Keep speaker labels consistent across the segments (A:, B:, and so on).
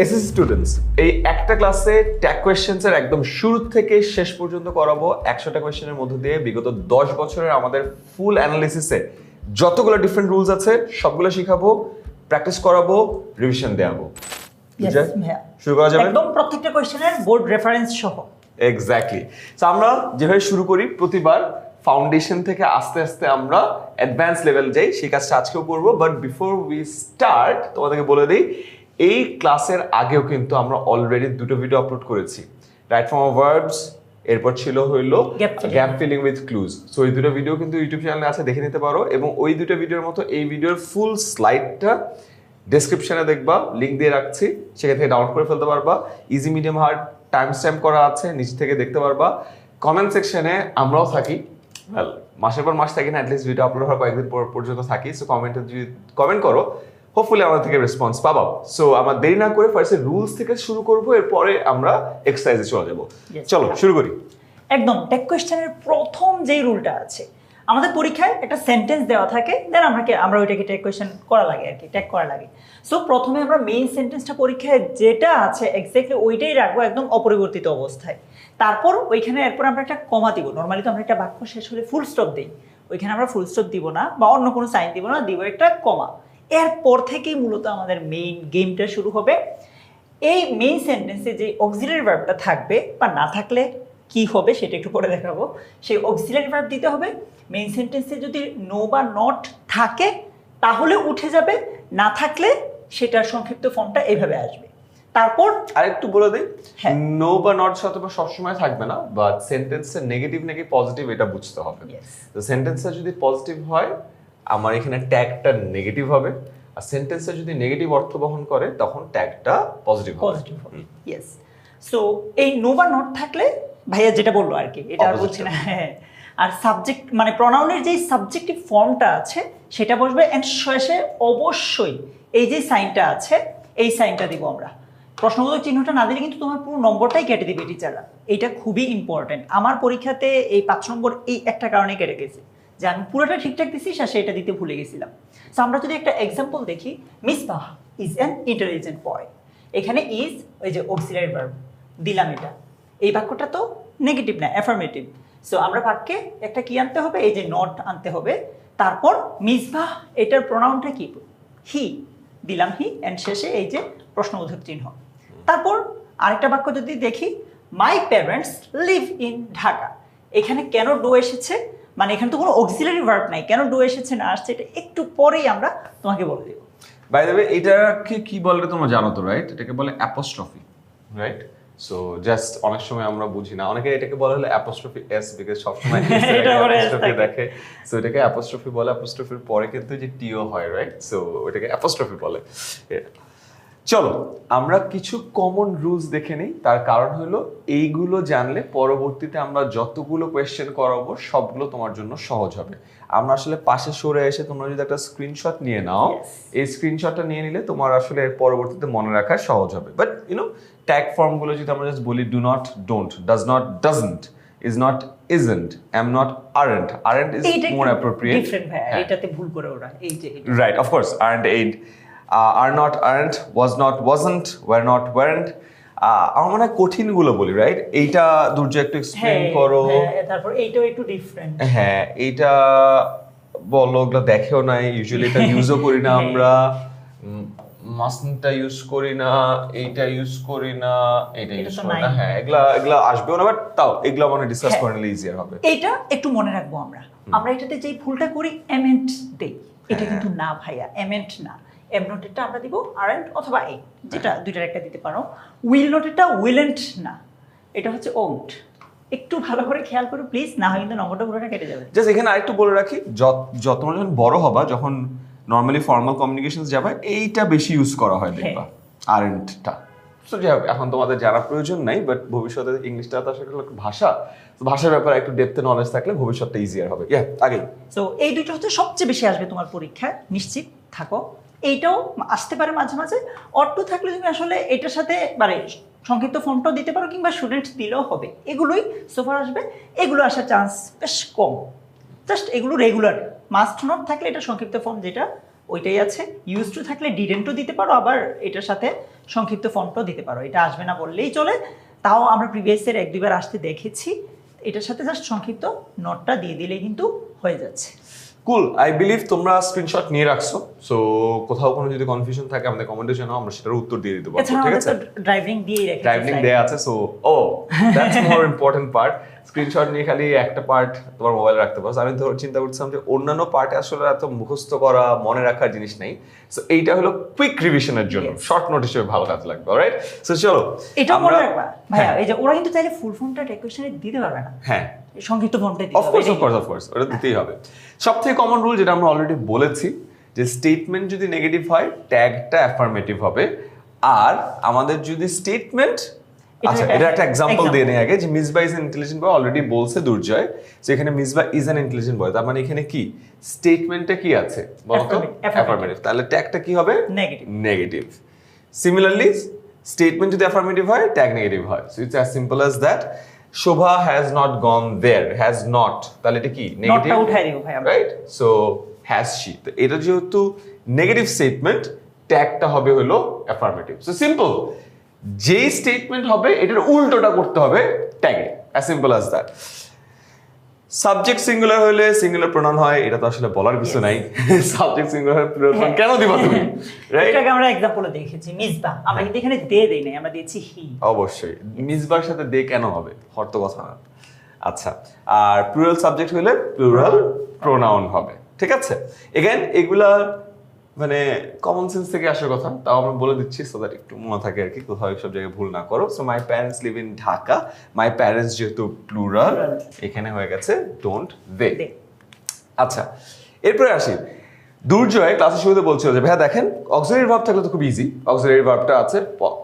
A: SSC students, এই একটা ক্লাসে ট্যাগ কোয়েশ্চেন্স এর একদম শুরু থেকে শেষ পর্যন্ত করাবো 100টা কোয়েশ্চেনের মধ্যে দিয়ে বিগত 10 বছরের আমাদের ফুল অ্যানালিসিসে যতগুলো ডিফারেন্ট রুলস আছে সবগুলো শিখাবো, প্র্যাকটিস করাবো, রিভিশন দেওয়াবো। শুরু করা যাবে
B: একদম প্রত্যেকটা কোয়েশ্চেনের বোর্ড রেফারেন্স সহ।
A: এক্স্যাক্টলি। সো আমরা যেভাবে শুরু করি প্রতিবার ফাউন্ডেশন থেকে আস্তে আস্তে আমরা অ্যাডভান্স লেভেল যাই, সেই কাজটা আজকেও করবো। বাট বিফোর উই স্টার্ট তোমাদেরকে বলে দিই, এই ক্লাসের আগেও কিন্তু আমরা অলরেডি দুটো ভিডিও আপলোড করেছি, রাইট ফর্ম অফ ভার্বস, এরপর ছিল হইলো gap filling with clues. So এই দুটো ভিডিও কিন্তু ইউটিউব চ্যানেলে আছে, দেখে নিতে পারো। এবং ওই দুটো ভিডিওর মতো এই ভিডিওর ফুল স্লাইডটা ডেসক্রিপশনে দেখবা, লিঙ্ক দিয়ে রাখছি, সেখান থেকে ডাউনলোড করে ফেলতে পারবা। Easy medium hard time stamp করা আছে, নিচ থেকে দেখতে পারবা। কমেন্ট সেকশনে আমরাও থাকি, মাসের পর মাস থাকি না, অ্যাটলিস্ট ভিডিও আপলোড হওয়ার কয়েকদিন পর্যন্ত থাকি। সো কমেন্টে যদি কমেন্ট করো, হোপফুলি আমাদের থেকে রেসপন্স পাবো। সো আমরা দেরি না করে ফার্স্টে রুলস থেকে শুরু করবো, এরপরে আমরা এক্সারসাইজে চলে যাবো। চলো শুরু করি।
B: একদম ট্যাগ কোয়েশ্চেনের প্রথম যেই রুলটা আছে, আমাদের পরীক্ষায় একটা সেন্টেন্স দেওয়া থাকে, দেন আমরা ওইটাকে ট্যাগ কোয়েশ্চেন করা লাগে আর কি, ট্যাগ করা লাগে। সো প্রথমে আমরা মেইন সেন্টেন্সটা পরীক্ষায় যেটা আছে এক্স্যাক্টলি ওইটাই রাখবো একদম অপরিবর্তিত অবস্থায়। তারপর ওইখানে এরপর আমরা একটা কমা দিব। নর্মালি তো আমরা একটা বাক্য শেষ হলে ফুল স্টপ দিই, ওইখানে আমরা ফুল স্টপ দিব না বা অন্য কোনো সাইন দিব না, দিব একটা কমা। এরপর থেকেই মূলত আমাদের মেইন গেমটা শুরু হবে। এই মেইন সেন্টেন্সে যে অক্সিলারি ভার্বটা থাকবে বা না থাকলে কি হবে সেটা একটু পরে দেখাবো। সেই অক্সিলারি ভার্ব দিতে হবে। মেইন সেন্টেন্সে যদি নো বা নট থাকে তাহলে উঠে যাবে, না থাকলে সেটার সংক্ষিপ্ত ফর্মটা এইভাবে আসবে। তারপর
A: আরেকটু বলে দিই, নো বা নট সাথে সবসময় থাকবে না, বাট সেন্টেন্সের নেগেটিভ নাকি পজিটিভ এটা বুঝতে হবে। তো সেন্টেন্সটা যদি পজিটিভ হয় আমার এখানে ট্যাগটা নেগেটিভ হবে, আর সেন্টেন্সে যদি নেগেটিভ অর্থ বহন করে তখন ট্যাগটা পজিটিভ হবে।
B: ইয়েস। সো এই নো বা নট থাকলে ভাইয়া যেটা বললো আর কি, এটা আর বলছি না। হ্যাঁ, আর সাবজেক্ট মানে প্রনাউনের যেই সাবজেক্টিভ ফর্মটা আছে সেটা বসবে, এন্ড শেষে অবশ্যই এই যে সাইনটা আছে এই সাইনটা দিব আমরা। প্রশ্নবোধক চিহ্নটা না দিলে কিন্তু তোমার পুরো নম্বরটাই কেটে দিবে টিচাররা। এইটা খুবই ইম্পর্টেন্ট। আমার পরীক্ষাতে এই 5 নম্বর এই একটা কারণে কেটে গেছে, যে আমি পুরোটা ঠিকঠাক দিছি, সেটা দিতে ভুলে গেছিলাম। সো আমরা যদি একটা এক্সাম্পল দেখি, মিসবাহ ইজ অ্যান ইন্টেলিজেন্ট বয়। এখানে ইজ ওই যে অক্সিলারি ভার্ব দিলাম, এটা এই বাক্যটা তো নেগেটিভ না, অ্যাফার্মেটিভ। সো আমরা বাক্যে একটা কি আনতে হবে, এই যে নট আনতে হবে। তারপর মিসবাহ এটার প্রোনাউনটা কি, হি, দিলাম হি, অ্যান্ড শেষে এই যে প্রশ্নবোধক চিহ্ন। তারপর আরেকটা বাক্য যদি দেখি, my parents live in Dhaka. এখানে কেন ডো এসেছে, মানে এখানে তো কোনো অক্সিলারি ভার্ব নাই, কেন ডো এসেছে না আসছে এটা একটু পরেই আমরা তোমাকে বলে দেব।
A: বাই দ্য ওয়ে এটাকে কি বলে তোমরা জানো তো, রাইট? এটাকে বলে অ্যাপোস্ট্রফি, রাইট? সো জাস্ট অনেক সময় আমরা বুঝি না, অনেকে এটাকে বলে হলো অ্যাপোস্ট্রফি এস, বিকজ সবসময় অ্যাপোস্ট্রফি দেখে। সো এটাকে অ্যাপোস্ট্রফি বলে, অ্যাপোস্ট্রফির পরে কিন্তু যে টিও হয়, রাইট? সো ওটাকে অ্যাপোস্ট্রফি বলে। চলো আমরা কিছু কমন রুলস দেখে নিই। তার কারণ হলো এইগুলো জানলে পরবর্তীতে আমরা যতগুলো কোয়েশ্চেন করাবো সবগুলো তোমার জন্য সহজ হবে। আমরা আসলে পাশে সরে এসে তোমরা যদি একটা স্ক্রিনশট নিয়ে নাও, এই স্ক্রিনশটটা নিয়ে নিলে তোমার আসলে পরবর্তীতে মনে রাখা সহজ হবে। বাট ট্যাগ ফর্মগুলো যদি আমরা জাস্ট বলি, do not, don't, does not, doesn't, is not, isn't, am not, aren't is more appropriate.
B: Different ভাই, এটাতে ভুল করে ওরা এই যে
A: right, of course, aren't, ain't, are not, aren't, was not, wasn't, were not, weren't. আমার মনে হয় কঠিন গুলো বলি, রাইট? এইটা দুর্য একটু এক্সপ্লেইন করো।
B: তারপর এইটাও একটু ডিফারেন্ট।
A: হ্যাঁ, এইটা বলো, ওগুলো দেখেও নাই, ইউজুয়ালি এটা ইউজও করি না আমরা। মাসনটা ইউজ করি না, এইটা ইউজ করি না, এইটা ইউজ করি না। হ্যাঁ, এগুলা আসবেও না, বাট তাও এগুলা মানে ডিসকাস করে নিলে ইজিয়ার হবে।
B: এটা একটু মনে রাখবো আমরা। আমরা এটাতে যেই ভুলটা করি এমেন্ট দেই, এটা কিন্তু না ভাইয়া, এমেন্ট না। এম নোটেরটা আমরা দিব আরেন্ট অথবা এই, যেটা দুইটার একটা দিতে পারো। উইল নোটেরটা উইলেন্ট না, এটা হচ্ছে ওন্ট। একটু ভালো করে খেয়াল করো প্লিজ, না হয় কিন্তু নম্বরটা পুরোটা কেটে যাবে।
A: জাস্ট এখানে আরেকটু বলে রাখি, যত যখন বড় হবা, যখন নর্মালি ফর্মাল কমিউনিকেশনস যাবে, এইটা বেশি ইউজ করা হয় দেখবা, আরেন্টটা। সো যাই হোক, এখন তোমাদের জানার প্রয়োজন নাই, বাট ভবিষ্যতে ইংলিশটা তো আসলে ভাষা, তো ভাষার ব্যাপারে একটু ডেপথে নলেজ থাকলে ভবিষ্যৎটা ইজিয়ার হবে। আগে
B: সো এই দুটো হচ্ছে সবচেয়ে বেশি আসবে তোমার পরীক্ষায়, নিশ্চিত থাকো। এইটাও আসতে পারে মাঝে মাঝে। অর্থ থাকলে তুমি আসলে এটার সাথে মানে সংক্ষিপ্ত ফর্মটাও দিতে পারো, কিংবা স্টুডেন্ট দিলেও হবে। এগুলোই সোফার আসবে, এগুলো আসার চান্স বেশ কম। জাস্ট এগুলো রেগুলার, মাস্ট নট থাকলে এটা সংক্ষিপ্ত ফর্ম যেটা ওইটাই আছে। ইউজ টু থাকলে ডিডেন্টও দিতে পারো, আবার এটার সাথে সংক্ষিপ্ত ফর্মটাও দিতে পারো, এটা আসবে না বললেই চলে। তাও আমরা প্রিভিয়াসের 1-2 বার আসতে দেখেছি। এটার সাথে জাস্ট সংক্ষিপ্ত নোটটা দিয়ে দিলে কিন্তু হয়ে যাচ্ছে।
A: কুল, আই বিলিভ তোমরা স্ক্রিনশট নিয়ে রাখছো। সো কোথাও কোনো যদি কনফিউশন থাকে আমাদের কমেন্টে জানাও, আমরা সেটার উত্তর দিয়ে দিতে পারবো।
B: এছাড়া
A: ঠিক
B: আমাদের
A: আছে,
B: তো ড্রাইভিং দিয়েই রেখেছি,
A: ড্রাইভিং দেয়া আছে। So that's more important part. Screenshot নিয়ে খালি একটা পার্ট তোমার মোবাইলে রাখতে পারো। আমি তো চিন্তা করছিলাম যে অন্যান্য পার্টে আসলে এত মুখস্থ করা মনে রাখার জিনিস নেই। সো এইটা হলো কুইক রিভিশনের জন্য, শর্ট নোট হিসেবে ভালো কাজ লাগবে। অলরাইট, সো চলো
B: এটা মনে রাখবা ভাইয়া, এই যে ওরা কিন্তু চাইলে ফুল ফর্মটা টেক কোশ্চেনে দিতে পারবে না,
A: হ্যাঁ
B: সংক্ষিপ্ত ফর্মটা দিতে হবে।
A: অফকোর্স ওটা দিতেই হবে। সবথেকে কমন রুল যেটা আমরা অলরেডি বলেছি, যে স্টেটমেন্ট যদি নেগেটিভ হয় ট্যাগটা অ্যাফার্মেটিভ হবে। আর আমাদের যদি স্টেটমেন্ট, আচ্ছা এটা একটা এক্সাম্পল দিয়ে নেই আগে, যে Misba is an intelligent boy already বলছে দুর্জয়, যে এখানে মিসবা ইজ অ্যান ইন্টেলিজেন্ট বয়, তার মানে এখানে কি স্টেটমেন্টে কি আছে বলতো? অ্যাফার্মেটিভ। তাহলে ট্যাগটা কি হবে? নেগেটিভ। সিমিলারলি স্টেটমেন্ট যদি অ্যাফার্মেটিভ হয় ট্যাগ নেগেটিভ হয়। So it's as simple as that. Shobha has not gone there, has not, তাহলে এটা কি নেগেটিভ,
B: নটটা উঠাই দিব ভাই আমরা,
A: রাইট? সো হ্যাজ শি, তো এটা যেহেতু নেগেটিভ স্টেটমেন্ট, ট্যাগটা হবে হলো অ্যাফার্মেটিভ। সো সিম্পল, যেই স্টেটমেন্ট হবে এটার উল্টোটা করতে হবে ট্যাগে, as simple as that. Subject singular হলে সিঙ্গুলার প্রোনাউন হয়, এটা তো আসলে বলার কিছু নাই। সাবজেক্ট সিঙ্গুলার প্রোনাউন কেন দিবা তুমি, রাইট?
B: এটাকে আমরা एग्जांपলে দেখেছি মিসবা, আমরা কিন্তু এখানে দে দেই নাই, আমরা দিয়েছি হি।
A: অবশ্যই মিসবার সাথে দে কেন হবে, হর্ত কথা না। আচ্ছা, আর প্লুরাল সাবজেক্ট হলে প্লুরাল প্রোনাউন হবে। ঠিক আছে, এগেইন এগুলা মানে কমন সেন্স থেকে আসার কথা, তাও আমরা বলে দিচ্ছি সো দ্যাট একটু মনে থাকে আর কি, কোথাও সব জায়গায় ভুল না করো। So my parents live in Dhaka, my parents যেহেতু প্লুরাল, এখানে হয়ে গেছে ডোন্ট দে। আচ্ছা, এরপরে আসি। দুর্জয় ক্লাসের শুরুতে বলছিল যে ভাইয়া দেখেন অক্সিলারি ভার্ব থাকলে তো খুব ইজি, অক্সিলারি ভার্বটা আছে,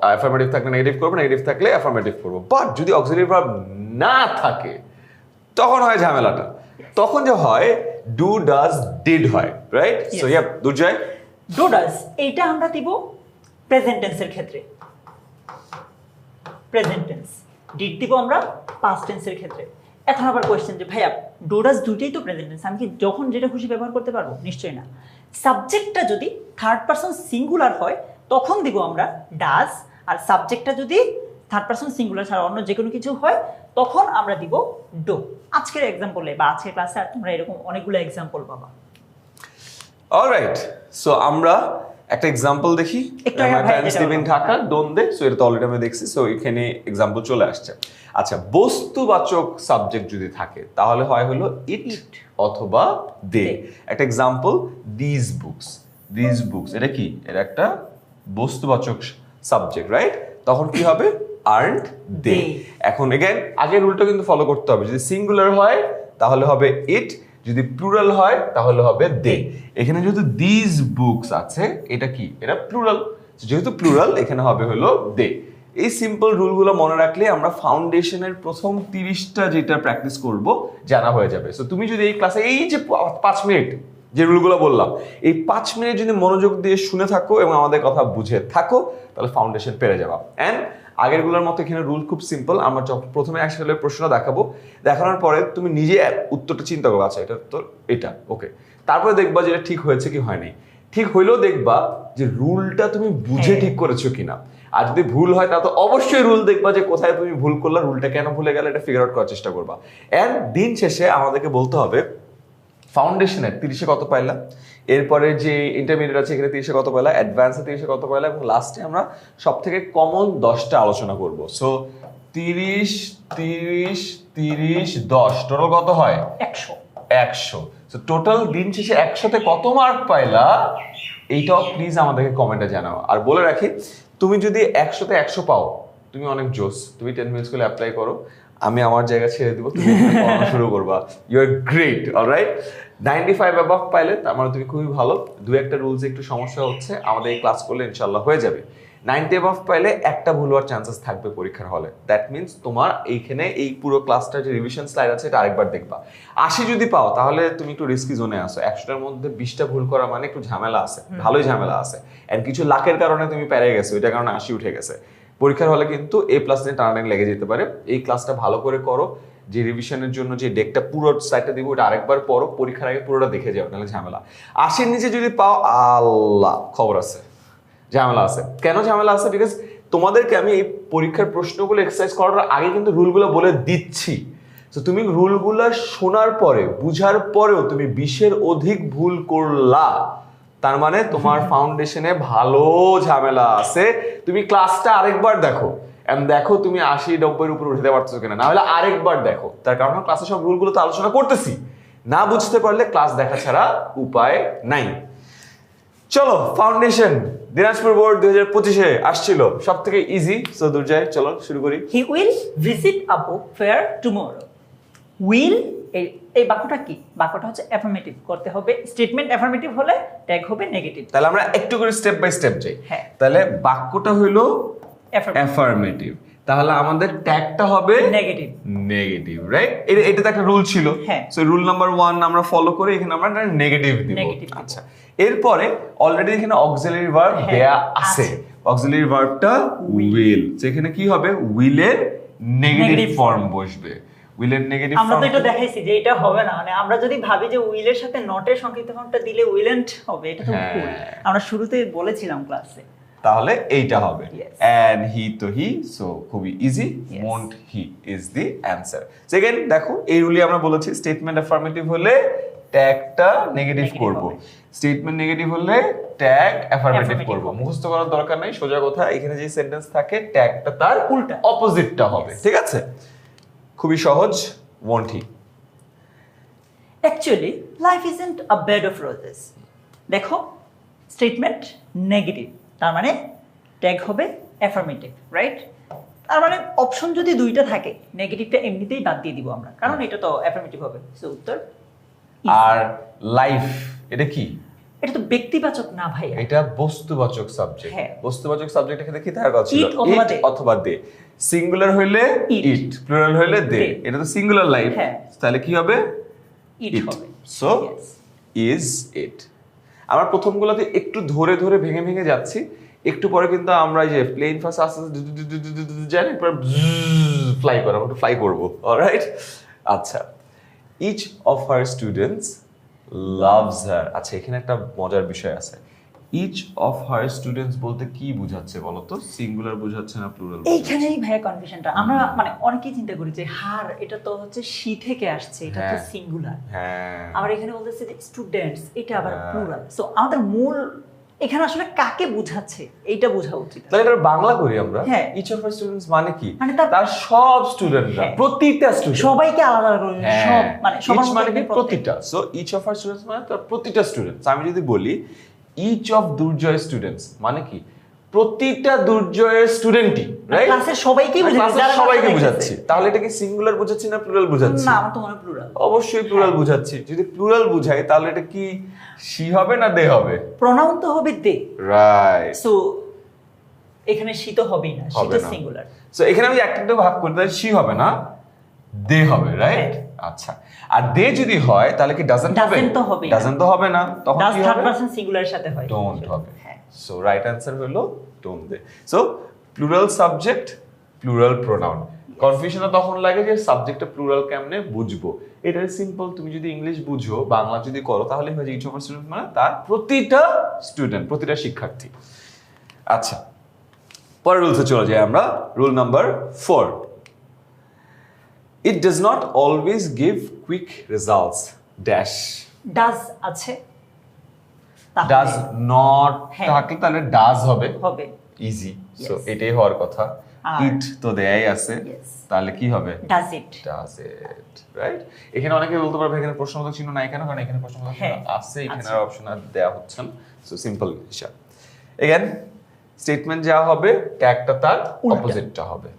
A: অ্যাফার্মেটিভ থাকলে নেগেটিভ করবো, নেগেটিভ থাকলে অ্যাফার্মেটিভ করবো। বাট যদি অক্সিলারি ভার্ব না থাকে তখন হয় ঝামেলাটা। তখন যে হয় ডু ডাজ ডিড হয়, right? So yeah Durjoy,
B: do does এইটা আমরা দিব প্রেজেন্ট টেন্সের ক্ষেত্রে, প্রেজেন্ট টেন্স। ডিড দিব আমরা পাস্ট টেন্সের ক্ষেত্রে। এখন আবার কোয়েশ্চেন যে ভাইয়া ডু ডাজ দুইটাই তো প্রেজেন্ট টেন্স, আমি কি যখন যেটা খুশি ব্যবহার করতে পারবো? নিশ্চয়ই না। সাবজেক্টটা যদি থার্ড পারসন সিঙ্গুলার হয় তখন দিব আমরা ডাজ, আর সাবজেক্টটা যদি থার্ড পারসন সিঙ্গুলার ছাড়া অন্য যে কোনো কিছু হয় তখন আমরা দিব ডু। আজকের এক্সাম্পলে বা আজকের ক্লাসে তোমরা এরকম অনেকগুলো এক্সাম্পল পাবা।
A: অলরাইট, সো আমরা একটা এক্সাম্পল দেখি। My parents live in Dhaka, don't they. So এটা তো অলরেডি আমি দেখছি, সো এখানে এক্সাম্পল চলে আসছে। আচ্ছা, বস্তুবাচক সাবজেক্ট যদি থাকে তাহলে হয় হলো ইট অথবা দে। একটা example, this books. This books এটা কি? এটা একটা বস্তুবাচক সাবজেক্ট, রাইট? তখন কি হবে? আর্নড দে। এখন এগেইন আগের রুলটা কিন্তু ফলো করতে হবে। যদি সিঙ্গুলার হয় তাহলে হবে ইট, যদি প্লুরাল হয় তাহলে হবে দে। এখানে যেহেতু দিস বুকস আছে, এটা কি? এটা প্লুরাল, যেহেতু প্লুরাল এখানে হবে হলো দে। এই সিম্পল রুলগুলো মনে রাখলে আমরা ফাউন্ডেশনের প্রথম 30টা যেটা প্র্যাকটিস করব জানা হয়ে যাবে। সো তুমি যদি এই ক্লাসে এই যে 5 মিনিট যে রুলগুলো বললাম, এই 5 মিনিট যদি মনোযোগ দিয়ে শুনে থাকো এবং আমাদের কথা বুঝে থাকো তাহলে ফাউন্ডেশন পেরে যাবা। অ্যান্ড আগেরগুলোর মতো এখানে রুল খুব সিম্পল। আমরা প্রথমে একসাথে প্রশ্ন দেখাবো, দেখানোর পরে তুমি নিজে উত্তরটা চিন্তা করো, আচ্ছা এটা তো এটা ওকে, তারপরে দেখবা যে এটা ঠিক হয়েছে কি হয়নি। ঠিক হইলেও দেখবা যে রুলটা তুমি বুঝে ঠিক করেছো কিনা। আর যদি ভুল হয় তাহলে তো অবশ্যই রুল দেখবা যে কোথায় তুমি ভুল করলা, রুলটা কেন ভুলে গেলে এটা ফিগার আউট করার চেষ্টা করবা। এন্ড দিন শেষে আমাদেরকে বলতে হবে ফাউন্ডেশনের 30-এ কত পাইলা, এরপরে যে ইন্টারমিডিয়েট আছে এখানে 30-এ কত পাইলা, অ্যাডভান্সে 30-এ কত পাইলা, এবং লাস্টে আমরা সব থেকে কমন 10টা আলোচনা করব। সো 30, 30, 30, 10 টোটাল কত হয়? 100। সো টোটাল দিন শেষে 100তে কত মার্ক পাইলা এইটাও প্লিজ আমাদেরকে কমেন্টে জানাও। আর বলে রাখি, তুমি যদি 100তে 100 পাও তুমি অনেক জোস, তুমি 10 মিনিট স্কুলে অ্যাপ্লাই করো, আমি আমার জায়গা ছেড়ে দিব, তুমি পড়ানো শুরু করবা। You are great. Alright, 95 above পাইলে তার মানে তুমি খুবই ভালো। দু একটা রুলস একটু সমস্যা হচ্ছে, আমাদের এই ক্লাস করলে ইনশাল্লাহ হয়ে যাবে। 90 অ্যাবাভ পাইলে একটা ভুল হওয়ার চান্সেস থাকবে পরীক্ষার হলে। দ্যাট মিনস তোমার এইখানে এই পুরো ক্লাসটা যে রিভিশন স্লাইড আছে এটা আরেকবার দেখবা। 80 যদি পাও তাহলে তুমি একটু রিস্কি জোনে আসো। 100টার মধ্যে 20টা ভুল করা মানে একটু ঝামেলা আছে, ভালোই ঝামেলা আছে। এন্ড কিছু লাখের কারণে তুমি পেরে গেছো, এটার কারণে 80 উঠে গেছে। পরীক্ষার হলে কিন্তু A+ নিয়ে টানাটানি লেগে যেতে পারে। এই ক্লাসটা ভালো করে করো, যে রিভিশনের জন্য যে ডেকটা পুরো স্লাইডটা দিব ওটা আরেকবার পড়ো, পরীক্ষার আগে পুরোটা দেখে যাও, নাহলে ঝামেলা। 80-র নিচে যদি পাও আল্লাহ খবর আছে, ঝামেলা আছে। কেন ঝামেলা আছে? বিকজ তোমাদেরকে আমি এই পরীক্ষার প্রশ্নগুলো এক্সারসাইজ করার আগে কিন্তু রুলগুলো বলে দিচ্ছি। তো তুমি রুলগুলো শোনার পরে বুঝার পরেও তুমি 20-এর অধিক ভুল করলা, তার মানে তোমার ফাউন্ডেশনে ভালো ঝামেলা আছে। তুমি ক্লাসটা আরেকবার দেখো, দেখো তুমি 80-90-এর উপরে উঠতে পারছো কিনা, না হলে আরেকবার দেখো। তার কারণ ক্লাসে সব রুলগুলো তো আলোচনা করতেছি, না বুঝতে পারলে ক্লাস দেখা ছাড়া উপায় নাই। চলো, ফাউন্ডেশন দিনাজপুর বোর্ড 2025-এ আসছিল সব থেকে ইজি। সো দুর্জয়, চলো শুরু করি।
B: He will visit a book fair tomorrow. Will এই বাক্যটা কি? বাক্যটা হচ্ছে অ্যাফার্মেটিভ করতে হবে। স্টেটমেন্ট অ্যাফার্মেটিভ হলে ট্যাগ হবে নেগেটিভ।
A: তাহলে আমরা একটু করে স্টেপ বাই স্টেপ যাই।
B: হ্যাঁ।
A: তাহলে বাক্যটা হইলো অ্যাফার্মেটিভ, তাহলে আমাদের ট্যাগটা হবে
B: নেগেটিভ।
A: Negative, right? এটা তো একটা রুল ছিল।
B: হ্যাঁ।
A: সো রুল নাম্বার 1 আমরা ফলো করে এখানে আমরা নেগেটিভ দিব। আচ্ছা, এরপরে অলরেডি এখানে অক্সিলারি ভার্ব দেয়া আছে। অক্সিলারি ভার্বটা উইল, যেখানে কি হবে? উইলের নেগেটিভ ফর্ম বসবে। উইলের নেগেটিভ ফর্ম
B: আমরা তো এটা দেখাইছি যে এটা হবে না, মানে আমরা যদি ভাবি যে উইলের সাথে নটের সংক্ষিপ্ত ফর্মটা দিলে উইলেন্ট হবে, এটা তো ভুল। আমরা শুরুতেই বলেছিলাম ক্লাসে।
A: তাহলে এইটা হবে and he তো হি, সো খুবই easy.
B: Yes.
A: won't he is the answer. Second দেখো, এই রুলই আমরা বলেছি স্টেটমেন্ট অ্যাফার্মেটিভ হলে ট্যাগটা নেগেটিভ করব, স্টেটমেন্ট নেগেটিভ হলে ট্যাগ অ্যাফার্মেটিভ করব। মুখস্থ করার দরকার নাই, সোজা কথা। এখানে যে সেন্টেন্স থাকে ট্যাগটা তার
B: উল্টা
A: অপোজিটটা হবে। ঠিক আছে, খুবই সহজ। won't he
B: actually life isn't a bed of roses. দেখো, স্টেটমেন্ট নেগেটিভ, তার মানে ট্যাগ হবে অ্যাফার্মেটিভ, রাইট? তার মানে অপশন যদি দুইটা থাকে, নেগেটিভটা এমনিতেই বাদ দিয়ে দিব আমরা, কারণ এটা তো অ্যাফার্মেটিভ হবে। সো উত্তর।
A: আর লাইফ এটা কি?
B: এটা তো ব্যক্তিবাচক না ভাই,
A: এটা বস্তুবাচক সাবজেক্ট।
B: হ্যাঁ।
A: বস্তুবাচক সাবজেক্ট এখানে কি থাকার কথা ছিল?
B: It অথবা they।
A: অথবা দে। সিঙ্গুলার হইলে ইট, প্লুরাল হইলে দে।
B: they।
A: এটা তো সিঙ্গুলার লাইফ,
B: হ্যাঁ।
A: তাহলে কি হবে?
B: ইট হবে।
A: সো ইজ ইট। আমরা প্রথমগুলোতে একটু ধরে ধরে ভেঙে ভেঙে যাচ্ছি, একটু পরে কিন্তু আমরা এই যে প্লেন ফার্স্ট আস্তে আস্তে জানি পর ফ্লাই করব, একটু ফ্লাই করব। অলরাইট, আচ্ছা। Each of her students loves her. আচ্ছা, এখানে একটা মজার বিষয় আছে। ইচ অফ হার স্টুডেন্টস বলতে কি বোঝাচ্ছে বলো তো? সিঙ্গুলার বোঝাচ্ছে না প্লুরাল?
B: এইখানেই ভাইয়া কনফিউশনটা। আমরা মানে অনেকেই চিন্তা করি যে হার এটা তো হচ্ছে সি থেকে আসছে, এটা তো সিঙ্গুলার।
A: হ্যাঁ,
B: আবার এখানে বলতেছে যে স্টুডেন্টস, এটা আবার প্লুরাল। সো আমাদের মূল এখানে আসলে কাকে বোঝাচ্ছে এইটা বোঝা উচিত।
A: তাহলে এটা বাংলা করি আমরা।
B: হ্যাঁ।
A: ইচ অফ হার স্টুডেন্টস মানে কি?
B: মানে
A: তার সব স্টুডেন্টরা, প্রতিটা স্টুডেন্ট,
B: সবাইকে আলাদা করে সব মানে সবার
A: ইচ মানে কি?
B: মধ্যে
A: প্রতিটা। So each of her students মানে তার প্রতিটা স্টুডেন্টস। আমি যদি বলি ইচ অফ দুর্জয় স্টুডেন্টস মানে কি? প্রতিটা দুর্জয়ের স্টুডেন্টই, রাইট?
B: ক্লাসের সবাইকে বোঝাচ্ছি,
A: ক্লাসের সবাইকে বোঝাচ্ছি। তাহলে এটা কি সিঙ্গুলার বোঝাচ্ছি না প্লুরাল বোঝাচ্ছি?
B: না, আমার তো মনে হয় প্লুরাল।
A: অবশ্যই প্লুরাল বোঝাচ্ছি। যদি প্লুরাল বুঝাই তাহলে এটা কি শি হবে না দে হবে?
B: প্রোনাউন তো হবে দে,
A: রাইট।
B: সো এখানে শি তো হবেই না, শি তো সিঙ্গুলার।
A: সো এখানে আমি একটা ভাগ করি, তাহলে শি হবে না দে হবে, রাইট? আচ্ছা, আর দে যদি হয় তাহলে কি ডাজন্ট হবে?
B: ডাজন্ট তো হবে না।
A: ডাজন্ট তো হবে না, তখন
B: ডাজ
A: কি
B: থার্ড
A: হবে?
B: পারসন সিঙ্গুলারের সাথে হয়,
A: ডোন্ট হবে।
B: হ্যাঁ।
A: সো রাইট অ্যানসার হলো don't they. So plural subject, plural pronoun. কনফিউশনটা তখন লাগে যে সাবজেক্টটা প্লুরাল কেমনে বুঝবো। এটা সিম্পল, তুমি যদি ইংলিশ বুঝো, বাংলা যদি করো, তাহলে হয়ে যায় ইচ অফ হার স্টুডেন্ট মানে তার প্রতিটা স্টুডেন্ট, প্রতিটা শিক্ষার্থী। আচ্ছা, পরের রুলসে চলে যাই আমরা। Rule number 4, it does not always give quick results dash.
B: Does আছে,
A: ডাজ নট
B: হ্যাঁ।
A: থাকলে তাহলে ডাজ হবে,
B: হবে
A: ইজি। So
B: Yes.
A: এটাই হওয়ার কথা।
B: আর-
A: ইট তো দেয়াই আছে,
B: Yes.
A: তাহলে কি হবে?
B: Does it.
A: Does it, right? এখানে অনেকে বলতে পারবে এখানে প্রশ্নবোধক চিহ্ন নাই কেন? কারণ এখানে প্রশ্নবোধক চিহ্ন
B: হ্যাঁ,
A: আছে, এখানে
B: আছে।
A: আর অপশন আর দেয়া হচ্ছে না। সো সিম্পল হিসাব। এগেন স্টেটমেন্ট যা হবে, ট্যাগটা তার
B: উল্টা।
A: অপোজিটটা হবে।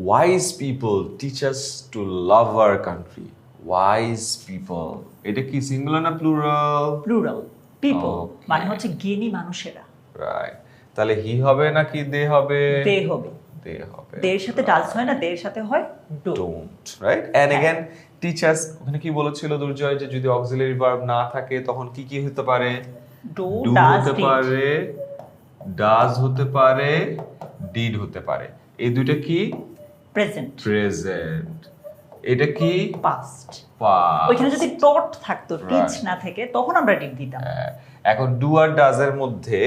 A: Wise people teach us to love our country. Wise people, এটা কি সিঙ্গুলার না প্লুরাল?
B: প্লুরাল। People
A: Okay.
B: মানে হচ্ছে জ্ঞানী মানুষেরা।
A: রাইট, তাহলে হি হবে নাকি দে হবে?
B: দে হবে।
A: দে হবে।
B: দের সাথে ডাজ হয় না, দের সাথে হয় do.
A: Don't, right? And again teachers, ওখানে কি বলেছিল দুর্জয় যে যদি অক্সিলারি ভার্ব না থাকে তখন কি কি হতে পারে?
B: ডু,
A: ডু
B: ডাজ,
A: হতে
B: ডিড।
A: পারে, ডাজ হতে পারে, ডিড হতে পারে। এই দুইটা কি?
B: প্রেজেন্ট।
A: প্রেজেন্ট। এটা কি?
B: পাস্ট।
A: পাস্ট।
B: ওইখানে যদি টট থাকতো, টিচ
A: Right.
B: না থেকে, তখন আমরা ডিড দিতাম।
A: এখন ডু আর ডাজ এর মধ্যে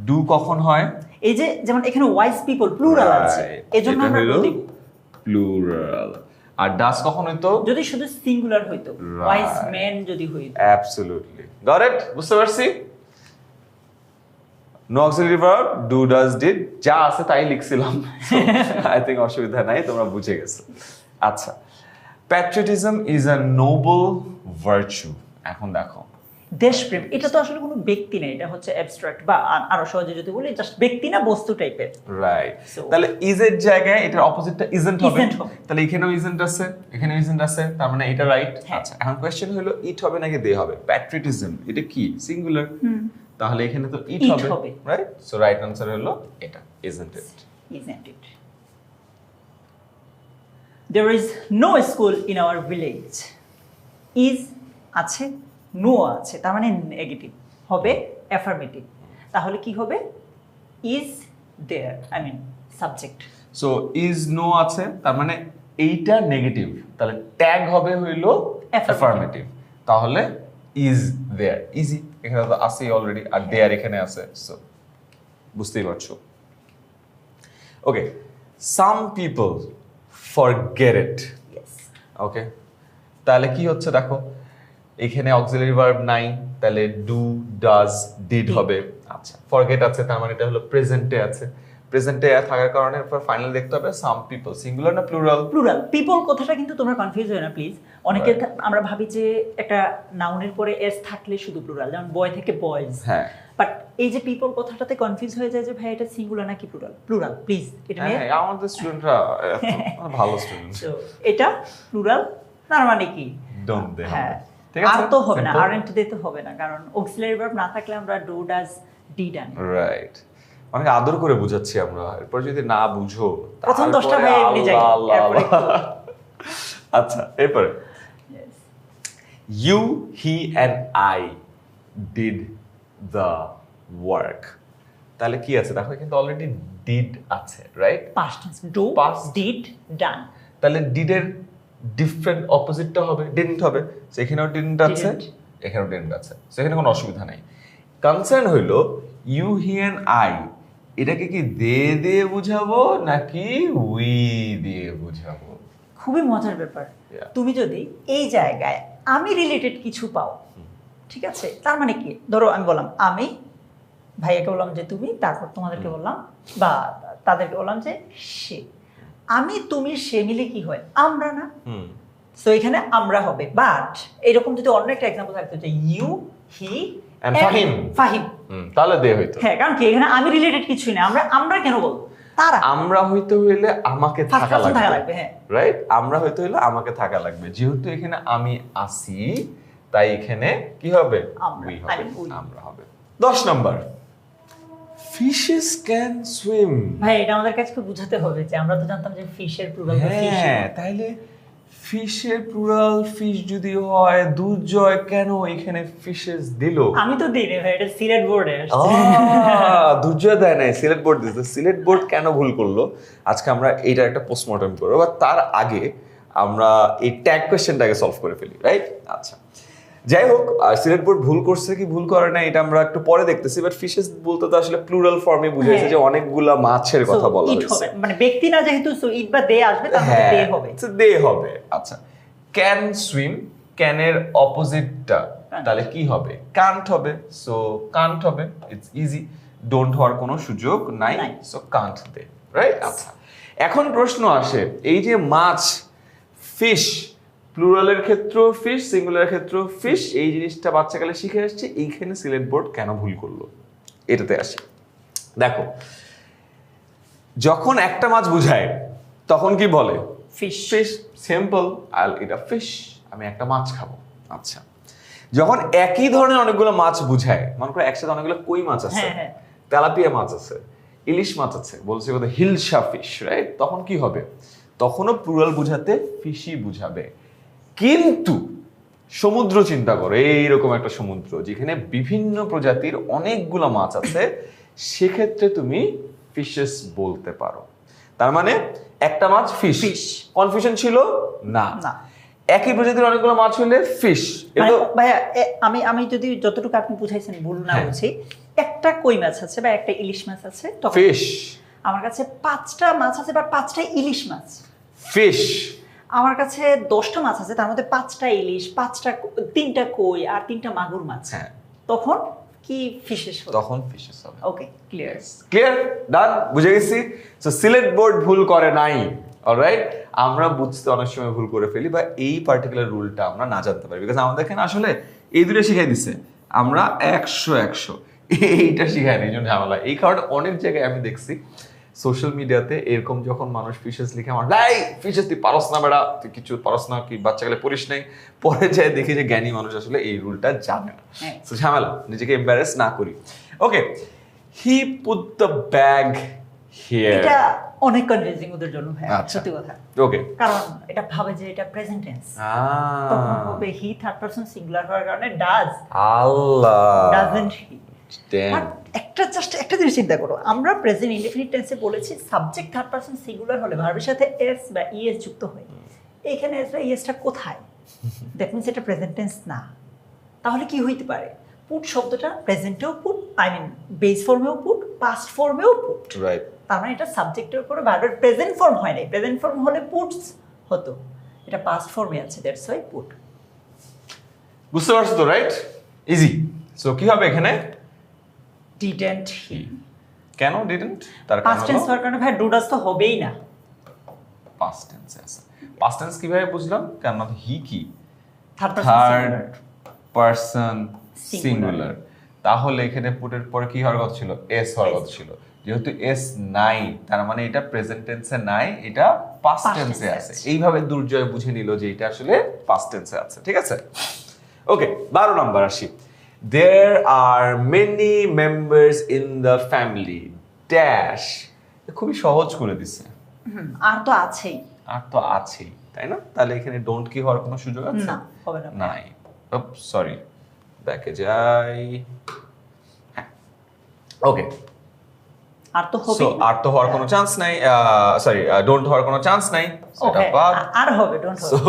A: ডু কখন হয়?
B: এই যে যেমন এখানে ওয়াইজ পিপল প্লুরাল আছে, এজন্য আমরা ডু দিব।
A: প্লুরাল। আর ডাজ কখন হইতো?
B: যদি শুধু সিঙ্গুলার হইতো, ওয়াইজ মেন যদি হইতো।
A: অ্যাবসলিউটলি গট ইট, বুঝতে পারছি। No auxiliary verb, do does did, যা আছে তাই লিখছিলাম। আই থিংক অসুবিধা নাই, তোমরা বুঝে গেছো। আচ্ছা, patriotism is a Nobel virtue. এখন দেখো,
B: দেশপ্রেম এটা তো আসলে কোনো ব্যক্তি না, এটা হচ্ছে অ্যাবস্ট্রাক্ট, বা আরো সহজে যদি বলি জাস্ট ব্যক্তি না, বস্তু টাইপের।
A: রাইট।
B: So-
A: তাহলে ইজ এর জায়গায় এটার অপোজিটটা ইজন্ট হবে।
B: Isn't হবে।
A: তাহলে এখানেও ইজন্ট আছে, এখানেও ইজন্ট আছে, তার মানে এটা রাইট।
B: হ্যাঁ।
A: আচ্ছা, এখন কোশ্চেন হলো ইট হবে নাকি দে হবে? প্যাট্রিয়টিজম এটা কি সিঙ্গুলার, তাহলে এখানে তো ইট
B: It
A: হবে,
B: হবে।
A: রাইট? সো রাইট আনসার হলো এটা, isn't it.
B: Isn't it? There is no school in our village. Is আছে, no আছে, তার মানে নেগেটিভ হবে, অ্যাফার্মেটিভ। তাহলে কি হবে? Is there, I mean subject.
A: So is no আছে, তার মানে এইটা নেগেটিভ, তাহলে ট্যাগ হবে হইলো অ্যাফার্মেটিভ, তাহলে ইজ দেয়ার। ইজি, এখানে তো আছেই অলরেডি, আর দেয়ার এখানে আছে, সো বুঝতেই পারছো। Okay, some people forget it.
B: Yes.
A: Okay, তাহলে কি হচ্ছে দেখো, এখানে অক্সিলারি ভার্ব নাই, তাহলে ডু ডাজ ডিড হবে। আচ্ছা, ফরগেট আছে, তার মানে এটা হলো প্রেজেন্টে আছে, প্রেজেন্টে থাকার কারণে ফাইনাল দেখতে হবে সাম পিপল সিঙ্গুলার না প্লুরাল?
B: প্লুরাল। পিপল কথাটা কিন্তু তোমরা কনফিউজ হয় না প্লিজ। অনেকে আমরা ভাবি যে একটা নাউনের পরে এস থাকলে শুধু প্লুরাল, যেমন বয় থেকে বয়েজ।
A: হ্যাঁ,
B: বাট এই যে পিপল কথাটাতে কনফিউজ হয়ে যায় যে ভাই এটা সিঙ্গুলার নাকি প্লুরাল। প্লুরাল প্লিজ, এটা নিয়ে।
A: হ্যাঁ, আমাদের স্টুডেন্টরা ভালো স্টুডেন্ট।
B: So, এটা প্লুরাল, তার মানে কি?
A: Don't they.
B: হ্যাঁ,
A: ঠিক আছে,
B: আর তো হবে না,
A: simple.
B: আরএন্ট দিতে হবে না, কারণ অক্সিলারি ভার্ব না থাকলে আমরা ডু ডাজ ডিড আনি।
A: রাইট, অনেক আদর করে বুঝাচ্ছি আমরা, এরপর যদি না বুঝো
B: প্রথম 10টা
A: তারপরে
B: ভাই এমনি যাই,
A: আল্লাহ,
B: এরপরে একটু।
A: আচ্ছা, এরপরে
B: Yes.
A: You he and I did the work. তাহলে কি আছে দেখো, কিন্তু অলরেডি ডিড আছে, right?
B: Past tense, do,
A: Past.
B: did, done.
A: তাহলে ডিডের ডিফারেন্ট অপোজিটটা হবে ডিডন্ট হবে। সো এখানেও ডিডন্ট আছে,
B: Didn't.
A: এখানেও ডিডন্ট আছে, সো এখানে কোনো অসুবিধা নাই। কনসার্ন হইলো ইউ হি অ্যান্ড আই, এটাকে কি দে দিয়ে বুঝাবো নাকি উই দিয়ে বুঝাবো?
B: খুবই মজার ব্যাপার।
A: Yeah.
B: তুমি যদি এই জায়গায় আমি রিলেটেড কিছু পাও, ঠিক আছে, তার মানে কি? ধরো আমি বললাম আমি, ভাইয়াকে বললাম যে তুমি, তারপর তোমাদেরকে বললাম বা তাদেরকে বললাম যে সে। আমি তুমি সে মিলে কি হয়? আমরা না?
A: হুম,
B: সো এখানে আমরা হবে। বাট এরকম যদি অন্য একটা এক্সাম্পল থাকতো যে you he
A: And Fahim.
B: Fahim,
A: তাহলে দে হইতো।
B: হ্যাঁ, কারণ কি এখানে আমি রিলেটেড কিছুই না, আমরা কেন বলবো? তারা
A: আমরা হইতে হইলে আমাকে
B: First
A: থাকা
B: person থাকা
A: লাগবে,
B: লাগবে, হ্যাঁ।
A: রাইট? আমরা হইতে হইলে আমাকে থাকা লাগবে, যেহেতু এখানে আমি আসি, তাই এখানে কি হবে?
B: আমরা,
A: We
B: I
A: হবে,
B: mean we.
A: আমরা হবে। 10 নাম্বার, ফিশেস ক্যান সুইম।
B: ভাই এটা আমাদের কাছে বুঝাতে হবে যে আমরা তো জানতাম যে ফিশের প্লুরাল তো ফিশ।
A: হ্যাঁ, তাইলে ফিশের প্লুরাল ফিশ যদি হয়, দুর্জয় কেন এখানে ফিশেস দিল?
B: আমি তো দিই রে ভাই, এটা সিলেট বোর্ডে আসছে।
A: দুর্জয় দেয় নাই, সিলেট বোর্ড দিচ্ছে। সিলেট বোর্ড কেন ভুল করলো আজকে আমরা এইটা একটা পোস্টমর্টম করবো, বা তার আগে আমরা এই ট্যাগ কোয়েশ্চেনটাকে সলভ করে ফেলি, রাইট? আচ্ছা, যাই হোক, সিলেট বোর্ড ভুল করছে কি ভুল করে না এটা আমরা একটু পরে দেখতেছি, বাট ফিশেস বলতে তো আসলে প্লুরাল ফর্মে বুঝাইছে যে অনেকগুলা মাছের কথা বলা
B: ইট
A: হয়েছে।
B: হবে, মানে ব্যক্তি না, যেহেতু সো ইট বা দে আসবে, তার মানে দে হবে।
A: দে হবে। আচ্ছা, ক্যান সুইম, ক্যানের অপোজিটটা তাহলে কি হবে? কান্ট হবে। সো কান্ট হবে, ইটস ইজি, ডোন্ট হওয়ার কোনো সুযোগ নাই,
B: নাই।
A: সো কান্ট দে, রাইট? আচ্ছা, এখন প্রশ্ন আসে, এই যে মাছ, ফিশ, প্লুরালের ক্ষেত্রেও ফিশ, সিঙ্গুলারের ক্ষেত্রেও ফিশ, এই জিনিসটা বাচ্চাকালে শিখে আসছে, এইখানে সিলেট বোর্ড কেন ভুল করলো এটাতে আসে। দেখো, যখন একটা মাছ বুঝায় তখন কি বলে?
B: Fish.
A: Fish, simple, I eat a fish, আমি একটা মাছ খাবো। আচ্ছা, যখন একই ধরনের অনেকগুলো মাছ বুঝায়, মনে করো একসাথে অনেকগুলো কই মাছ আছে,
B: হ্যাঁ, হ্যাঁ।
A: তেলাপিয়া মাছ আছে, ইলিশ মাছ আছে, বলছে কথা হিলসা ফিশ, রাইট? তখন কি হবে? তখনও প্লুরাল বুঝাতে ফিশই বুঝাবে। কিন্তু সমুদ্র চিন্তা করো, এইরকম একটা সমুদ্র যেখানে বিভিন্ন প্রজাতির অনেকগুলো মাছ আছে, সেক্ষেত্রে তুমি ফিশেস বলতে পারো। তার মানে একটা মাছ ফিশ।
B: Fish.
A: কনফিউশন ছিল না?
B: না।
A: একই প্রজাতির অনেকগুলো মাছ হলে ফিশ।
B: মানে ভাইয়া আমি যদি যতটুকু আপনি বুঝাইছেন ভুল না
A: হ্যাঁ।
B: বুঝি, একটা কই মাছ আছে বা একটা ইলিশ মাছ আছে, তখন
A: ফিশ।
B: আমার কাছে 5টা মাছ আছে বা 5টা ইলিশ মাছ।
A: ফিশ।
B: আমার কাছে 10টা মাছ আছে, তার মধ্যে 5টা ইলিশ, 3টা কই আর 3টা মাগুর মাছ।
A: হ্যাঁ।
B: তখন কি ফিশেস হবে?
A: তখন ফিশেস হবে।
B: ওকে, ক্লিয়ার।
A: ক্লিয়ার, ডান, বুঝে গেছি। সো সিলেট বোর্ড ভুল করে নাই। অলরাইট, আমরা বুঝতে অনেক সময় ভুল করে ফেলি বা এই পার্টিকুলার রুলটা আমরা না জানতে পারি, বিকজ আমাদের এখানে আসলে এই দুটো শিখাই দিছে, আমরা 100 এইটা শিখাই না, এই জন্য ঝামেলা। এই কারণে অনেক জায়গায় আমি দেখছি সোশ্যাল মিডিয়াতে এরকম যখন মানুষ ফিশেস লিখে, আমার লাই ফিশেস তুই পারস না বেড়া, তুই কিছু পারস না, কি বাচ্চা গেলে পড়িস নাই, পরে যায় দেখি যে জ্ঞানী মানুষ আসলে এই রুলটা জানে না। তো ঝামেলা, নিজেকে এম্বারেস না করি। Okay, he put the bag here.
B: এটা অনেক কনফিউজিং ওদের জন্য ভাই,
A: আচ্ছা।
B: সত্যি কথা।
A: ওকে,
B: কারণ এটা ভাবে যে এটা প্রেজেন্ট টেন্স, তখন হবে হি থার্ড পারসন সিঙ্গুলার হওয়ার কারণে ডাজ,
A: আল্লাহ,
B: ডাজন্ট হি।
A: ড্যাম।
B: একটা জিনিস চিন্তা করো, আমরা প্রেজেন্ট ইনডেফিনিট টেন্সে বলেছি সাবজেক্ট থার্ড পারসন সিঙ্গুলার হলে ভার্বের সাথে এস বা ইএস যুক্ত হয়। এইখানে এস বা ইএসটা কোথায়? দ্যাট মিনস এটা প্রেজেন্ট টেন্স না। তাহলে কি হইতে পারে? পুট শব্দটা প্রেজেন্টেও পুট, আই মিন বেস ফর্মেও পুট, পাস্ট ফর্মেও পুট।
A: রাইট।
B: তার মানে এটা সাবজেক্টের উপরে ভার্বের প্রেজেন্ট ফর্ম হয় নাই। প্রেজেন্ট ফর্ম হলে পুটস হতো, এটা পাস্ট ফর্মে আছে, দ্যাটস ওয়াই পুট।
A: বুঝতে পারছো তো? Right, easy. সো কি হবে এখানে?
B: ডিডন্ট হি।
A: কেন ডিডন্ট? তার কারণ
B: পাস্ট টেন্স হওয়ার কারণে ভাই ডু ডাজ তো হবেই না।
A: পাস্ট টেন্সে আছে। পাস্ট টেন্স কিভাবে বুঝলাম? কারণ হি কি
B: third
A: third
B: person
A: person
B: Singular.
A: Singular, তাহলে এখানে পুটের পরে কি হওয়ার কথা ছিল? এস হওয়ার কথা ছিল। যেহেতু এস নাই, তার মানে এটা প্রেজেন্ট টেন্সে নাই, এটা পাস্ট
B: Past
A: টেন্সে
B: tense
A: আছে।
B: আছে।
A: এইভাবে দুর্জয় বুঝে নিল যে এটা আসলে পাস্ট টেন্সে আছে। ঠিক আছে, ওকে। 12 নম্বর আসি। There are many members in the family dash. খুবই সহজ করে দিছে,
B: আর তো আছেই।
A: আর তো আছেই, তাই না? তাহলে এখানে ডোন্ট কি হওয়ার কোনো সুযোগ আছে?
B: না, হবে না।
A: নাই। সরি, ব্যাকে যাই। হ্যাঁ, ওকে।
B: আর তো হবে।
A: সো আর তো হওয়ার কোনো চান্স নাই, সরি ডোন্ট হওয়ার কোনো চান্স নাই, সেটা বাদ।
B: আর হবে, ডোন্ট হবে।
A: সো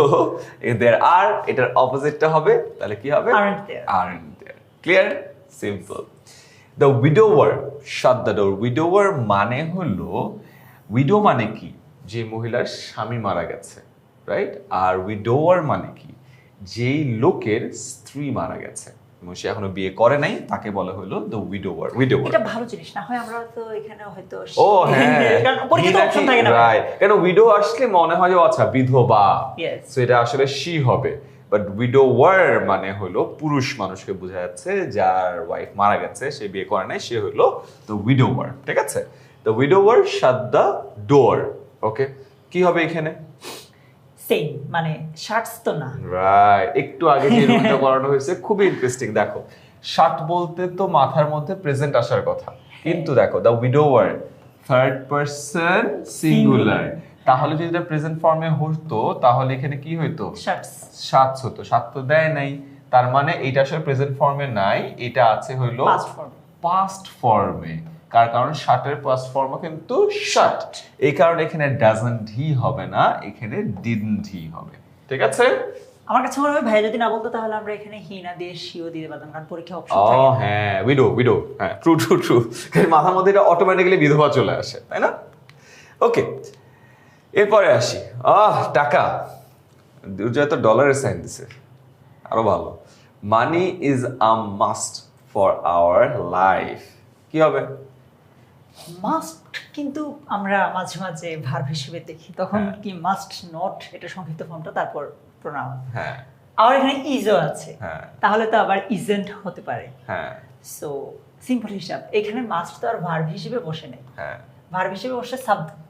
A: there are, এটার অপোজিটটা হবে, তাহলে কি হবে?
B: Aren't there.
A: Aren't there. Clear, simple. The widower, shut the door. Widower মানে হলো, উইডো মানে কি? যে মহিলার স্বামী মারা গেছে, রাইট? আর উইডোয়ার মানে কি? যেই লোকের স্ত্রী মারা গেছে এবং সে এখনো বিয়ে করে নাই, তাকে বলা হলো দ্য উইডোয়ার। উইডোয়ার
B: এটা ভালো জিনিস না হয় আমরা তো এখানে হয়তো
A: ও হ্যাঁ,
B: কারণ পরিচিত অপশন থাকে না।
A: রাইট, কেন উইডো আসলে মনে হয় যে আচ্ছা বিধবা,
B: Yes.
A: সো এটা আসলে শি হবে। বাট উইডোয়ার মানে হলো পুরুষ মানুষকে বোঝা যাচ্ছে যার ওয়াইফ মারা গেছে, সে বিয়ে করে নাই, সে হলো দ্য উইডোয়ার। ঠিক আছে, দ্য উইডোয়ার শাট দ্য ডোর। ওকে, কি হবে এখানে?
B: সেম, মানে শার্টস তো না।
A: রাইট, একটু আগে যে রুলটা করানো হয়েছে খুবই ইন্টারেস্টিং। দেখো, শাট বলতে তো মাথার মধ্যে প্রেজেন্ট আসার কথা, কিন্তু দেখো দ্য উইডোয়ার থার্ড পারসন সিঙ্গুলার, তাহলে যদি এটা প্রেজেন্ট ফর্মে হতো তাহলে এখানে কি হইতো?
B: শার্টস।
A: শাটস হতো। শাট তো দেয় নাই, তার মানে এটা আসলে প্রেজেন্ট ফর্মে নাই, এটা আছে হইলো
B: Past form.
A: পাস্ট ফর্মে। কারণ শার্টের পাস্ট ফর্ম কিন্তু শাট, এই কারণে এখানে ডাজন্ট হি হবে না, এখানে ডিডন্ট হি হবে। ঠিক আছে?
B: আমার কাছে মনে হয় ভাই যদি না বলতো তাহলে আমরা এখানে হি না দিয়ে শিও দিয়ে পারতাম, কারণ পরীক্ষা অপশন
A: ও
B: থাকে না।
A: হ্যাঁ, উইডো, হ্যাঁ, ট্রু ট্রু ট্রু। মাথার মধ্যে এটা অটোমেটিক্যালি বিধবা চলে আসে, তাই না? ওকে, এরপরে আসি। টাকা, দুর্জয় তো ডলারের সাইন দিছে, আরো ভালো। Money is a must for our life. কি হবে?
B: মাস্ট কিন্তু আমরা মাঝে মাঝে ভার্ব হিসেবে দেখি, তখন
A: হ্যাঁ।
B: কি মাস্ট নট, এটা সংক্ষিপ্ত ফর্মটা, তারপর প্রোনাউন।
A: হ্যাঁ
B: আবার এখানে ইজও আছে,
A: হ্যাঁ
B: তাহলে তো আবার ইজেন্ট হতে পারে।
A: হ্যাঁ
B: সো সিম্পল হিসাব, এখানে মাস্ট তো আর ভার্ব হিসেবে বসে নেই।
A: হ্যাঁ
B: ভার্ব হিসেবে বসে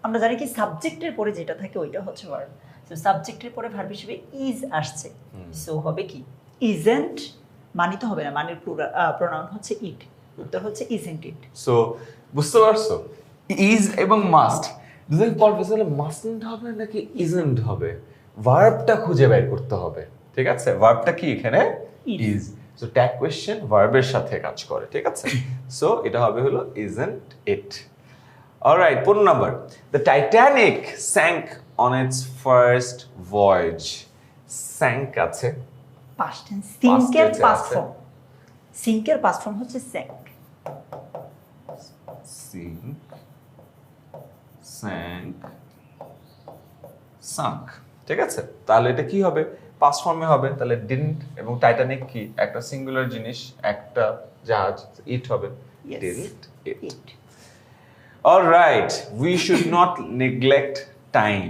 B: আমরা জানি কি সাবজেক্টের পরে যেটা থাকে ওইটা হচ্ছে ভার্ব। সো সাবজেক্টের পরে ভার্ব হিসেবে ইজ আসছে, সো হবে কি? ইজেন্ট। মানি তো হবে না, মানির প্রোনাউন হচ্ছে ইট, উত্তর হচ্ছে ইজেন্ট ইট।
A: সো বুঝতে পারছো, ইজ এবং মাস্ট দুটোই পরপোজ হলে মাস্টন্ট হবে নাকি ইজন্ট হবে, ভার্বটা খুঁজে বের করতে হবে। ঠিক আছে, ভার্বটা কি এখানে?
B: Is.
A: Is. So tag question ভার্বের সাথে কাজ করে। ঠিক আছে, সো এটা হবে হলো isn't it. Alright, 15 number. The Titanic sank on its first voyage. Sank আছে,
B: পাস্ট টেন্স সিঙ্কের
A: tense-এ
B: পাস্ট
A: আছে।
B: ফর্ম, সিঙ্কের পাস্ট ফর্ম হচ্ছে স্যাঙ্ক।
A: Sink, sank, sunk. ঠিক আছে, তাহলে এটা কি হবে? পাস্ট ফর্মে হবে। তাহলে ডিডন্ট এবং টাইটানিক কি একটা সিঙ্গুলার জিনিস, একটা জাহাজ, ইট হবে
B: Yes.
A: Didn't it.
B: It.
A: Alright, we should not neglect time.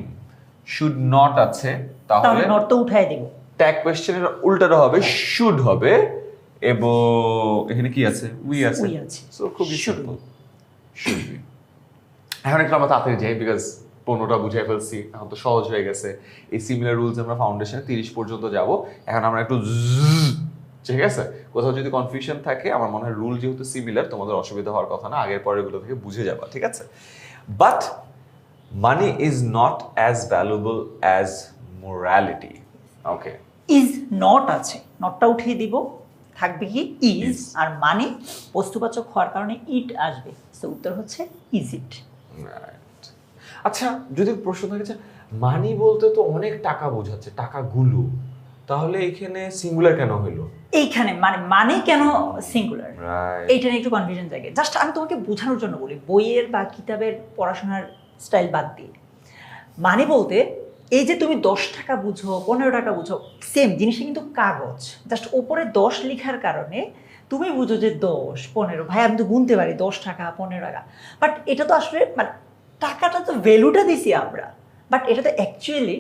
A: Should not আছে,
B: তাহলে
A: তাহলে
B: নট তো উঠাই দিব।
A: ট্যাগ কোশ্চেনের উল্টাটা হবে শুড হবে, এবং এখানে কি আছে? উই আছে।
B: We আছে।
A: সো খুবই
B: Should
A: সিম্পল, শুড বি। এখন একটু আমরা তাড়াতাড়ি যাই, বিকজ 15টা বুঝাই ফেলছি, এখন তো সহজ হয়ে গেছে। এই সিমিলার রুলস আমরা ফাউন্ডেশনে 30 পর্যন্ত যাব। এখন আমরা একটু ঠিক আছে, কোথাও যদি কনফিউশন থাকে, আমার মনে হয় রুল যেহেতু সিমিলার, তোমাদের অসুবিধা হওয়ার কথা না, আগের পরের গুলো থেকে বুঝে যাবা, ঠিক আছে? But money is not as valuable as morality. Okay,
B: is not আছে, নটটা উঠিয়ে দিব, থাকবে কি ইজ,
A: Is.
B: আর মানে বস্তুবাচক হওয়ার কারণে ইট আসবে। সো উত্তর হচ্ছে ইজ ইট।
A: রাইট। আচ্ছা, যদি প্রশ্ন থাকে যে মানি বলতে তো অনেক টাকা বোঝাচ্ছে, টাকাগুলো, তাহলে এখানে সিঙ্গুলার কেন হইলো?
B: এইখানে মানে কেন সিঙ্গুলার,
A: রাইট।
B: এইটা নিয়ে একটু কনফিউশন থাকে। জাস্ট আমি তোমাকে বোঝানোর জন্য বলি, বইয়ের বা কিতাবের পড়াশোনার স্টাইল বাদ দিয়ে। মানে বলতে এই যে তুমি 10 টাকা বুঝো, 15 টাকা বুঝো, সেম জিনিসটা কিন্তু কাগজ, জাস্ট ওপরে 10 লেখার কারণে তুমি বুঝো যে 10 15, ভাই আমি তো গুনতে পারি 10 টাকা 15 টাকা, বাট এটা তো আসলে মানে টাকাটা তো ভ্যালুটা দিছি আমরা, বাট এটা তো অ্যাকচুয়ালি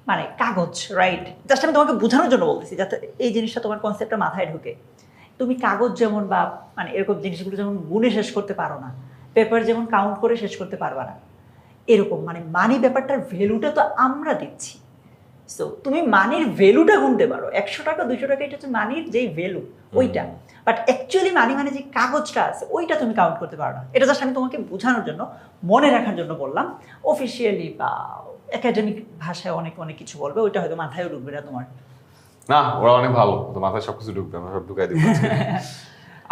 B: মানে কাগজ, রাইট? জাস্ট আমি তোমাকে বোঝানোর জন্য বলতেছি, যাতে এই জিনিসটা তোমার কনসেপ্টটা মাথায় ঢুকে। তুমি কাগজ যেমন বা মানে এরকম জিনিসগুলো যেমন গুনে শেষ করতে পারো না, পেপার যেমন কাউন্ট করে শেষ করতে পারবা না, এরকম মানে মানি ব্যাপারটার ভ্যালুটা তো আমরা দিচ্ছি। সো তুমি মানির ভ্যালুটা গুনতে পারো, 100 টাকা 200 টাকা, এটা হচ্ছে মানির যেই ভ্যালু ওইটা, বাট অ্যাকচুয়ালি মানি মানে যে কাগজটা আছে ওইটা তুমি কাউন্ট করতে পারো না। এটা জাস্ট আমি তোমাকে বোঝানোর জন্য, মনে রাখার জন্য বললাম। অফিসিয়ালি বা একাডেমিক ভাষায় অনেক অনেক কিছু বলবে, ওইটা হয়তো মাথায় ঢুকবে না তোমার।
A: না, ওরা অনেক ভালো, তো মাথায় সবকিছু ঢুকবে, আমরা সব ঢুকাই দিব।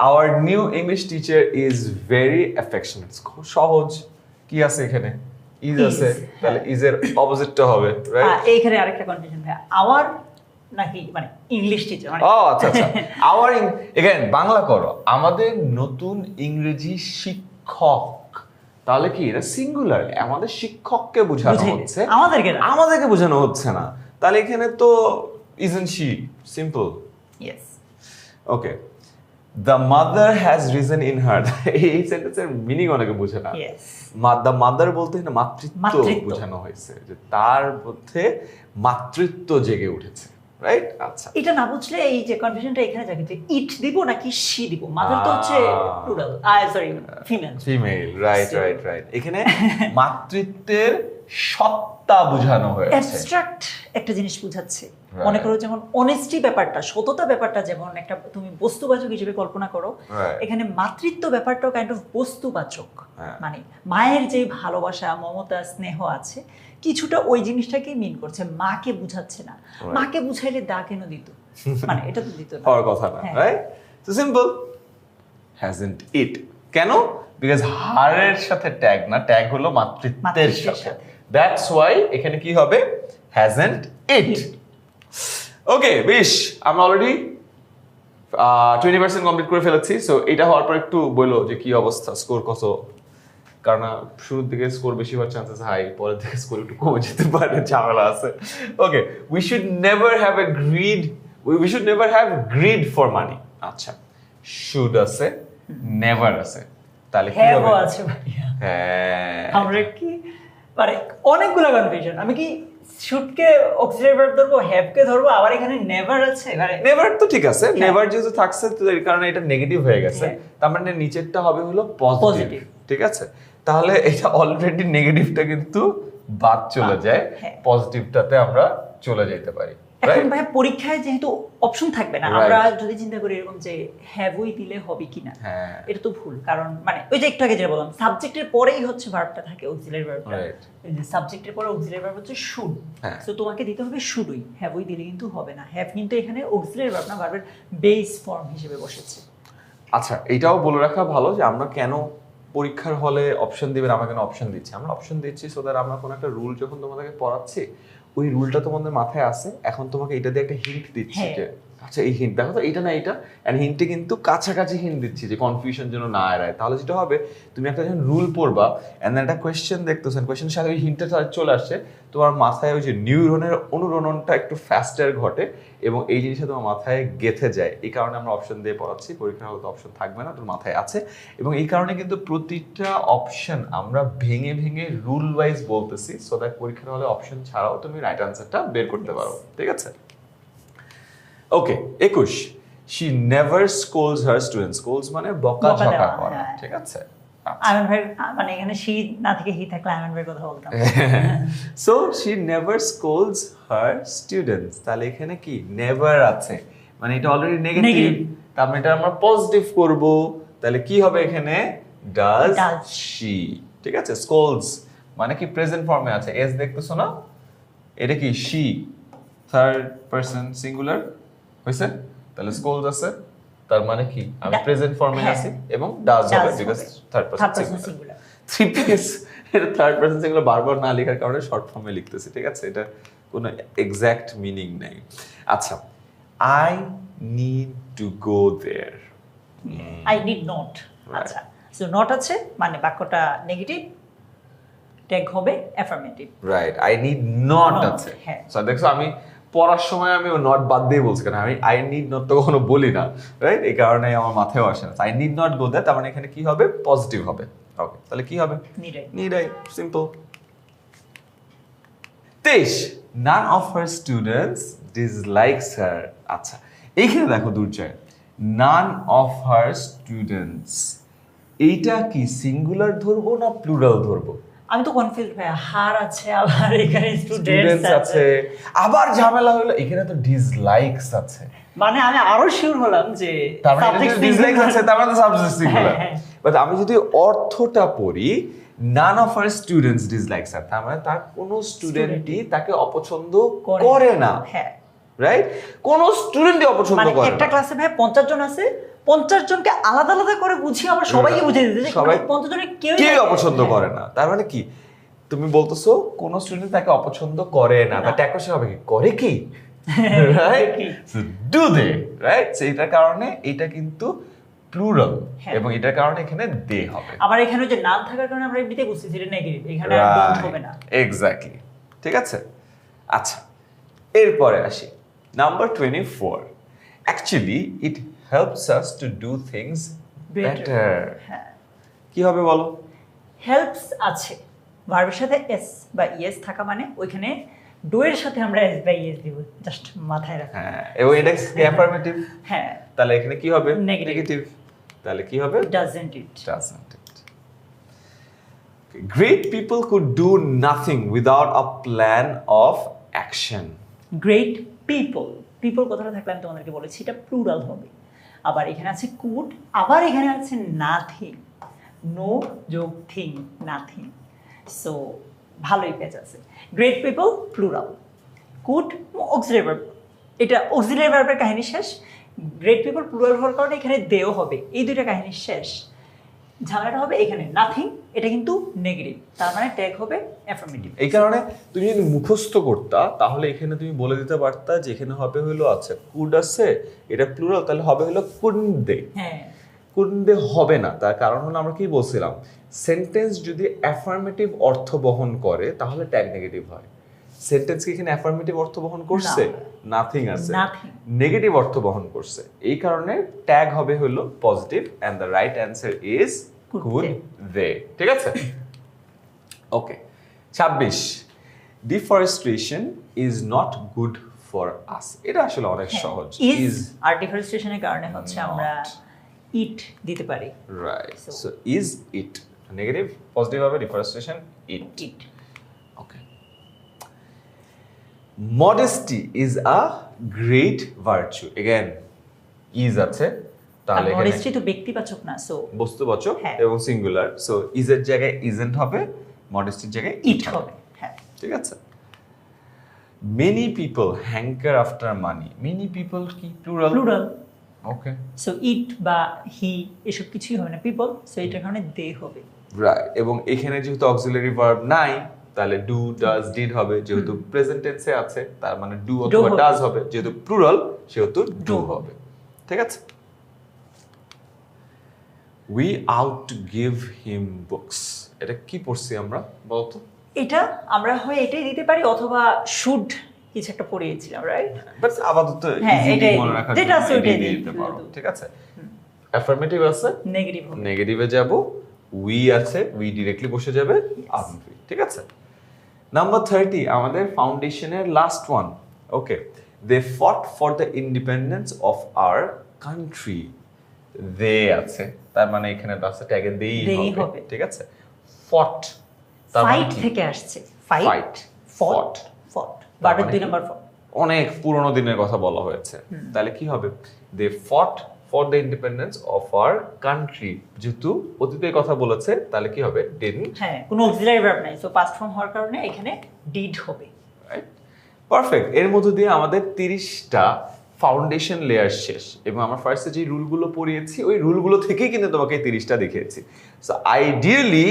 A: Our new English teacher is very affectionate. খুব সহজ, কি আছে এখানে? ইজ
B: Is,
A: আছে, তাহলে ইজের অপোজিটটা হবে, রাইট?
B: এইখানে আরেকটা কনফিউশন ভাই, আওয়ার নাকি মানে ইংলিশ টিচার মানে
A: ও আচ্ছা আচ্ছা, আওয়ার এগেন বাংলা করো, আমাদের নতুন ইংরেজি শিক্ষক, তাহলে কি এটা সিঙ্গুলার? আমাদের শিক্ষককে বোঝানো
B: বুঝাই
A: হচ্ছে,
B: দিচ্ছে, আমাদেরকে না।
A: আমাদেরকে বোঝানো হচ্ছে না। তাহলে এখানে তো isn't she, simple.
B: Yes.
A: Okay, the mother has reason in her. এই সেন্টেন্সের মিনিং অনেকে বোঝে না।
B: ইয়েস।
A: দ্য মাদার বলতে না মাতৃত্ব
B: মাতৃত্ব।
A: বোঝানো হয়েছে, যে তার মধ্যে মাতৃত্ব জেগে উঠেছে, রাইট? আচ্ছা,
B: এটা না বুঝলে এই যে কনফিউশনটা এখানে থাকে যে ইট দিব নাকি শি দিব। মাদার তো হচ্ছে plural, sorry female.
A: Female, right
B: So-
A: right right. এখানে মাতৃত্বের সত্তা বোঝানো হয়েছে।
B: অ্যাবস্ট্রাক্ট একটা জিনিস বোঝাচ্ছে।
A: Right.
B: মনে করো যেমন অনেস্টি ব্যাপারটা, সততা ব্যাপারটা যেমন একটা তুমি বস্তুবাচক হিসেবে কল্পনা করো,
A: Right.
B: এখানে মাতৃত্ব ব্যাপারটাও কাইন্ড অফ বস্তুবাচক।
A: হ্যাঁ।
B: মানে মায়ের যে ভালোবাসা, মমতা, স্নেহ আছে, কিছুটা ওই জিনিসটাকে মিন করছে, মাকে বুঝাচ্ছে না।
A: Right.
B: মাকে বুঝাইলে দা কেন দিত? মানে এটা তো দিত না।
A: হওয়ার কথা না,
B: হ্যাঁ।
A: রাইট? সো সিম্পল, হ্যাজন্ট ইট। কেন? বিকজ হারের সাথে ট্যাগ না, ট্যাগ হলো মাতৃত্বের
B: মাতৃত্বের
A: সাথে।
B: সাথে।
A: দ্যাটস ওয়াই এখানে কি হবে? হ্যাজন্ট ইট। ওকে, বেশ, আমরা অলরেডি 20% কমপ্লিট করে ফেলেছি। সো এটা হওয়ার পর একটু বললো যে কি অবস্থা, স্কোর কত? কারণ শুরুর দিকে স্কোর বেশি হওয়ার চান্সেস হাই, পরের দিকে স্কোর একটু কমে যেতে পারে, ঝামেলা আছে। Okay, we should never have a greed, we should never have greed for money. আচ্ছা, শুড আছে, নেভার আছে, তাহলে কি
B: হ্যাঁ
A: হবে?
B: আছে ভাইয়া।
A: হ্যাঁ,
B: আমরা কি মানে অনেকগুলো কনফিউশন। আমি কি শুটকে অক্সিলারি ভার্ব ধরবো, হ্যাভকে ধরবো, আবার এখানে নেভার আছে। মানে
A: নেভার তো ঠিক আছে,
B: হ্যাঁ।
A: নেভার যেহেতু থাকছে তো এর কারণে এটা নেগেটিভ হয়ে গেছে,
B: হ্যাঁ।
A: তার মানে নিচেরটা হবে হলো পজিটিভ,
B: Positive।
A: ঠিক আছে? তাহলে এটা অলরেডি নেগেটিভটা কিন্তু বাদ চলে যায়,
B: হ্যাঁ।
A: পজিটিভটাতে আমরা চলে যেতে পারি,
B: এখন
A: রাইট?
B: ভাই পরীক্ষায় যেহেতু অপশন থাকবে না,
A: Right.
B: আমরা যদি চিন্তা করি এরকম যে হ্যাভই দিলে হবে কিনা,
A: হ্যাঁ,
B: এটা তো ভুল। কারণ মানে ওই যে একটু আগে যেটা বললাম, সাবজেক্টের পরেই হচ্ছে ভার্বটা থাকে, অক্সিলারি ভার্বটা।
A: Right.
B: এই যে সাবজেক্টের পরে অক্সিলারি ভার্ব হচ্ছে শুড,
A: হ্যাঁ।
B: সো তোমাকে দিতে হবে শুডই, হ্যাভই দিলে কিন্তু হবে না। হ্যাভ কিন্তু এখানে অক্সিলারি ভার্ব না, ভার্বের বেস ফর্ম হিসেবে বসেছে।
A: আচ্ছা, এটাও বলে রাখা ভালো যে আমরা কেন পরীক্ষার হলে অপশন দিবেন, আমরা কেন অপশন দিচ্ছি? আমরা অপশন দিচ্ছি সো দ্যাট আমরা কোনো একটা রুল যখন তোমাদেরকে পড়াচ্ছি, ওই রুলটা তোমাদের মাথায় আছে, এখন তোমাকে এটা দিয়ে একটা হিন্ট দিচ্ছি
B: হ্যাঁ।
A: যে আচ্ছা এই হিন্ট দেখো তো, এটা না এটা, এন্ড হিন্টে কিন্তু কাছাকাছি হিন্ট দিচ্ছি যে কনফিউশন যেন না এড়ায়। তাহলে যেটা হবে, তুমি একটা যখন রুল পড়বা এন্ড দেন একটা কোয়েশ্চেন দেখতেছেন, কোয়েশ্চেনের সাথে ওই হিন্টটা চলে আসছে, তোমার মাথায় ওই যে নিউরনের অনুরণনটা একটু ফাস্টার ঘটে এবং এই জিনিসটা তোমার মাথায় গেঁথে যায়। এই কারণে আমরা অপশন দিয়ে পড়াচ্ছি, পরীক্ষার হলে তো অপশন থাকবে না, তোর মাথায় আছে। এবং এই কারণে কিন্তু প্রতিটা অপশন আমরা ভেঙে ভেঙে রুল ওয়াইজ বলতেছি, সো দ্যাট পরীক্ষার হলে অপশন ছাড়াও তুমি রাইট আনসারটা বের করতে পারো। ঠিক আছে, ওকে। 21, she never scolds her students. scolds মানে বকাঝকা
B: দেওয়া,
A: করা।
B: হ্যাঁ।
A: ঠিক আছে,
B: আয়মান ভাই মানে এখানে শি না থেকে হি থাকলে আয়মান ভাইয়ের কথা বলতাম।
A: So she never scolds her students। তাহলে এখানে কি নেভার আছে, মানে এটা অলরেডি নেগেটিভ,
B: Negative।
A: তার মানে এটা আমরা পজিটিভ করব। তাহলে কি হবে এখানে, ডাজ
B: Does।
A: she। ঠিক আছে, scolds মানে কি প্রেজেন্ট ফর্মে আছে, এস দেখতেছো না, এটা কি she, থার্ড পারসন সিঙ্গুলার হইছে, তাহলে scolds আছে, তার মানে কি আমি প্রেজেন্ট ফর্মে
B: হ্যাঁ।
A: আছি এবং ডাজ হবে
B: Does
A: বিকজ
B: হবে।
A: Third
B: Third
A: person
B: person
A: singular.
B: singular।
A: Three piece, এটা থার্ড পারসন সিঙ্গুলার বারবার না লেখার কারণে শর্ট ফর্মে লিখতেছি। ঠিক আছে, এটা কোনো এক্সাক্ট মিনিং নেই। আচ্ছা, I need to go there.
B: I need not. আচ্ছা, সো নট আছে মানে বাক্যটা নেগেটিভ, ট্যাগ হবে affirmative.
A: Right, I need not
B: Not,
A: আছে।
B: হ্যাঁ।
A: সো দেখছো আমি পড়ার সময় আমি নট বাদ দিয়ে বলছি, কারণ আমি আই নিড নট তো কখনো বলি না, রাইট? এই কারণে আমার মাথায় আসে না। আই নিড নট গো দেয়ার, তার মানে এখানে কি হবে, পজিটিভ হবে। ওকে, তাহলে কি হবে,
B: need I.
A: need I, simple. 23, none of her students dislikes her. আচ্ছা, এইখানে দেখো দুর্জয়, none of her students, এইটা কি সিঙ্গুলার ধরবো না প্লুরাল ধরবো?
B: আমি তো কনফিউজ ভাই, হার আছে আবার এখানে স্টুডেন্টস
A: স্টুডেন্টস আছে, আবার ঝামেলা হলো এখানে তো ডিসলাইকস আছে।
B: মানে আমি আরো শিওর হলাম যে
A: তার মানে
B: subject
A: ডিসলাইকস
B: singular।
A: আছে, তার মানে সাবজেক্ট সিঙ্গুলার।
B: হ্যাঁ, হ্যাঁ।
A: বাট আমি যদি অর্থটা পড়ি, none of her students dislikes her, তার মানে তার কোনো স্টুডেন্টই তাকে অপছন্দ করে না,
B: হ্যাঁ,
A: রাইট? কোন স্টুডেন্টই অপছন্দ
B: মানে
A: করে
B: একটা
A: না।
B: ক্লাসে ভাই 50 জন আছে, 50 জনকে আলাদা আলাদা করে বুঝিয়ে আবার সবাইকে বুঝিয়ে দিতে যে
A: সবাই
B: 50 জনের
A: কেউ
B: কেউই
A: অপছন্দ করে না। তার মানে কি, তুমি বলতেছো কোন স্টুডেন্ট তাকে অপছন্দ করে না, তার ট্যাগ কোশ্চেন হবে কি, করে কি, right? So do they, right? সেইটার কারণে এটা কিন্তু প্লুরাল
B: হ্যাঁ।
A: এবং এটার কারণে এখানে দে হবে।
B: আবার এখানে যে নাম থাকার কারণে আমরা এমনিতে বুঝতেছি এটা নেগেটিভ, এখানে আর ডোন্ট হবে না।
A: এক্স্যাক্টলি, ঠিক আছে। আচ্ছা, এরপরে আসি number 24, actually it helps us to do things better.
B: হ্যাঁ,
A: কি হবে বলো?
B: হেল্পস আছে, ভার্বের সাথে এস বা ইএস থাকা মানে ওইখানে ডু এর সাথে আমরা এস বা ইএস দিব, জাস্ট মাথায় রাখা।
A: হ্যাঁ, এবং এটা অ্যাফার্মেটিভ,
B: হ্যাঁ,
A: তাহলে এখানে কি হবে,
B: Negative।
A: নেগেটিভ, তাহলে কি হবে,
B: doesn't it.
A: doesn't it? Okay. Great people could do nothing without a plan of action.
B: Great people, people কথাটা থাকলে আমি তোমাদেরকে বলেছি এটা প্লুরাল হবে। আবার এখানে আছে কুড, আবার এখানে আছে নাথিং, নো যোগ থিং, নাথিং। সো ভালোই পেজ আছে। Great people plural, could auxiliary verb, এটা অক্সিলারি ভার্বের কাহিনী শেষ। গ্রেট পিপল প্লুরাল হওয়ার কারণে এখানে দেও হবে, এই দুইটা কাহিনী শেষ। ঝামেলাটা হবে এখানে নাথিং, এটা কিন্তু নেগেটিভ, তার মানে ট্যাগ হবে অ্যাফার্মেটিভ।
A: এই কারণে তুমি যদি মুখস্থ করতা তাহলে এখানে তুমি বলে দিতে পারতা যে এখানে হবে হলো, আচ্ছা কুড আছে, এটা প্লুরাল, তাহলে হবে হলো couldn't they।
B: হ্যাঁ,
A: couldn't they হবে না, তার কারণ হলো আমরা কি বলছিলাম, সেন্টেন্স যদি অ্যাফার্মেটিভ অর্থ বহন করে তাহলে ট্যাগ নেগেটিভ হয়। সেন্টেন্স কি এখানে অ্যাফার্মেটিভ অর্থ বহন করছে? নাথিং আছে,
B: Nothing।
A: নেগেটিভ অর্থ বহন করছে। এই কারণে ট্যাগ হবে হলো positive and the right answer is
B: Could
A: could
B: they।
A: They. ঠিক আছে, okay. 26, deforestation is not good for us. এটা আসলে অনেক সহজ।
B: ইজ আর ডিফারেন্সিয়েশনের কারণে হচ্ছে আমরা ইট দিতে পারি।
A: Right,
B: So-
A: so is it negative, positive হবে deforestation it.
B: It.
A: Okay. Modesty is a great virtue. Again, is আছে, তাহলে এখানে
B: মডেস্টি তো ব্যক্তিবাচক না, সো
A: বস্তুবাচক
B: হ্যাঁ।
A: এবং সিঙ্গুলার, সো ইজ এর জায়গায় ইজেন্ট হবে, মডেস্টির জায়গায়
B: ইট হবে। হ্যাঁ,
A: ঠিক আছে। Many people hanker after money. Many people কি plural?
B: Plural.
A: Okay,
B: so it বা হি এসব কিছুই হবে না, পিপল, সো এটার কারণে দে হবে।
A: রাইট। এবং এখানে যেহেতু অক্সিলারি ভার্ব নাই, তাহলে ডু ডাজ ডিড হবে, যেহেতু প্রেজেন্ট টেন্সে আছে তার মানে ডু অথবা
B: হবে।
A: ডাজ হবে, যেহেতু প্লুরাল সেহেতু ডু
B: Do
A: হবে। ঠিক আছে, we out give him books, এটা কি পড়ছি আমরা বলতো?
B: এটা আমরা হয় এটাই দিতে পারি অথবা শুড কিছু একটা পড়িয়েছিলাম, রাইট?
A: বাট আপাতত
B: হ্যাঁ,
A: easy
B: এটাই
A: মনে
B: দিই।
A: রাখার
B: যেটা
A: জন্য
B: আছে
A: এটাই
B: ওইটাই
A: দিয়ে
B: দিই।
A: দিতে পারো। ঠিক আছে, অ্যাফার্মেটিভ আছে,
B: নেগেটিভ হবে।
A: নেগেটিভে যাব, উই আছে, উই ডিরেক্টলি বসে যাবে আর্ট উই। ঠিক আছে, নাম্বার 30 আমাদের ফাউন্ডেশনের last one. Okay, they fought for the independence of our country. They আছে, তার মানে এখানে আছে ট্যাগে দেই
B: They
A: হবে।
B: হবে।
A: ঠিক আছে, ফট তার মানে
B: ফাইট
A: কি?
B: থেকে আসছে,
A: Fight,
B: ফাইট,
A: fought।
B: ফট, ফট,
A: তার
B: বার্বের
A: মানে
B: 2
A: কি?
B: নাম্বার ফট।
A: অনেক পুরনো দিনের কথা বলা হয়েছে, তাহলে কি হবে? They fought for the independence of our country, যেহেতু অতীতের কথা বলেছে তাহলে কি হবে? ডিডন্ট।
B: হ্যাঁ, কোনো অক্সিলারি ভার্ব নাই, সো পাস্ট ফর্ম হওয়ার কারণে এখানে ডিড হবে।
A: Right, perfect. এর মধ্য দিয়ে আমাদের 30টা ফাউন্ডেশন লেয়ার শেষ, এবং আমরা ফার্স্টে যে রুলগুলো পড়িয়েছি ওই রুলগুলো থেকেই কিন্তু তোমাকে 30টা দেখিয়েছি। সো আইডিয়ালি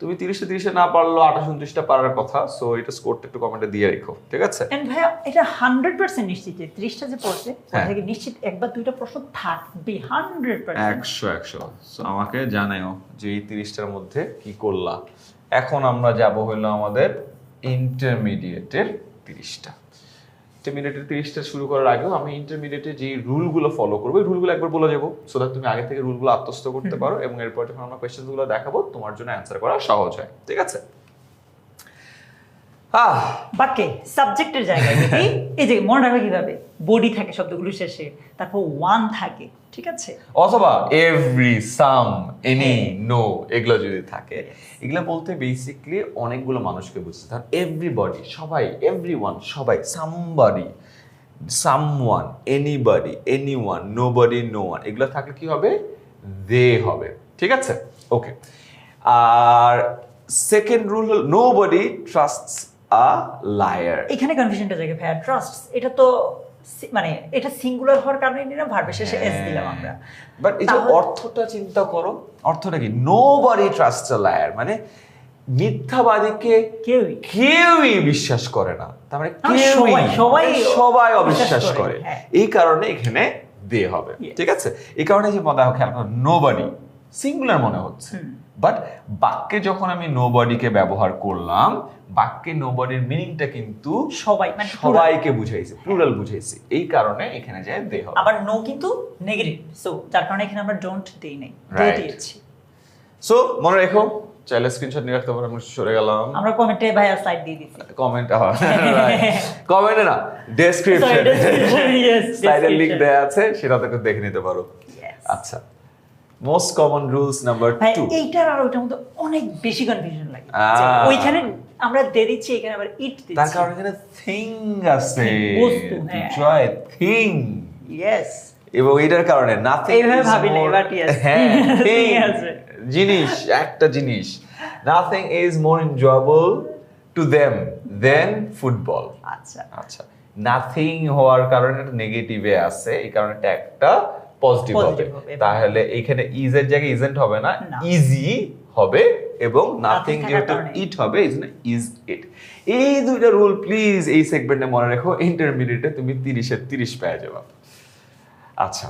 A: তুমি 30টা না পারলো 28-29টা পারার কথা। সো এটা স্কোরটা একটু কমেন্টে দিয়ে রেখো। ঠিক আছে,
B: এন্ড ভাইয়া এটা 100% নিশ্চিত যে 30টা যে পড়ছে
A: হ্যাঁ।
B: ওটা থেকে নিশ্চিত একবার দুইটা প্রশ্ন থাকবে 100%।
A: 100। সো আমাকে জানাও যে এই 30টার মধ্যে কি করলা। এখন আমরা যাব হলো আমাদের ইন্টারমিডিয়েটের 30টা। ইন্টারমিডিয়েটের 30টা শুরু করার আগেও আমি ইন্টারমিডিয়েটের যে রুলগুলো ফলো করবো এই রুলগুলো একবার বলে যাবো, সো দ্যাট তুমি আগে থেকে রুলগুলো আত্মস্থ করতে পারো, এবং এরপর যখন আমরা কোয়েশ্চেনগুলো দেখাবো তোমার জন্য অ্যান্সার করা সহজ হয়। ঠিক আছে,
B: বাক্যে সাবজেক্টের জায়গায় যদি এই যে মনে রাখবে কিভাবে, বডি থাকে শব্দগুলো শেষে, তারপর ওয়ান থাকে, ঠিক আছে?
A: অথবা এভরি, সাম, এনি, নো, এগুলো যদি থাকে, এগুলো বলতে বেসিক্যালি অনেকগুলো মানুষকে বুঝতে, কারণ এভরিবডি সবাই, এভরিওয়ান সবাই, somebody, someone, anybody, anyone, nobody, no one, এগুলো থাকলে কি হবে? দে হবে। ঠিক আছে, ওকে। আর সেকেন্ড রুল হল নোবডি ট্রাস্টস আ লায়ার।
B: এখানে কনফিউশনটা জায়গায় ভাইয়া, ট্রাস্ট এটা তো মানে এটা সিঙ্গুলার হওয়ার কারণে নিলাম, ভার্বের শেষে এস দিলাম আমরা।
A: বাট এই যে অর্থটা চিন্তা করো, অর্থটা কি? নোবডি ট্রাস্টস আ লায়ার মানে মিথ্যাবাদীকে কেউই বিশ্বাস করে না, তার মানে সবাই অবিশ্বাস করে। এই কারণে এখানে দে হবে। ঠিক আছে, এই কারণে যে দেখো খেয়াল করো, নোবডি সিঙ্গুলার মনে হচ্ছে, বাট বাক্যে যখন আমি নোবডিকে ব্যবহার করলাম, বাক্যে নোবডির মিনিংটা কিন্তু
B: সবাই মানে
A: সবাইকে বুঝাইছে, প্লুরাল বুঝাইছে, এই কারণে এখানে যায় দে হবে।
B: আবার নো কিন্তু নেগেটিভ, সো যার কারণে এখানে আমরা ডোন্ট দেই নাই, দে দিয়েছি।
A: সো মনে রেখো, চাইলে স্ক্রিনশট নিয়ে রাখতে পারো। আমরা সরে গেলাম,
B: আমরা কমেন্টে ভাইয়া স্লাইড দিয়ে দিছি,
A: কমেন্ট কমেন্টে না, ডেসক্রিপশনে স্লাইডের লিংক দেয়া আছে, সেটা থেকে দেখে নিতে পারো। আচ্ছা, মোস্ট কমন রুলস নাম্বার 2।
B: এইটার আর ওইটার মধ্যে অনেক বেশি কনফিউশন লাগে। ওইখানে আমরা দে দিচ্ছি, এখানে আবার ইট দিচ্ছি,
A: তার কারণে এখানে থিং আছে,
B: বস্তু,
A: ট্রাই থিং।
B: ইয়েস,
A: এবং এটার কারণে নাথিং
B: এইভাবে ভাবি না, বাট ইয়েস
A: হ্যাঁ,
B: থিং আছে,
A: জিনিস, একটা জিনিস। Nothing is more enjoyable to them than football.
B: আচ্ছা
A: আচ্ছা, নাথিং হওয়ার কারণে এটা নেগেটিভে আছে, এই কারণে এটা একটা পজিটিভ হবে। তাহলে এখানে ইজ এর জায়গায় ইজেন্ট হবে না, ইজি হবে, এবং নাথিং যেহেতু ইট হবে এই জন্য ইজ ইট। এই দুইটা রুল প্লিজ এই সেগমেন্টে মনে রেখো, ইন্টারমিডিয়েটে তুমি 30-এর 30 পেয়ে যাবে। আচ্ছা,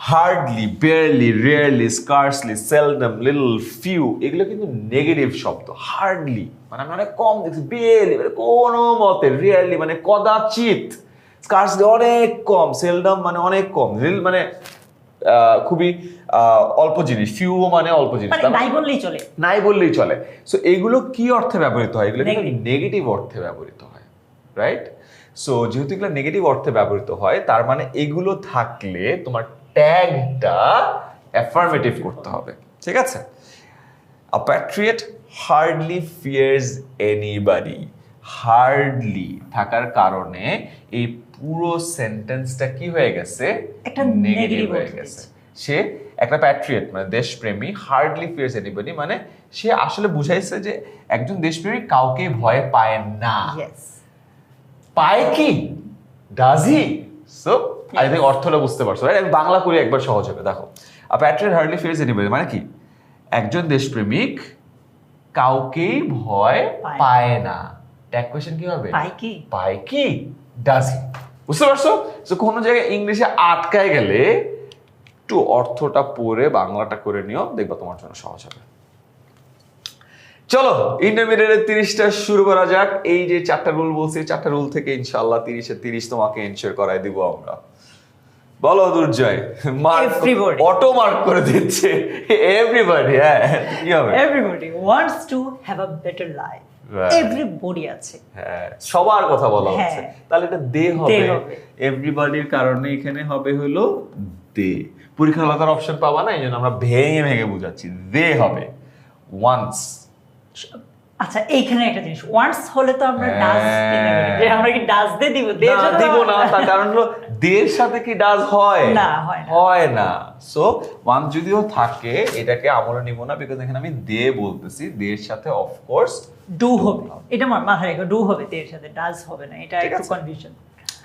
A: hardly, barely, rarely, scarcely, seldom, little, few, এগুলো কিন্তু নেগেটিভ শব্দ। হার্ডলি মানে আমরা অনেক কম দেখছি, বেয়ারলি মানে কোনো মতে, রেয়ারলি মানে কদাচিৎ, স্কার্সলি অনেক কম, সেলডম মানে অনেক কম, লিটল মানে খুবই অল্প জিনিস, ফিউ মানে অল্প জিনিস,
B: নাই বললেই চলে,
A: নাই বললেই চলে। সো এগুলো কি অর্থে ব্যবহৃত হয়? এগুলো কিন্তু নেগেটিভ অর্থে ব্যবহৃত হয়, রাইট? সো যেহেতু এগুলো নেগেটিভ অর্থে ব্যবহৃত হয়, তার মানে এগুলো থাকলে তোমার ট্যাগটা অ্যাফার্মেটিভ করতে হবে। ঠিক আছে, a patriot hardly fears anybody. Hardly থাকার কারণে এই পুরো সেন্টেন্সটা কি হয়ে গেছে?
B: একটা
A: নেগেটিভ হয়ে গেছে। সে একটা প্যাট্রিয়ট মানে দেশপ্রেমী, হার্ডলি ফিয়ার্স এনিবডি মানে সে আসলে বুঝাইছে যে একজন দেশপ্রেমী কাউকে ভয় পায় না। পায় কি? Does he? So I think অর্থটা বুঝতে পারছো, রাইট? আমি বাংলা করি একবার সহজ হবে। দেখো, a patriot hardly fears anybody মানে কি? একজন দেশপ্রেমিক কাউকেই ভয়
B: পায়
A: পায় না। ট্যাগ কোয়েশ্চেন কি হবে?
B: পায় কি
A: ডাজ হি। বুঝতে পারছো? তো কোনো জায়গায় ইংলিশে আটকায় গেলে একটু অর্থটা পড়ে বাংলাটা করে নিও, দেখবা তোমার জন্য সহজ হবে। চলো ইন্টারমিডিয়েটের 30টা শুরু করা যাক। এই যে 4টা রুল বলছি, 4টা রুল থেকে ইনশাআল্লাহ 30-এ 30 তোমাকে এনশিওর করাই দিব আমরা। বলো দুর্জয়।
B: Everybody.
A: অটো মার্ক করে দিচ্ছে এভরিবডি। হ্যাঁ, কি হবে?
B: Everybody wants to have a better life.
A: Right.
B: Everybody আছে,
A: হ্যাঁ, সবার কথা বলা
B: হ্যাঁ।
A: হচ্ছে, তাহলে এটা দে
B: দে
A: হবে।
B: হবে।
A: এভরিবডির কারণে এখানে হবে হলো দে। পরীক্ষা আলাদার অপশন পাবা না, এই জন্য আমরা ভেঙে ভেঙে বুঝাচ্ছি। দে হবে ওয়ান্স।
B: আচ্ছা এইখানে একটা জিনিস, ওয়ান্টস হলে তো আমরা ডাজ দিতে পারি, যে আমরা কি ডাজ দে দিব? দে
A: না, দিব না, তার কারণ হলো দের সাথে কি ডাজ হয়?
B: না, হয় না।
A: হয় না। সো ওয়ান্স যদিও থাকে, এটাকে আমরা নিব না, বিকজ এখানে আমি দে বলতেছি, দের সাথে অফকোর্স
B: ডু হবে। এটা মাথায় রেখো, ডু হবে দের সাথে, ডাজ হবে না। এটা
A: ঠিক
B: একটু
A: আছে।
B: কনফিউশন।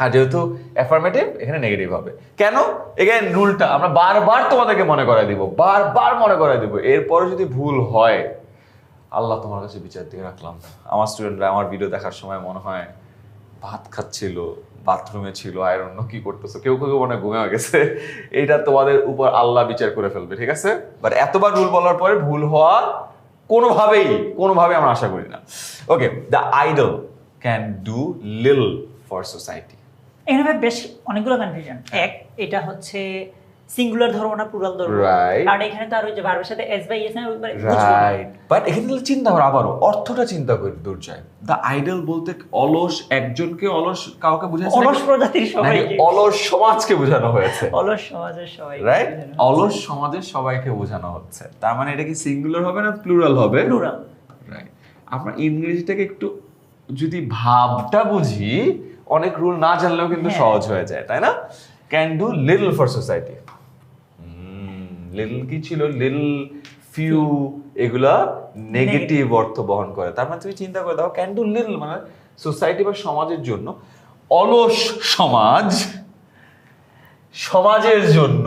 A: আর যেহেতু অ্যাফার্মেটিভ, এখানে নেগেটিভ হবে। কেন? এগেইন রুলটা আমরা বারবার তোমাদেরকে মনে করাই দিব, বারবার মনে করাই দিব। এরপরে যদি ভুল হয়, আল্লাহ তোমার কাছে বিচার দিয়ে রাখলাম। আমার স্টুডেন্টরা আমার ভিডিও দেখার সময় মনে হয় ভাত খাচ্ছিল, বাথরুমে ছিল, আয়রন কি করতেছো, কেউ কেউ মনে হয় ঘুমিয়ে গেছে। এটা তোমাদের উপর আল্লাহ বিচার করে ফেলবে, ঠিক আছে? বাট এতবার রুল বলার পরে ভুল হওয়া কোনোভাবে আমরা আশা করি না। ওকে, দ্য আইডল ক্যান ডু লিল ফর সোসাইটি।
B: এখানে বেশ অনেকগুলো কনফিউশন। এক, এটা হচ্ছে সিঙ্গুলার ধরবো না প্লুরাল ধরবো,
A: Right.
B: কারণ এখানে তো আর ওই যে ভার্বের সাথে এস বাই এস না, ওইবার বুঝবো না।
A: রাইট, বাট এখানে চিন্তা করো, আবারও অর্থটা চিন্তা করি দুর্জয়। দ্য আইডল বলতে অলস একজনকে, অলস কাউকে বোঝাচ্ছে
B: অলস প্রজাতির
A: নাকি
B: সবাইকে,
A: অলস সমাজকে বোঝানো হয়েছে?
B: অলস সমাজের সবাই,
A: রাইট, অলস সমাজের সবাইকে বোঝানো হচ্ছে। তার মানে এটা কি সিঙ্গুলার হবে না প্লুরাল হবে?
B: প্লুরাল।
A: রাইট। আমরা ইংরেজিটাকে একটু যদি ভাবটা বুঝি, অনেক রুল না জানলেও কিন্তু
B: হ্যাঁ।
A: সহজ হয়ে যায়, তাই না? Can do little for society. Little কি ছিল? লিটল, ফিউ, এগুলা নেগেটিভ অর্থ বহন করে। তার মানে তুমি চিন্তা করে দাও, ক্যান ডু লিটল মানে সোসাইটি বা সমাজের জন্য। অলস সমাজের জন্য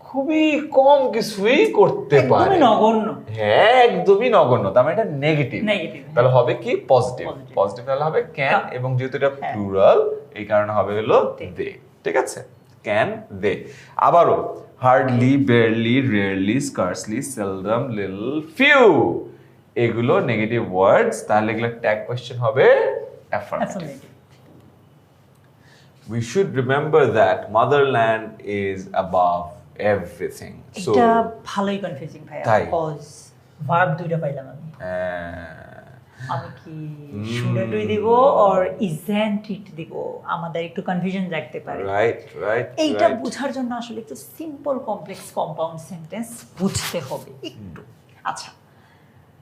A: খুবই কম কিছুই করতে পারে,
B: একদমই নগণ্য।
A: হ্যাঁ, একদমই নগণ্য। তার মানে এটা নেগেটিভ।
B: নেগেটিভ,
A: তাহলে হবে কি? পজিটিভ।
B: Positive.
A: পজিটিভ তাহলে হবে ক্যান, এবং যেহেতু এটা
B: হ্যাঁ।
A: প্লুরাল, এই কারণে হবে হলো দে। ঠিক আছে, ক্যান, দে। আবারও hardly, barely, rarely, scarcely, seldom, little, few, এগুলো নেগেটিভ ওয়ার্ডস। তাহলে এগুলো ট্যাগ কোয়েশ্চেন হবে affirmative.
B: Affirmative.
A: We should remember that motherland is above everything. So
B: এটা ভালোই কনফিউজিং ভাই,
A: তাই?
B: কজ ভার্ব দুইটা পাইলাম আমি।
A: uh,
B: আমি কি শুডন্টই দিব অর ইজন্ট ইট দিব? আমাদের একটু কনফিউশন জাগতে পারে।
A: right.
B: এইটা বোঝার জন্য আসলে একটু সিম্পল কমপ্লেক্স কম্পাউন্ড সেন্টেন্স বুঝতে হবে একটু। আচ্ছা,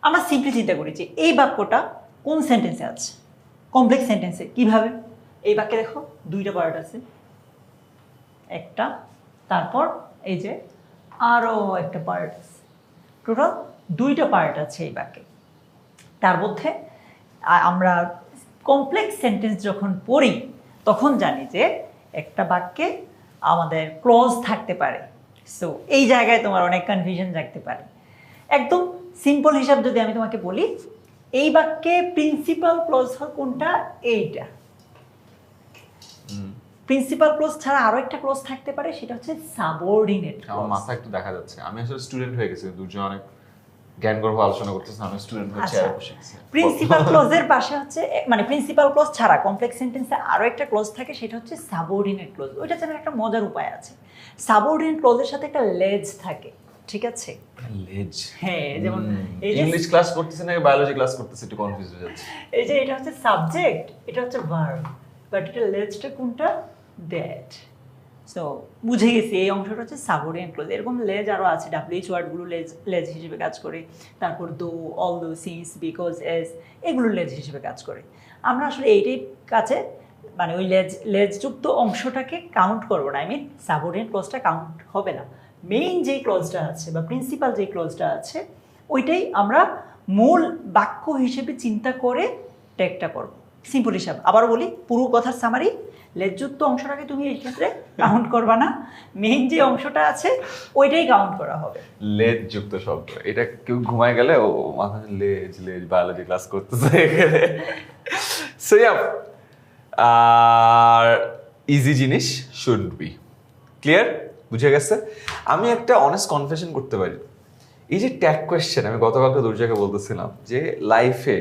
B: আমরা সিম্পলি চিন্তা করি যে এই বাক্যটা কোন সেন্টেন্সে আছে, কমপ্লেক্স সেন্টেন্সে। কিভাবে? এই বাক্যে দেখো দুইটা পার্ট আছে, একটা, তারপর এই যে আরো একটা পার্ট আছে, টোটাল দুইটা পার্ট আছে এই বাক্যে। তার মধ্যে আমরা কমপ্লেক্স সেন্টেন্স যখন পড়ি তখন জানি যে একটা বাক্যে আমাদের ক্লজ থাকতে পারে। সো এই জায়গায় তোমার অনেক কনফিউশন জাগতে পারে। একদম সিম্পল হিসাব যদি আমি তোমাকে বলি, এই বাক্যে প্রিন্সিপাল ক্লজ কোনটা? এইটা। প্রিন্সিপাল ক্লজ ছাড়া আরো একটা ক্লজ থাকতে পারে, সেটা হচ্ছে সাবঅর্ডিনেট
A: আমার
B: ক্লজ।
A: মাথা একটু দেখা যাচ্ছে, আমি আসলে স্টুডেন্ট হয়ে গেছি, দুজন অনেক জ্ঞান গর্ভ আলোচনা করতেছে, আমি স্টুডেন্ট হয়ে
B: আচ্ছা,
A: চেয়ারে বসে গেছি।
B: প্রিন্সিপাল ক্লজের পাশে হচ্ছে, মানে প্রিন্সিপাল ক্লজ ছাড়া কমপ্লেক্স সেন্টেন্সে আরো একটা ক্লজ থাকে, সেটা হচ্ছে সাবঅর্ডিনেট ক্লজ। ওইটা যেন একটা মজার উপায় আছে। সাবঅর্ডিনেট ক্লজের সাথে একটা লেজ থাকে, ঠিক আছে?
A: লেজ?
B: হ্যাঁ, যেমন এই যে
A: ইংলিশ ক্লাস করতেছি নাকি বায়োলজি ক্লাস করতেছি, একটু কনফিউজ হয়ে যাচ্ছে।
B: এই যে এটা হচ্ছে সাবজেক্ট, এটা হচ্ছে ভার্ব, বাট এটা লেজটা কোনটা? দ্যাট। সো বুঝে গেছি এই অংশটা হচ্ছে সাবঅর্ডিনেট ক্লজ। এরকম লেজ আরও আছে, ডাব্লিউএইচ ওয়ার্ডগুলো লেজ হিসেবে কাজ করে, তারপর দো, অল দো, সিন্স, বিকজ, এস, এগুলো লেজ হিসেবে কাজ করে। আমরা আসলে এইটাই কাছে মানে ওই লেজযুক্ত অংশটাকে কাউন্ট করবো না, আই মিন সাবঅর্ডিনেট ক্লজটা কাউন্ট হবে না। মেইন যেই ক্লজটা আছে বা প্রিন্সিপাল যেই ক্লজটা আছে, ওইটাই আমরা মূল বাক্য হিসেবে চিন্তা করে ট্যাগটা করব। সিম্পল হিসাব আবারও বলি, পুরো কথার সামারি লেজযুক্ত অংশটাকে তুমি এই ক্ষেত্রে কাউন্ট করবা না, মেইন যে অংশটা আছে ওইটাই কাউন্ট করা হবে।
A: লেজ যুক্ত শব্দ, এটা কেউ ঘুমায় গেলে ও মাথায় লেজ লেজ বায়োলজি ক্লাস করতেছে এখানে। সো ইয়া, আর ইজি জিনিস শুড বি ক্লিয়ার, বুঝে গেছে। আমি একটা অনেস্ট কনফেশন করতে পারি, এই যে ট্যাগ কোয়েশ্চেন, আমি গতকালকে দুর্জাকে বলতেছিলাম যে লাইফে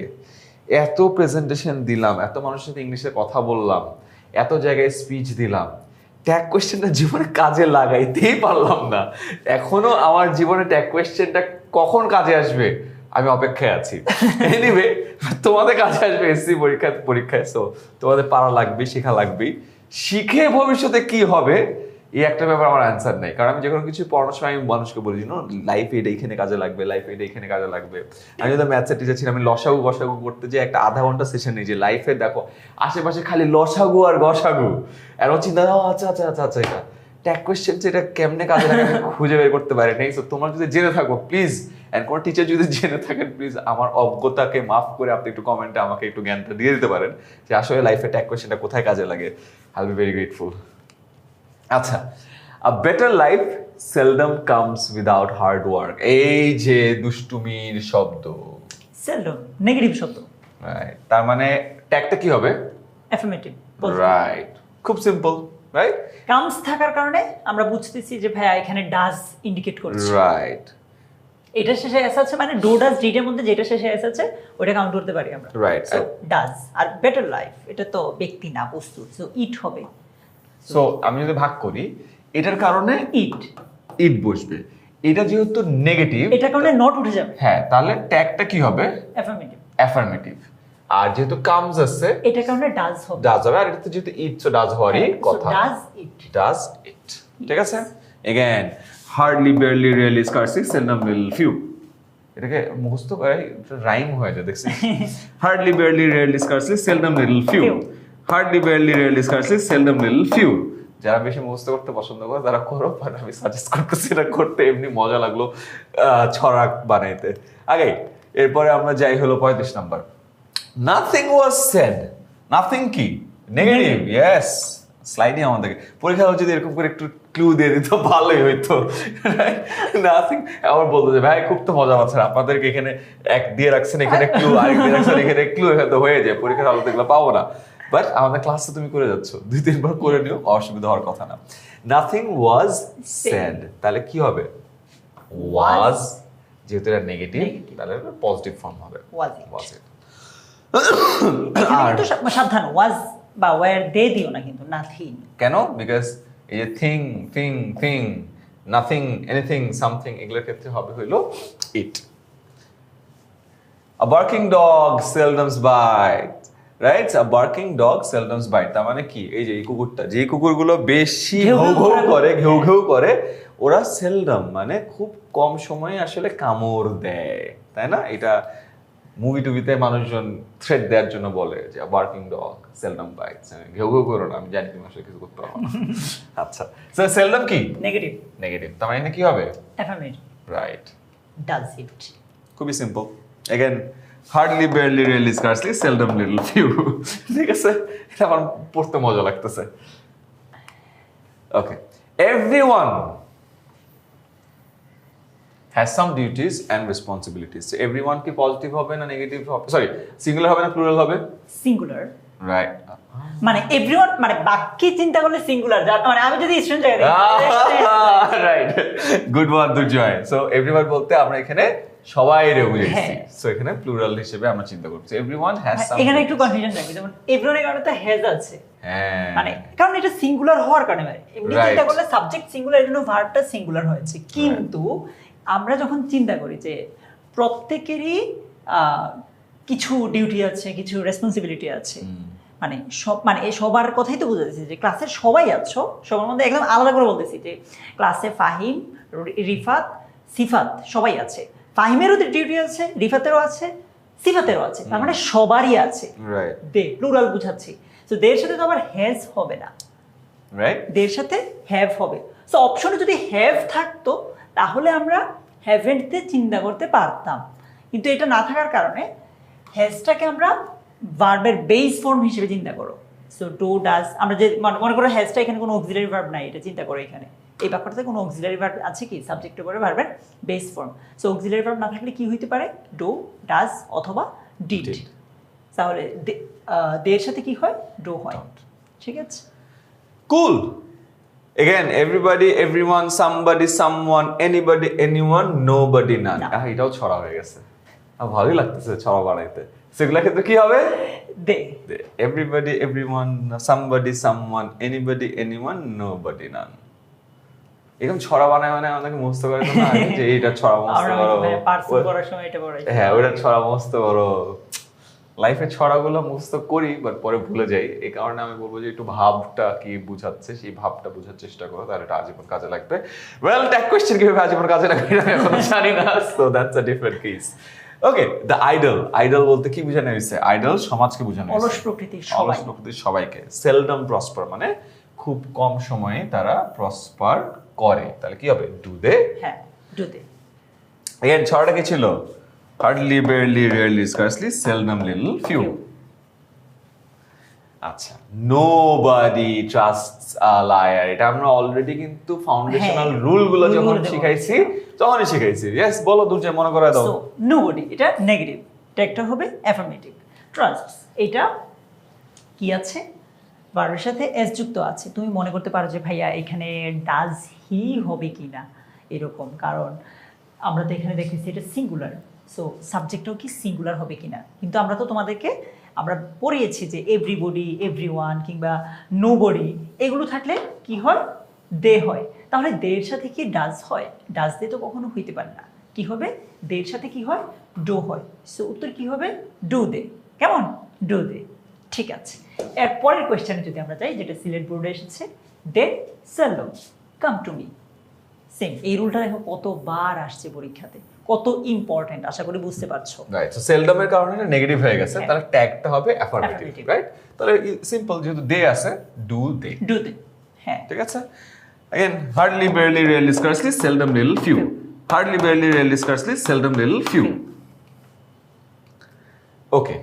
A: এত প্রেজেন্টেশন দিলাম, এত মানুষের সাথে ইংলিশে কথা বললাম, এত জায়গায় স্পিচ দিলাম, ট্যাগ কোয়েশ্চেনটা জীবনে কাজে লাগাইতেই পারলাম না। এখনো আমার জীবনে ট্যাগ কোয়েশ্চেনটা কখন কাজে আসবে আমি অপেক্ষায় আছি। এনিওয়ে, তোমাদের কাজে আসবে এসসি পরীক্ষায়, সো তোমাদের পারা লাগবে, শেখা লাগবেই। শিখে ভবিষ্যতে কি হবে এই একটা ব্যাপার আমার অ্যান্সার নাই, কারণ আমি যে কোনো কিছু পড়ানোর সময় আমি মানুষকে বলি লাইফে এটা এখানে কাজে লাগবে, লাইফে এটা এখানে কাজে লাগবে। আমি যদি ম্যাথসের টিচার ছিলাম, আমি লসাগু গসাগু করতে যে একটা আধা ঘন্টা সেশন নিই যে লাইফে দেখো আশেপাশে খালি লসাগু আর গসাগু, আর ও চিন্তা আচ্ছা আচ্ছা আচ্ছা আচ্ছা এটা ট্যাগ কোয়েশ্চেন, এটা কেমনে কাজে লাগে আমি খুঁজে বের করতে পারি নাই। সো তোমরা যদি জেনে থাকো প্লিজ, এন্ড কোনো টিচার যদি জেনে থাকেন প্লিজ আমার অজ্ঞতাকে মাফ করে আপনি একটু কমেন্টে আমাকে একটু জ্ঞানটা দিয়ে দিতে পারেন যে আসলে লাইফে ট্যাগ কোয়েশ্চেনটা কোথায় কাজে লাগে। I will be very grateful. আচ্ছা, a better life seldom comes without hard work, এই যে দুষ্টুমির শব্দ,
B: সেলডম নেগেটিভ শব্দ,
A: রাইট, তার মানে ট্যাগটা কি হবে?
B: অ্যাফার্মেটিভ,
A: রাইট, খুব সিম্পল, রাইট।
B: কামস থাকার কারণে আমরা বুঝতেছি যে ভাইয়া এখানে ডাজ ইন্ডিকেট করছে,
A: রাইট,
B: এটা শেষে এস আছে মানে ডু ডাজ ডিড এর মধ্যে যেটা শেষে এস আছে ওটা কাউন্ট করতে পারি আমরা,
A: রাইট।
B: So does. আর বেটার লাইফ এটা তো ব্যক্তি না, বস্তু, সো ইট হবে।
A: সো আমি যদি ভাগ করি এটার কারণে
B: ইট
A: ইট বসবে, এটা যেহেতু নেগেটিভ
B: এটা কারণে নট উঠে যাবে,
A: হ্যাঁ, তাহলে ট্যাগটা কি হবে?
B: অ্যাফার্মেটিভ।
A: অ্যাফার্মেটিভ। আর যেহেতু কামস আছে
B: এটা কারণে ডাজ হবে,
A: ডাজ হবে, আর এটা যেহেতু ইট, সো ডাজ হওয়ারই কথা,
B: ডাজ ইট,
A: ডাজ ইট, ঠিক আছে। Again, hardly barely really scarcely seldom little few, এটাকে মুখস্থ করে রাইম হয়ে যায় দেখছি। Hardly barely really scarcely seldom little few, hardly barely really scarcely seldom little few. যারা বেশি মুখস্থ করতে পছন্দ করে তারা করো, বাট আমি সাজেস্ট করতেছি এটা করতে, এমনি মজা লাগলো ছড়াক বানাইতে। আগে এরপরে আমরা যাই হলো 35 number, nothing was said. Nothing কি? Negative, yes. স্লাইডে আমাদেরকে পরীক্ষা যদি এরকম করে একটু ক্লু দিয়ে দিত ভালোই হইতো। নাথিং, আবার বলতো যে ভাই খুব তো মজা পাচ্ছেন, আপনাদেরকে এখানে এক দিয়ে রাখছেন, এখানে ক্লু, আরেক দিয়ে রাখছেন এখানে ক্লু, এখানে তো হয়ে যায়, পরীক্ষার আলোতে এগুলো পাবো না। বাট আমাদের ক্লাসে তুমি করে যাচ্ছ, 2-3 বার করে নিও, অসুবিধা হওয়ার কথা না। নাথিং ওয়াজ সেড, তাহলে কি হবে? ওয়াজ, যেহেতু এটা নেগেটিভ তাহলে পজিটিভ ফর্ম হবে,
B: ওয়াজ।
A: ওয়াজ ইট।
B: এখানে কিন্তু সাবধান, ওয়াজ বা ওয়্যার দে দিও না কিন্তু, নাথিং।
A: কেন? বিকজ এই যে thing thing thing, nothing, anything, something, এগুলোর ক্ষেত্রে হবে হইলো ইট। A barking dog seldom bites, right? A barking dog seldom bites, তার মানে কি? এই যে এই কুকুরটা, যে কুকুরগুলো বেশি ঘেউ ঘেউ করে, ঘেউ ঘেউ করে, ওরা সেলডম মানে খুব কম সময়ে আসলে কামড় দেয়, তাই না? এটা মুভি টুভিতে মানুষজন থ্রেট দেওয়ার জন্য বলে যে বার্কিং ডগ সেলডম বাইটস, ঘেউ ঘেউ করো না, আমি জানি তুমি আসলে কিছু করতে পারো না। আচ্ছা, স্যার সেলডম কি?
B: নেগেটিভ।
A: নেগেটিভ, তার মানে কি হবে?
B: অ্যাফার্মেটিভ।
A: Right,
B: does it.
A: খুবই simple. Again, hardly barely really scarcely seldom little few, ঠিক আছে? এটা আমার পড়তে মজা লাগতেছে। Okay, everyone has some duties and responsibilities. So everyone কি পজিটিভ হবে না নেগেটিভ হবে? সরি, সিঙ্গুলার হবে না প্লুরাল হবে?
B: সিঙ্গুলার।
A: রাইট,
B: মানে এভরিওয়ান মানে বাক্যে চিন্তা করলে সিঙ্গুলার, যার মানে আমি যদি স্টুডেন্ট জায়গায়
A: রাইট, গুড ওয়ান দুর্জয়। সো এভরিওয়ান বলতে আমরা এখানে সবাই রে বুঝাইছি, সো এখানে প্লুরাল হিসেবে আমরা চিন্তা করছি। এভরিওয়ান হ্যাজ সাম,
B: এখানে একটু কনফিউশন থাকবে, যেমন এভরিওয়ানের কারণে তো হ্যাজ আছে,
A: হ্যাঁ,
B: মানে কারণ এটা সিঙ্গুলার হওয়ার কারণে, মানে এমনি
A: Right.
B: চিন্তা করলে সাবজেক্ট সিঙ্গুলার, এর জন্য ভার্বটা সিঙ্গুলার হয়েছে, কিন্তু আমরা যখন চিন্তা করি যে প্রত্যেকেরই কিছু ডিউটি আছে, কিছু রেসপন্সিবিলিটি আছে, মানে সব, মানে এই সবার কথাই তো বুঝাতেছি যে ক্লাসের সবাই আছো, সবার মধ্যে একদম আলাদা করে বলতেছি যে ক্লাসে ফাহিম, রিফাত, সিফাত সবাই আছে। ফাহিমেরও ডিউটি আছে, রিফাতেরও আছে, সিফাতেরও আছে, তার মানে সবারই আছে।
A: রাইট,
B: দে প্লুরাল বুঝাচ্ছি, তো দের সাথে তো আবার হ্যাজ হবে না,
A: রাইট,
B: দের সাথে হ্যাভ হবে। সো অপশনে যদি হ্যাভ থাকতো তাহলে আমরা হ্যাভেন্টতে চিন্তা করতে পারতাম, কিন্তু এটা না থাকার কারণে হ্যাজটাকে আমরা ভার্বের বেস ফর্ম হিসেবে চিন্তা করো, সো ডু ডাজ, আমরা যে মনে করো হ্যাজটা এখানে কোনো অক্সিলারি ভার্ব নাই, এটা চিন্তা করো এখানে এই বাক্যটাতে কোনো অক্সিলারি ভার্ব আছে কি সাবজেক্টের পরে ভার্বের base form. So auxiliary verb না থাকলে কি হইতে পারে, ডু ডাজ অথবা ডিড। তাহলে দের সাথে কি হয়, ডু হয়। ঠিক আছে,
A: কুল। Again, everybody, everyone, somebody, someone, anybody, anyone, nobody, none.
B: না।
A: এটাও ছড়া হয়ে গেছে, ভালোই লাগতেছে ছড়া বানাইতে। সেগুলোর ক্ষেত্রে কি হবে,
B: দে।
A: everybody, everyone, somebody, someone, anybody, anyone, nobody, none. এরকম ছড়া বানায় মানে আমাদেরকে মুখস্থ করে তো না যে এইটা ছড়া মুখস্থ করো,
B: পার্সন করার সময় এটা পড়াই।
A: হ্যাঁ ওটা ছড়া মুখস্থ করো। লাইফে ছড়াগুলো মুখস্থ করি বাট পরে ভুলে যাই, এই কারণে আমি বলবো যে একটু ভাবটা কি বুঝাচ্ছে সেই ভাবটা বোঝার চেষ্টা করো, তাহলে এটা আজীবন কাজে লাগবে। ওয়েল ট্যাগ কোশ্চেন কিভাবে আজীবন কাজে লাগবে আমি এখনো জানি না, so that's a different case. Okay, the idol. Idol বলতে কি বোঝানো হয়েছে, আইডল সমাজকে বোঝানো হয়েছে,
B: অলস প্রকৃতির সবাই,
A: অলস প্রকৃতির সবাইকে। সেলডম প্রসপার মানে খুব কম সময়ে তারা প্রসপার করে, তাহলে কি হবে, ডু দে।
B: হ্যাঁ, ডু দে।
A: এগেইন ছড়াটা কি ছিল, hardly, barely, rarely, scarcely, seldom, little, few. আচ্ছা, নোবডি ট্রাস্টস আ লায়ার, এটা আমরা অলরেডি কিন্তু ফাউন্ডেশনাল রুল গুলো যখন শিখাইছি তখনই শিখাইছি। ইয়েস, বলো দুর্জয়, মনে করায় দাও।
B: সো নোবডি এটা নেগেটিভ, ট্যাগটা হবে অ্যাফার্মেটিভ। ট্রাস্টস এটা কি আছে, ভার্বের সাথে এস যুক্ত আছে। তুমি মনে করতে পারো যে ভাইয়া এখানে ডাজ হি হবে কিনা এরকম, কারণ আমরা তো এখানে দেখতেছি এটা সিঙ্গুলার, সো সাবজেক্টটাও কি সিঙ্গুলার হবে কিনা। কিন্তু আমরা তো তোমাদেরকে আমরা পড়িয়েছি যে এভরিবডি, এভরিওয়ান কিংবা নোবডি এগুলো থাকলে কি হয়, দে হয়। তাহলে দের সাথে কি ডাজ হয়, ডাজ দে তো কখনো হইতে পারে না। কি হবে, দের সাথে কি হয়, ডু হয়। সো উত্তর কি হবে, ডু দে। কেমন, ডু দে। ঠিক আছে, এর পরের কোয়েশ্চেনে যদি আমরা যাই, যেটা সিলেট বোর্ডে এসেছে, they seldom come to me. Same, এই রুলটা দেখো কতবার আসছে পরীক্ষাতে, কত ইম্পর্টেন্ট, আশা করি বুঝতে পারছো।
A: রাইট, সো সেলডমের কারণে এটা নেগেটিভ হয়ে গেছে,
B: হ্যাঁ।
A: তাহলে ট্যাগটা হবে অ্যাফার্মেটিভ,
B: Affirmative.
A: রাইট? তাহলে সিম্পল, যেহেতু দে আছে, ডু দে।
B: ডু দে, হ্যাঁ।
A: ঠিক আছে, again hardly, barely, rarely, scarcely, seldom, little, few. Hardly, barely, rarely, scarcely, seldom, little, few. Okay,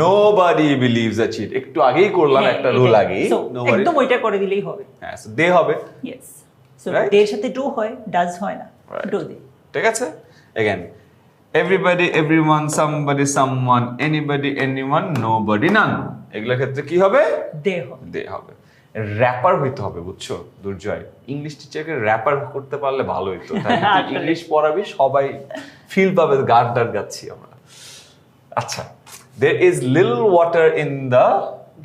A: nobody believes a cheat. একটু আগেই করলাম একটা রুল আগেই, nobody,
B: একদম ওইটা করে দিলেই হবে।
A: হ্যাঁ, সো দে হবে।
B: Yes, so
A: Right?
B: দের সাথে ডু হয়, ডাজ হয় না,
A: Right.
B: ডু দে।
A: ঠিক আছে, again everybody, everyone, somebody, someone, anybody, anyone, nobody, none, এগুলোর ক্ষেত্রে কি হবে,
B: দে হবে।
A: দে হবে। র্যাপার হইতে হবে, বুঝছো দুর্জয়, ইংলিশ টিচারকে র্যাপার করতে পারলে ভালো হইতো, ইংলিশ পড়াবি সবাই ফিল পাবে গান টান গাচ্ছি আমরা। আচ্ছা, there is little water in the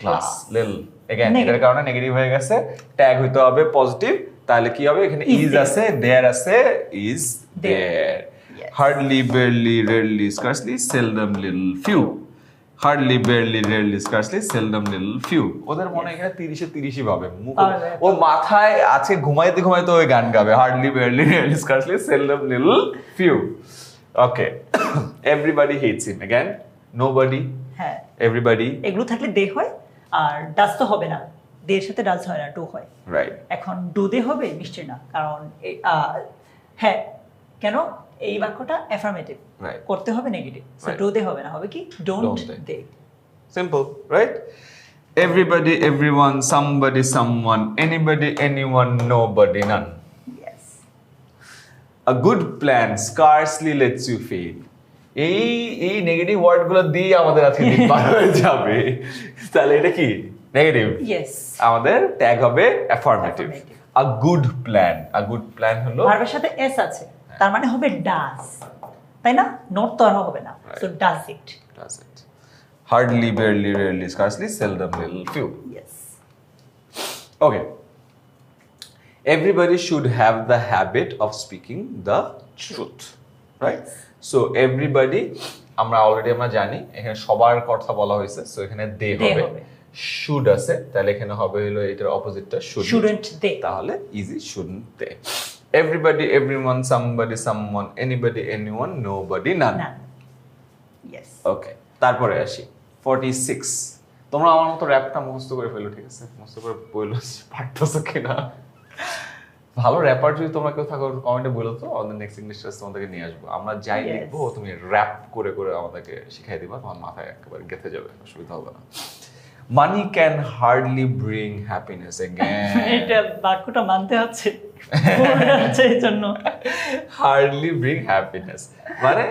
A: glass, little, again এটার কারণে নেগেটিভ হয়ে গেছে, ট্যাগ হইতে হবে পজিটিভ, তাহলে কি হবে, এখানে
B: Is
A: ইজ
B: there.
A: আছে, দেয়ার আছে, is
B: There.
A: There.
B: Yes.
A: Hardly, barely, rarely, scarcely, seldom, little, few. Hardly, barely, rarely, scarcely, seldom, little, few. ওদের মনে এখানে 30-30 ভাবে
B: পাবে।
A: ও মাথায় আছে, ঘুমাইতে ঘুমাইতে ওই গান গাবে, hardly, barely, rarely, scarcely, seldom, little, few. ওকে, এভরিবডি হেটস হিম, अगेन নোবডি,
B: হ্যাঁ,
A: এভরিবডি,
B: এগুলো থাকলে দে হয়, আর ডাজ তো হবে না, দের সাথে ডাজ হয় না, ডু হয়।
A: রাইট,
B: এখন ডু দে হবে নিশ্চয় না, কারণ হ্যাঁ, কেন, এই বাক্যটা অ্যাফার্মেটিভ,
A: Right.
B: করতে হবে negative, so
A: Right.
B: Do they হবে না, হবে কি, don't
A: Don't they.
B: They.
A: Simple, right? Everybody, everyone, somebody, someone, anybody, anyone, nobody, none.
B: Yes,
A: A good plan scarcely lets you fail. এই নেগেটিভ ওয়ার্ড গুলো দিয়ে আমাদের আজকে দিন পার হয়ে যাবে, তাহলে এটা কি নেগেটিভ,
B: ইয়েস,
A: আমাদের ট্যাগ হবে affirmative.
B: Affirmative.
A: A good plan, a good plan হলো,
B: ভার্বের সাথে এস আছে, তার মানে হবে ডাজ, তাই না, নট তো আর হবে না, so does it.
A: does it. Hardly, barely, rarely, scarcely, seldom, little, few.
B: Yes,
A: Okay. Everybody should have the habit of speaking the truth, right? So everybody, আমরা অলরেডি আমরা জানি এখানে সবার কথা বলা হয়েছে, সো এখানে দে হবে,
B: হবে।
A: শুড আছে, তাহলে এখানে হবে হলো এটার অপোজিটটা
B: শুডন্ট দে,
A: তাহলে ইজি শুডন্ট দে। Everybody, everyone, somebody, someone, anybody, anyone, nobody, none.
B: না, ইয়েস,
A: ওকে, তারপরে আসি 46। তোমরা আমার মতো র্যাপটা মুখস্থ করে ফেলো, ঠিক আছে? মুখস্থ করে বললো পারতেছো কিনা। ভালো র্যাপার যদি তোমরা কেউ থাকো কমেন্টে বলো তো, আমাদের নেক্সট ইংলিশ ক্লাস তোমাদেরকে নিয়ে আসবো, আমরা যাই
B: Yes.
A: লিখবো তুমি র্যাপ করে করে আমাদেরকে শিখাই দিবা, তোমার মাথায় একেবারে গেঁথে যাবে, অসুবিধা হবে না। Money can hardly bring happiness again.
B: এটা বাক্যটা মানতে হচ্ছে ভুল হচ্ছে এই জন্য।
A: হার্ডলি ব্রিং হ্যাপিনেস মানে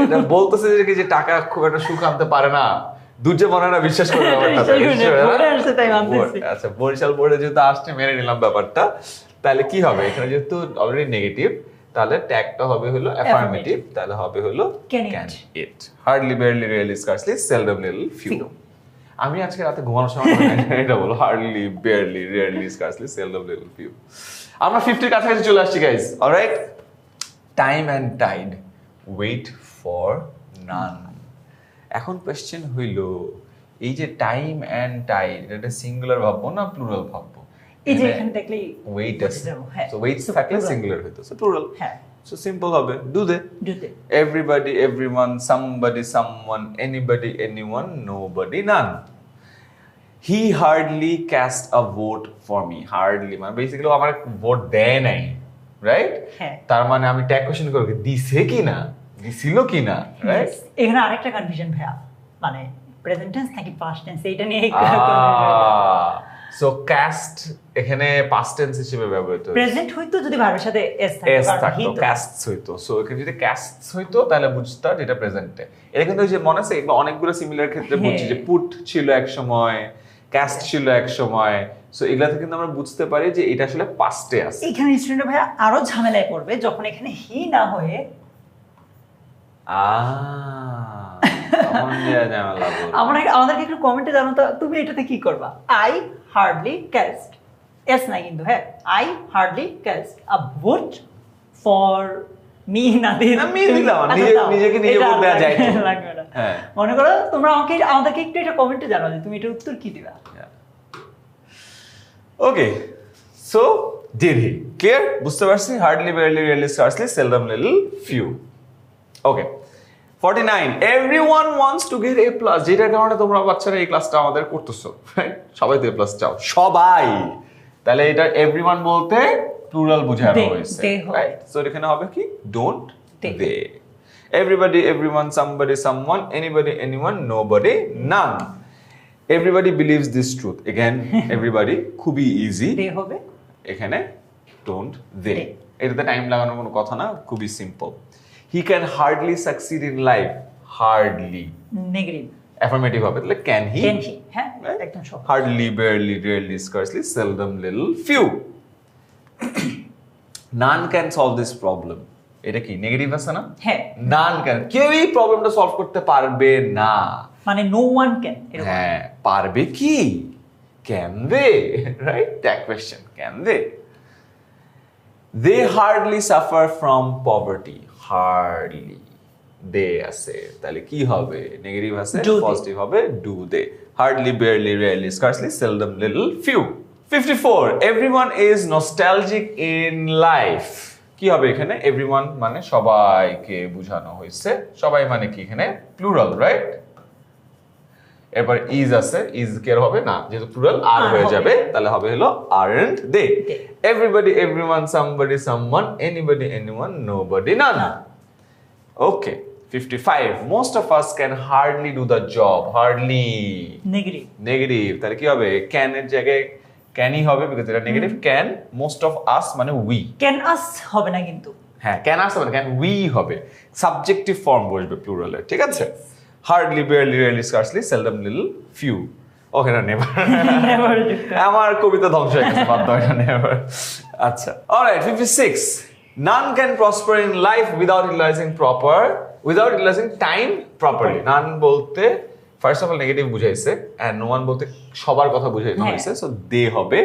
A: এটা বলতেছে যে কি যে টাকা খুব একটা সুখ আনতে পারে না, দুর্য মনে না, বিশ্বাস করে আচ্ছা বরিশাল বোর্ডে যেহেতু আসছে মেনে নিলাম ব্যাপারটা, তাহলে কি হবে এখানে যেহেতু অলরেডি নেগেটিভ, তাহলে ট্যাগটা হবে হলো অ্যাফার্মেটিভ, তাহলে হবে হলো
B: Can
A: can it. Hardly barely really scarcely seldom little few. আমি আজকে রাতে ঘুমানোর সময় এটা বলো, hardly barely really scarcely seldom little few. আমরা 50 এর কাছাকাছি চলে আসছি guys, alright. Time and tide, wait for none. এখন কোয়েশ্চেন হইল এই যে টাইম অ্যান্ড টাইড এটা সিঙ্গুলার ভাববো না প্লুরাল ভাববো?
B: এই যে এখানে দেখলেই
A: ওয়েট আছে,
B: হ্যাঁ,
A: সো ওয়েট থাকলে
B: plural।
A: সিঙ্গুলার হইতো, সো প্লুরাল।
B: হ্যাঁ,
A: সো সিম্পল হবে do they. Everybody, everyone, somebody, someone, anybody, anyone, nobody, none. He hardly cast a vote for me. Hardly মানে বেসিক্যালি আমার ভোট দেয় নাই, রাইট?
B: হ্যাঁ।
A: তার মানে আমি ট্যাগ কোশ্চেন করব দিছে কি না, দিছিল কি না, রাইট?
B: এখানে আরেকটা কনফিউশন ভাইয়া, মানে প্রেজেন্ট টেন্স নাকি পাস্ট টেন্স এইটা নিয়ে
A: সো কাস্ট এখানে পাস্ট টেন্স হিসেবে ব্যবহৃত হয়।
B: প্রেজেন্ট হইতো যদি ভার্বের সাথে এস থাকে,
A: এস থাকতো, কাস্টস হইতো। সো এখানে যদি কাস্টস হইতো তাহলে বুঝতা যেটা প্রেজেন্টে। এটা কিন্তু ওই যে মনে আছে এগুলো অনেকগুলো সিমিলার ক্ষেত্রে বুঝছি যে পুট ছিল এক সময়, কাস্ট ছিল এক সময়। সো এগুলা থেকে কিন্তু আমরা বুঝতে পারি যে এটা আসলে পাস্টে আছে।
B: এখানে স্টুডেন্ট ভাইয়া আরো ঝামেলায় পড়বে যখন এখানে হি না হয়ে আমাদেরকে একটু কমেন্টে জানো তো তুমি এটাতে কি করবা। আই হার্ডলি ক্যাস্ট, এস নাই কিন্তু, হ্যাঁ, I hardly cast a vote for me না দিয়ে
A: আমি দিলাম নিজেকে নিজে ভোট দেওয়া যায় তো।
B: লাগবে না।
A: হ্যাঁ,
B: মনে করো তোমরা আমাদেরকে একটু এটা কমেন্টে জানাও যে তুমি এটার উত্তর কি দিবা।
A: ওকে, সো ডিড হি, ক্লিয়ার? বুঝতে পারছি hardly barely really scarcely seldom little few. Okay, 49 everyone wants to get A plus, যেটার কারণে তোমরা বাচ্চারা এই ক্লাসটা আমাদের করতেছো, রাইট? সবাই তো এ প্লাস চাও, সবাই। তাহলে এটা এভরিওয়ান বলতে প্লুরাল বোঝানো হয়েছে, রাইট? সো এখানে হবে কি don't they. Everybody, everyone, somebody, someone, anybody, anyone, nobody, none. Everybody believes this truth. Again everybody, খুবই ইজি।
B: দে হবে
A: এখানে ডোন্ট দে, এটাতে টাইম লাগানোর কোনো কথা না, খুবই simple. He can hardly succeed in life, hardly
B: negative,
A: affirmative হবে, তাহলে ক্যান হি,
B: হ্যাঁ একদম সহজ।
A: Hardly barely really scarcely seldom little few. None can solve this problem, এটা কি নেগেটিভ আছে না?
B: হ্যাঁ,
A: নান ক্যান, কেউই প্রবলেমটা সলভ করতে পারবে না,
B: মানে নো ওয়ান ক্যান।
A: হ্যাঁ, পারবে কি? Can they, right? That question, can they? They hardly suffer from poverty. Hardly. They আছে, তাহলে কি হবে? নেগেটিভ আছে, পজিটিভ হবে do they. Hardly, barely, rarely, scarcely, seldom, little, few. 54 everyone is nostalgic in life. কি হবে এখানে? everyone মানে সবাইকে বোঝানো হয়েছে। সবাই মানে কি এখানে? Plural, right? এরপর ইজ আছে, ইজ কেয়ার হবে না, যেহেতু প্লুরাল আর হয়ে যাবে, তাহলে হবে হলো aren't they. Everybody, everyone, somebody, someone, anybody, anyone, nobody, none. Okay, 55 most of us can hardly do the job. Hardly
B: negative,
A: negative, তাহলে কি হবে? ক্যান এর জায়গায় ক্যানই হবে, বিকজ এটা negative. Can, most of us মানে উই।
B: ক্যান আস হবে না কিন্তু,
A: হ্যাঁ, ক্যান আস হবে না, ক্যান উই হবে, সাবজেক্টিভ ফর্ম বসবে প্লুরালে, ঠিক আছে? Hardly, barely, really, scarcely, seldom, little, few. Okay, না নেভার, আমার কবিতা ধ্বংস হয়ে গেছে, বাদ দাও এটা, নেভার। আচ্ছা, alright, 56 none can prosper in life without utilizing time properly. none বলতে ফার্স্ট অফ অল নেগেটিভ বুঝাইছে, এন্ড নো ওয়ান বলতে সবার কথা বুঝাইতে হয়েছে, সো দে হবে।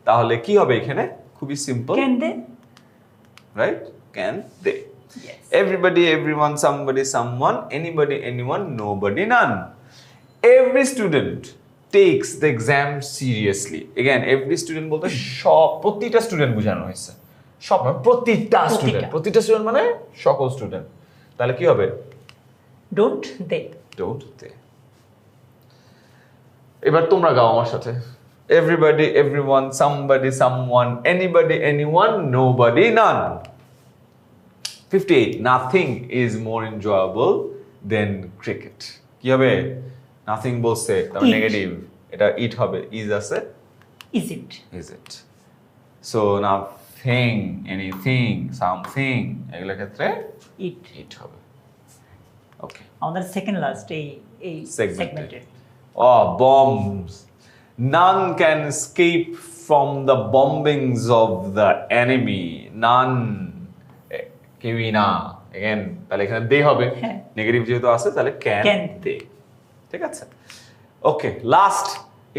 A: তাহলে কি হবে এখানে? খুবই simple,
B: can they,
A: right? Can they. Everybody, everyone, somebody, someone, anybody, anyone, nobody, none. Every student takes the exam seriously. Again, every student বলতে সব, প্রতিটা স্টুডেন্ট বোঝানো হয়েছে, সব মানে প্রতিটা স্টুডেন্ট, প্রতিটা স্টুডেন্ট মানে সকল স্টুডেন্ট। তাহলে কি হবে?
B: Don't they,
A: don't they. এবার তোমরা গাও আমার সাথে, everybody, everyone, somebody, someone, anybody, anyone, nobody, none. 58 nothing is more enjoyable than cricket. কি হবে? নাথিং বলছে তারপর
B: It.
A: নেগেটিভ, এটা ইট হবে, ইজ আছে,
B: is it
A: is it. So nothing, anything, something, এগুলোর ক্ষেত্রে
B: ইট।
A: ইট হবে। ওকে,
B: আমাদের সেকেন্ড লাস্ট এই সেগমেন্টের
A: Oh, bombs. None can escape from the bombings of the enemy. None. কেউই না। Again, তাহলে এখানে দে হবে।
B: হ্যাঁ।
A: নেগেটিভ যেহেতু আছে তাহলে ক্যান
B: Can.
A: দে। ঠিক আছে? ওকে, লাস্ট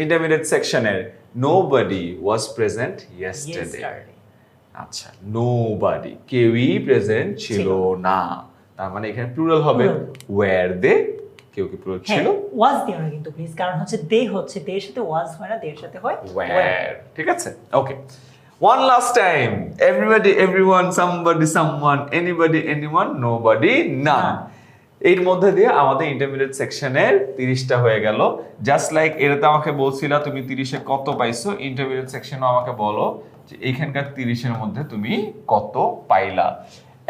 A: ইন্টারমিডিয়েট সেকশনের নোবডি ওয়াজ প্রেজেন্ট ইয়েস্টারডে। আচ্ছা, নোবডি, কেউই প্রেজেন্ট ছিল না। তার মানে এখানে প্লুরাল হবে ওয়্যার দে, কেউ কি প্লুরাল ছিল?
B: ওয়াজ দিও না কিন্তু প্লিজ, কারণ হচ্ছে দে হচ্ছে দের সাথে ওয়াজ হয় না, দের সাথে হয়
A: Where? ঠিক আছে? ওকে। One last time. Everybody, everyone, somebody, someone, anybody, anyone, nobody, none. এর মধ্যে দিয়ে আমাদের ইন্টারমিডিয়েট সেকশনের 30টা হয়ে গেল। জাস্ট লাইক এটাতে আমাকে বলছিলা তুমি 30-এ কত পাইছো, ইন্টারমিডিয়েট সেকশনও আমাকে বলো যে এইখানকার 30-এর মধ্যে তুমি কত পাইলা।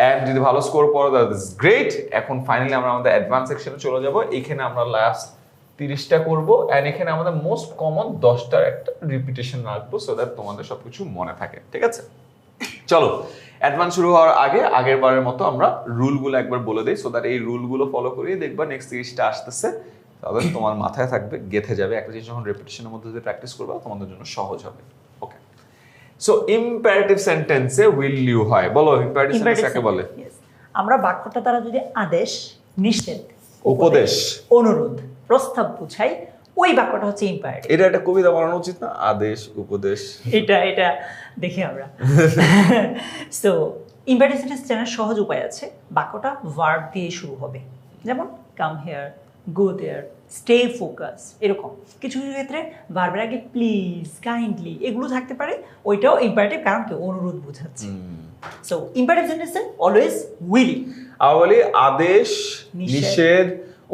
A: এন্ড যদি ভালো স্কোর করো দ্যাট ইজ গ্রেট। এখন ফাইনালি আমরা আমাদের অ্যাডভান্স সেকশনে চলে যাব। এখানে আমরা লাস্ট 30টা করব এন্ড এখানে আমাদের মোস্ট কমন 10টার একটা রিপিটেশন রাখবো সো দ্যাট তোমাদের সবকিছু মনে থাকে। ঠিক আছে, চলো অ্যাডভান্স শুরু হওয়ার আগে আগের বারের মতো আমরা রুলগুলো একবার বলে দিই সো দ্যাট এই রুলগুলো ফলো করেই দেখবা নেক্সট 30টা আসতেছে, তাহলে তোমার মাথায় থাকবে, গেঁথে যাবে। একটা জিনিস যখন রিপিটেশনের মধ্যে দিয়ে প্র্যাকটিস করবে তোমাদের জন্য সহজ হবে। ওকে, সো ইম্পারেটিভ সেন্টেন্সে উইল ইউ হয়, বলো ইম্পারেটিভ সেন্টেন্স কাকে বলে?
B: আমরা বাক্যটা দ্বারা যদি আদেশ, নিষেধ,
A: উপদেশ,
B: অনুরোধ, প্রস্তাব বুঝাই, ওই বাক্যটা হচ্ছে ইম্পারেটিভ।
A: এটা একটা কবিতা বানানো উচিত না, আদেশ উপদেশ।
B: এটা দেখি আমরা। সো ইম্পারেটিভ সেন্টেন্স জানার সহজ উপায় আছে, বাক্যটা ভার্ব দিয়ে শুরু হবে, যেমন come here, go there, stay focus, এরকম কিছু কিছু ক্ষেত্রে ভার্বের আগে প্লিজ, কাইন্ডলি এগুলো থাকতে পারে, ওইটাও ইম্পারেটিভ, কারণ কি অনুরোধ বোঝাচ্ছে। সো ইম্পারেটিভ সেন্টেন্সে অলওয়েজ উইল।
A: আমরা বলি আদেশ, নিষেধ,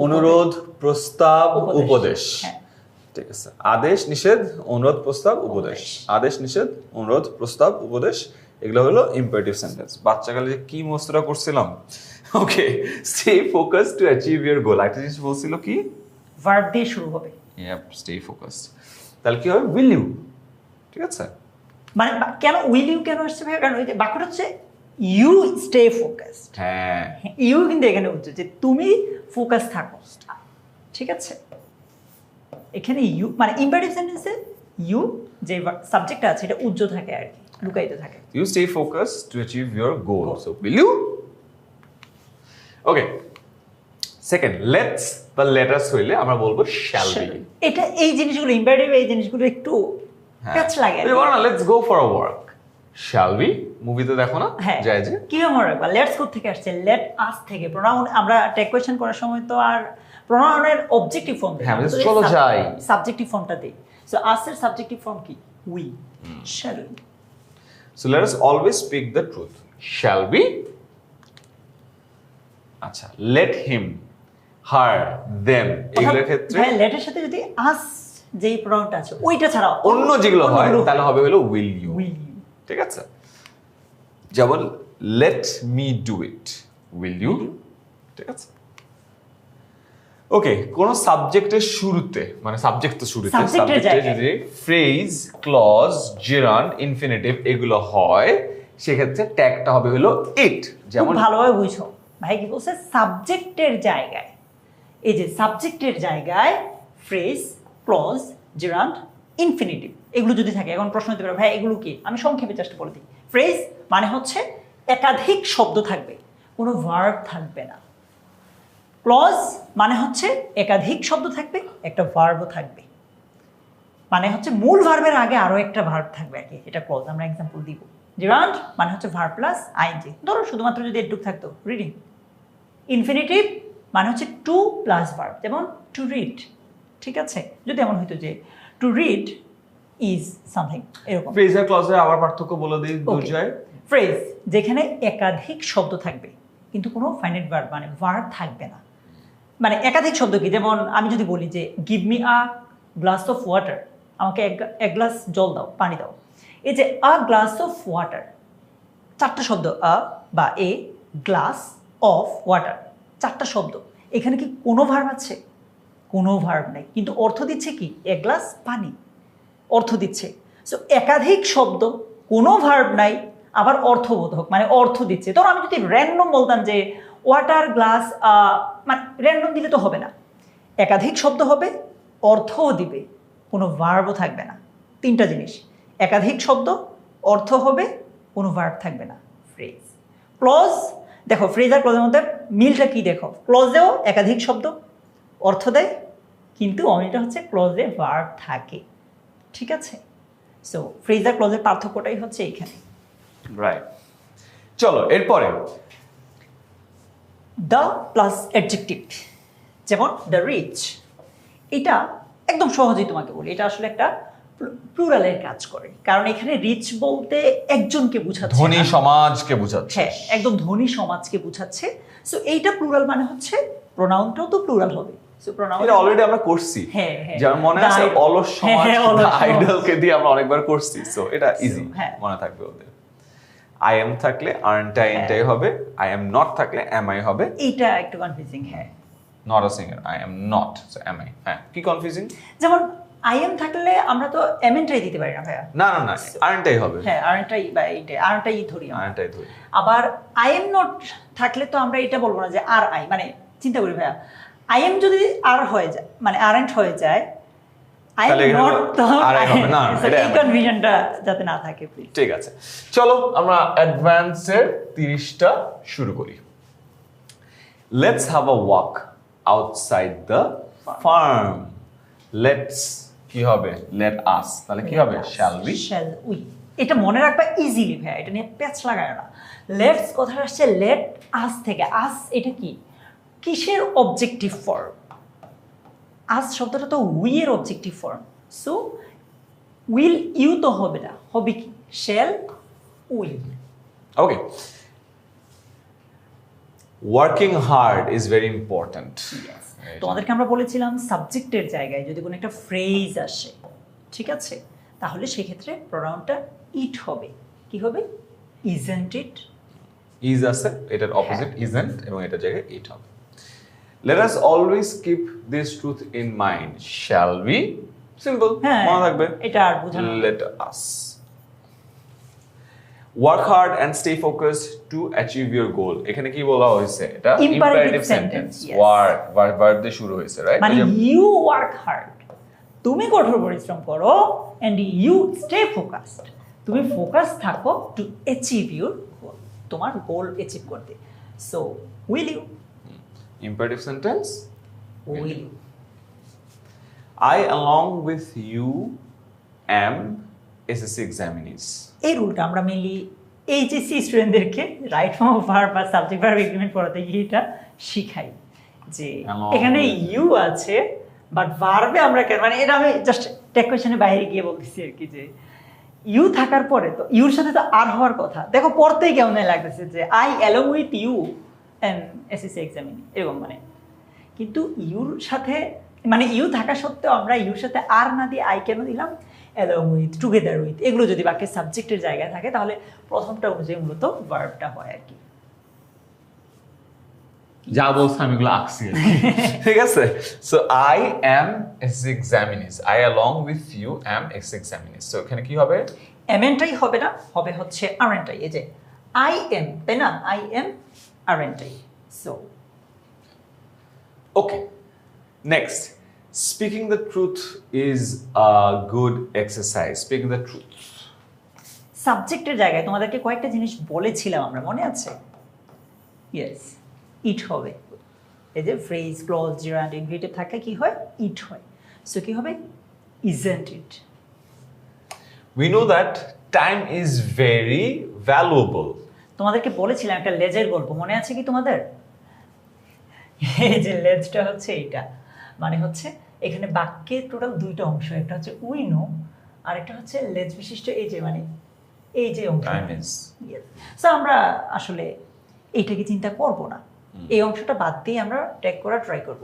A: অনুরোধ, প্রস্তাব, উপদেশ।
B: হ্যাঁ।
A: ঠিক আছে, আদেশ, নিষেধ, অনুরোধ, প্রস্তাব, উপদেশ। আদেশ, নিষেধ, অনুরোধ, প্রস্তাব, উপদেশ, এগুলো হলো ইম্পারেটিভ সেন্টেন্স। বাচ্চাকালে যে কি মস্তরা করছিলাম। Okay, stay focus to achieve your goal. একটা জিনিস বলছিল কি,
B: ভার্ব দিয়ে শুরু হবে।
A: Yep, stay focus. তাহলে কি হবে, উইল ইউ। ঠিক আছে,
B: মানে কেন উইল ইউ কেন আসছে ভাই, কারণ ওই যে বাক্যটা হচ্ছে ইউ স্টে ফোকাসড।
A: হ্যাঁ,
B: ইউ কিন্তু এখানে হচ্ছে যে তুমি ফোকাস থাকো। ঠিক আছে, এখানে ইউ মানে ইম্পারেটিভ সেন্টেন্সে ইউ যে সাবজেক্টটা আছে এটা উজ্জ্বল থাকে আর কি, লুকায়িত থাকে।
A: you stay focused to achieve your goal. So will you? Okay, second, let's বা let us হইলে আমরা বলবো shall we.
B: এটা এই জিনিসগুলো ইম্পারেটিভ, এই জিনিসগুলো একটু প্যাচ লাগে।
A: তুমি বলো না let's go for a walk. Shall we? মুভিতে দেখো না,
B: হ্যাঁ,
A: যায় যে
B: কি মনে রাখবা, লেটস কোথা থেকে আসছে, লেট আস থেকে। প্রোনাউন আমরা টেক কোয়েশ্চেন করার সময় তো আর প্রোনাউনের অবজেক্টিভ ফর্ম দেই,
A: হ্যাঁ, চলো যাই,
B: সাবজেক্টিভ ফর্মটা দেই। সো আসের সাবজেক্টিভ ফর্ম কি, we, shall we.
A: So let us always speak the truth. Shall we? আচ্ছা, let him, her, them এগুলোর ক্ষেত্রে
B: হ্যাঁ, লেটের সাথে যদি আস যেই প্রোনাউনটা আছে ওইটা ছাড়া
A: অন্য যেগুলো হয় তাহলে হবে হলো will you.
B: Will you.
A: ঠিক আছে, যেমন let me do it, will you? ঠিক আছে, ওকে। কোন সাবজেক্টের শুরুতে, মানে সাবজেক্ট তো শুরুতে, সাবজেক্টে যদি ফ্রেজ, ক্লজ, জেরান্ড, ইনফিনিটিভ এগুলো হয় সেক্ষেত্রে ট্যাগটা হবে হলো ইট। যেমন
B: ভালোভাবে বুঝো ভাই কি বলছে, সাবজেক্টের জায়গায়, এই যে সাবজেক্টের জায়গায় ফ্রেজ, ক্লজ, জেরান্ড, ইনফিনিটিভ এগুলো যদি থাকে। এখন প্রশ্ন হতে পারে ভাই এগুলো কি, আমি সংক্ষেপে চেষ্টা বলে দিই। ফ্রেজ মানে হচ্ছে একাধিক শব্দ থাকবে, কোনো ভার্ব থাকবে না। ক্লজ মানে হচ্ছে একাধিক শব্দ থাকবে, একটা ভার্বও থাকবে, মানে হচ্ছে মূল ভার্বের আগে আরো একটা ভার্ব থাকবে আর কি, এটা ক্লজ। আমরা এক্সাম্পল দিব। জেরান্ড মানে হচ্ছে ভার্ব প্লাস আইএনজি, ধরো শুধুমাত্র যদি এটুক থাকতো রিডিং। ইনফিনিটিভ মানে হচ্ছে টু প্লাস ভার্ব, যেমন টু রিড। ঠিক আছে, যদি এমন হইতো যে টু রিড ইজ সামথিং, এরকম।
A: ফ্রেজ আর ক্লজের আবার পার্থক্য বলে দিই দুইটায়।
B: ফ্রেজ যেখানে একাধিক শব্দ থাকবে কিন্তু কোনো ফাইনাইট ভার্ব মানে ভার্ব থাকবে না। মানে একাধিক শব্দ কি, যেমন আমি যদি বলি যে give me a glass of water, আমাকে এক গ্লাস জল দাও, পানি দাও। এই যে আ গ্লাস অফ ওয়াটার, চারটা শব্দ, আ বা এ, গ্লাস অফ ওয়াটার, চারটা শব্দ। এখানে কি কোনো ভার্ব আছে? কোনো ভার্ব নাই, কিন্তু অর্থ দিচ্ছে কি এক গ্লাস পানি, অর্থ দিচ্ছে। সো একাধিক শব্দ, কোনো ভার্ব নাই, আবার অর্থবোধক মানে অর্থ দিচ্ছে। ধরো আমি যদি র্যান্ডম বলতাম যে ওয়াটার গ্লাস, মানে র্যান্ডম দিলে তো হবে না, একাধিক শব্দ হবে, অর্থও দিবে, কোনো ভার্বও থাকবে না। তিনটা জিনিস, একাধিক শব্দ, অর্থ হবে, কোনো ভার্ব থাকবে না। ফ্রেজ, ক্লজ, দেখো ফ্রেজ আর ক্লজের মধ্যে মিলটা কি দেখো, ক্লজেও একাধিক শব্দ অর্থ দেয়, কিন্তু অমিলটা হচ্ছে ক্লজে ভার্ব থাকে। ঠিক আছে, সো ফ্রেজ আর ক্লজের পার্থক্যটাই হচ্ছে এইখানে।
A: রাইট, চলো এরপরে
B: দ্য প্লাস অ্যাডজেক্টিভ, যেমন দ্য রিচ, এটা একদম সহজেই তোমাকে বলি, এটা আসলে একটা প্লুরালের কাজ করে, কারণ এখানে রিচ বলতে একজনকে বোঝাচ্ছে
A: ধনী
B: না।
A: সমাজকে বোঝাচ্ছে।
B: হ্যাঁ, একদম ধনী সমাজকে বোঝাচ্ছে। সো এইটা প্লুরাল মানে হচ্ছে প্রোনাউনটাও তো প্লুরাল হবে। সো প্রোনাউন
A: এটা অলরেডি আমরা করছি,
B: হ্যাঁ, হ্যাঁ।
A: যেমন মনে আছে
B: The
A: অলস সমাজ,
B: হ্যাঁ, অলস সমাজ।
A: আইডলকে দিয়ে আমরা অনেকবার করছি, সো এটা ইজি
B: হ্যাঁ।
A: মনে থাকবে ওদের। আই এম থাকলে আর্নটা ইনটাই হবে, আই এম নট থাকলে এম আই হবে।
B: এইটা একটু কনফিউজিং। হ্যাঁ,
A: not a singer, I am not, so am I. হ্যাঁ, কি কনফিউজিং?
B: যেমন আই এম থাকলে আমরা তো এমএনটাই দিতে পারি না ভাইয়া।
A: না না না, আর্নটাই হবে।
B: হ্যাঁ, আরএনটাই বা এইটা আরএনটাই ধরি আমরা।
A: আর্নটাই ধরি।
B: আবার আই এম নট থাকলে তো আমরা এটা বলবো না যে আর আই, মানে চিন্তা করি ভাইয়া, আই এম যদি আর হয়ে যায় মানে আরএন্ট হয়ে যায়, আই
A: তাহলে
B: এম
A: এখানে
B: নট তো
A: আর আই হবে না,
B: So,
A: এটা
B: এই
A: am I।
B: কনফিউশনটা যাতে না থাকে প্লিজ।
A: ঠিক আছে, চলো আমরা অ্যাডভান্সের 30টা শুরু করি। Let's have a walk outside the farm. Let's কি হবে? লেট আস, তাহলে কি হবে? Shall we.
B: শ্যাল উই, এটা মনে রাখবা ইজিলি ভাইয়া, এটা নিয়ে প্যাচ লাগায় না। লেটস কথাটা আসছে লেট আস থেকে। আস এটা কি, কিসের অবজেক্টিভ ফর্ম? আস শব্দটা তো উই এর objective form. So will you তো হবে না, হবে কি shall we.
A: Okay, working hard is very important.
B: তোমাদেরকে আমরা বলেছিলাম সাবজেক্টের জায়গায় যদি কোনো একটা ফ্রেজ আসে, ঠিক আছে, তাহলে সেক্ষেত্রে প্রোনাউনটা ইট হবে। কি হবে? Isn't it.
A: ইজ আছে, এটার অপোজিট ইজন্ট, এবং এটার জায়গায় ইট হবে। Let us always keep this truth in mind, shall we. Simple,
B: হ্যাঁ,
A: মনে থাকবে।
B: এটা আর বোঝানো।
A: Let us work hard and stay focused two achieve your গোল। এখানে কি বলা হয়েছে? এটা ইম্পারেটিভ সেন্টেন্স।
B: yes.
A: ওয়ার্ক দিয়ে শুরু হয়েছে, রাইট?
B: মানে ইউ ওয়ার্ক হার্ড, তুমি কঠোর পরিশ্রম করো, এন্ড ইউ স্টে ফোকাসড, তুমি ফোকাস থাকো টু অ্যাচিভ ইউর গোল, তোমার গোল অ্যাচিভ করতে। So will you,
A: imperative sentence,
B: will you.
A: I along with you am SSC examinees.
B: এই রুলটা আমরা মেনলি এইচএসসি স্টুডেন্টদেরকে রাইট ফর্ম অফ ভার্ব বা subject verb agreement পড়াতে গিয়ে এটা শিখাই যে এখানে ইউ আছে বাট ভার্বে আমরা কেন, মানে এটা আমি জাস্ট টেক কোয়েশনের বাইরে গিয়ে বলতেছি আর কি, যে ইউ থাকার পরে তো ইউর সাথে তো আর হওয়ার কথা। দেখো পড়তেই কেমন লাগতেছে যে I along with you am SSC examinee, এরকম মানে, কিন্তু ইউর সাথে মানে ইউ থাকা সত্ত্বেও আমরা ইউর সাথে আর না দিয়ে আই কেন দিলাম? অ্যালং উইথ, টুগেদার উইথ, এগুলো যদি বাক্যের সাবজেক্টের জায়গায় থাকে তাহলে প্রথমটা অনুযায়ী মূলত ভার্বটা হয় আর কি।
A: যা বলছে আমি এগুলো আঁকছি, ঠিক আছে? So I am SSC examinees, I along with you am SSC examinees. So এখানে কি হবে?
B: এমএনটাই হবে না, হবে হচ্ছে আরএনটাই। এই যে আই এম, তাই না? I am aren't I. So
A: okay, next, speaking the truth is a good exercise. Speaking the truth,
B: সাবজেক্টের জায়গায় তোমাদেরকে কয়েকটা জিনিস বলেছিলাম আমরা, মনে আছে? ইয়েস, ইট হবে। এই যে ফ্রেজ, ক্লজ, জিরান্ড, ইনভিটেভ থাকলে কি হয়? ইট হয়। সো কি হবে? Isn't it.
A: we know that time is very valuable.
B: তোমাদেরকে বলেছিলাম একটা লেজের গল্প, মনে আছে কি তোমাদের? এই যে লেজটা হচ্ছে এইটা, মানে হচ্ছে এখানে বাক্যে টোটাল দুইটা অংশ, একটা হচ্ছে উই নো আর একটা হচ্ছে লেজ বিশিষ্ট এই যে মানে এই যে অংশ।
A: Time is,
B: সো আমরা আসলে এইটাকে চিন্তা করব না, এই অংশটা বাদ দিয়ে আমরা ট্র্যাক করা ট্রাই করব।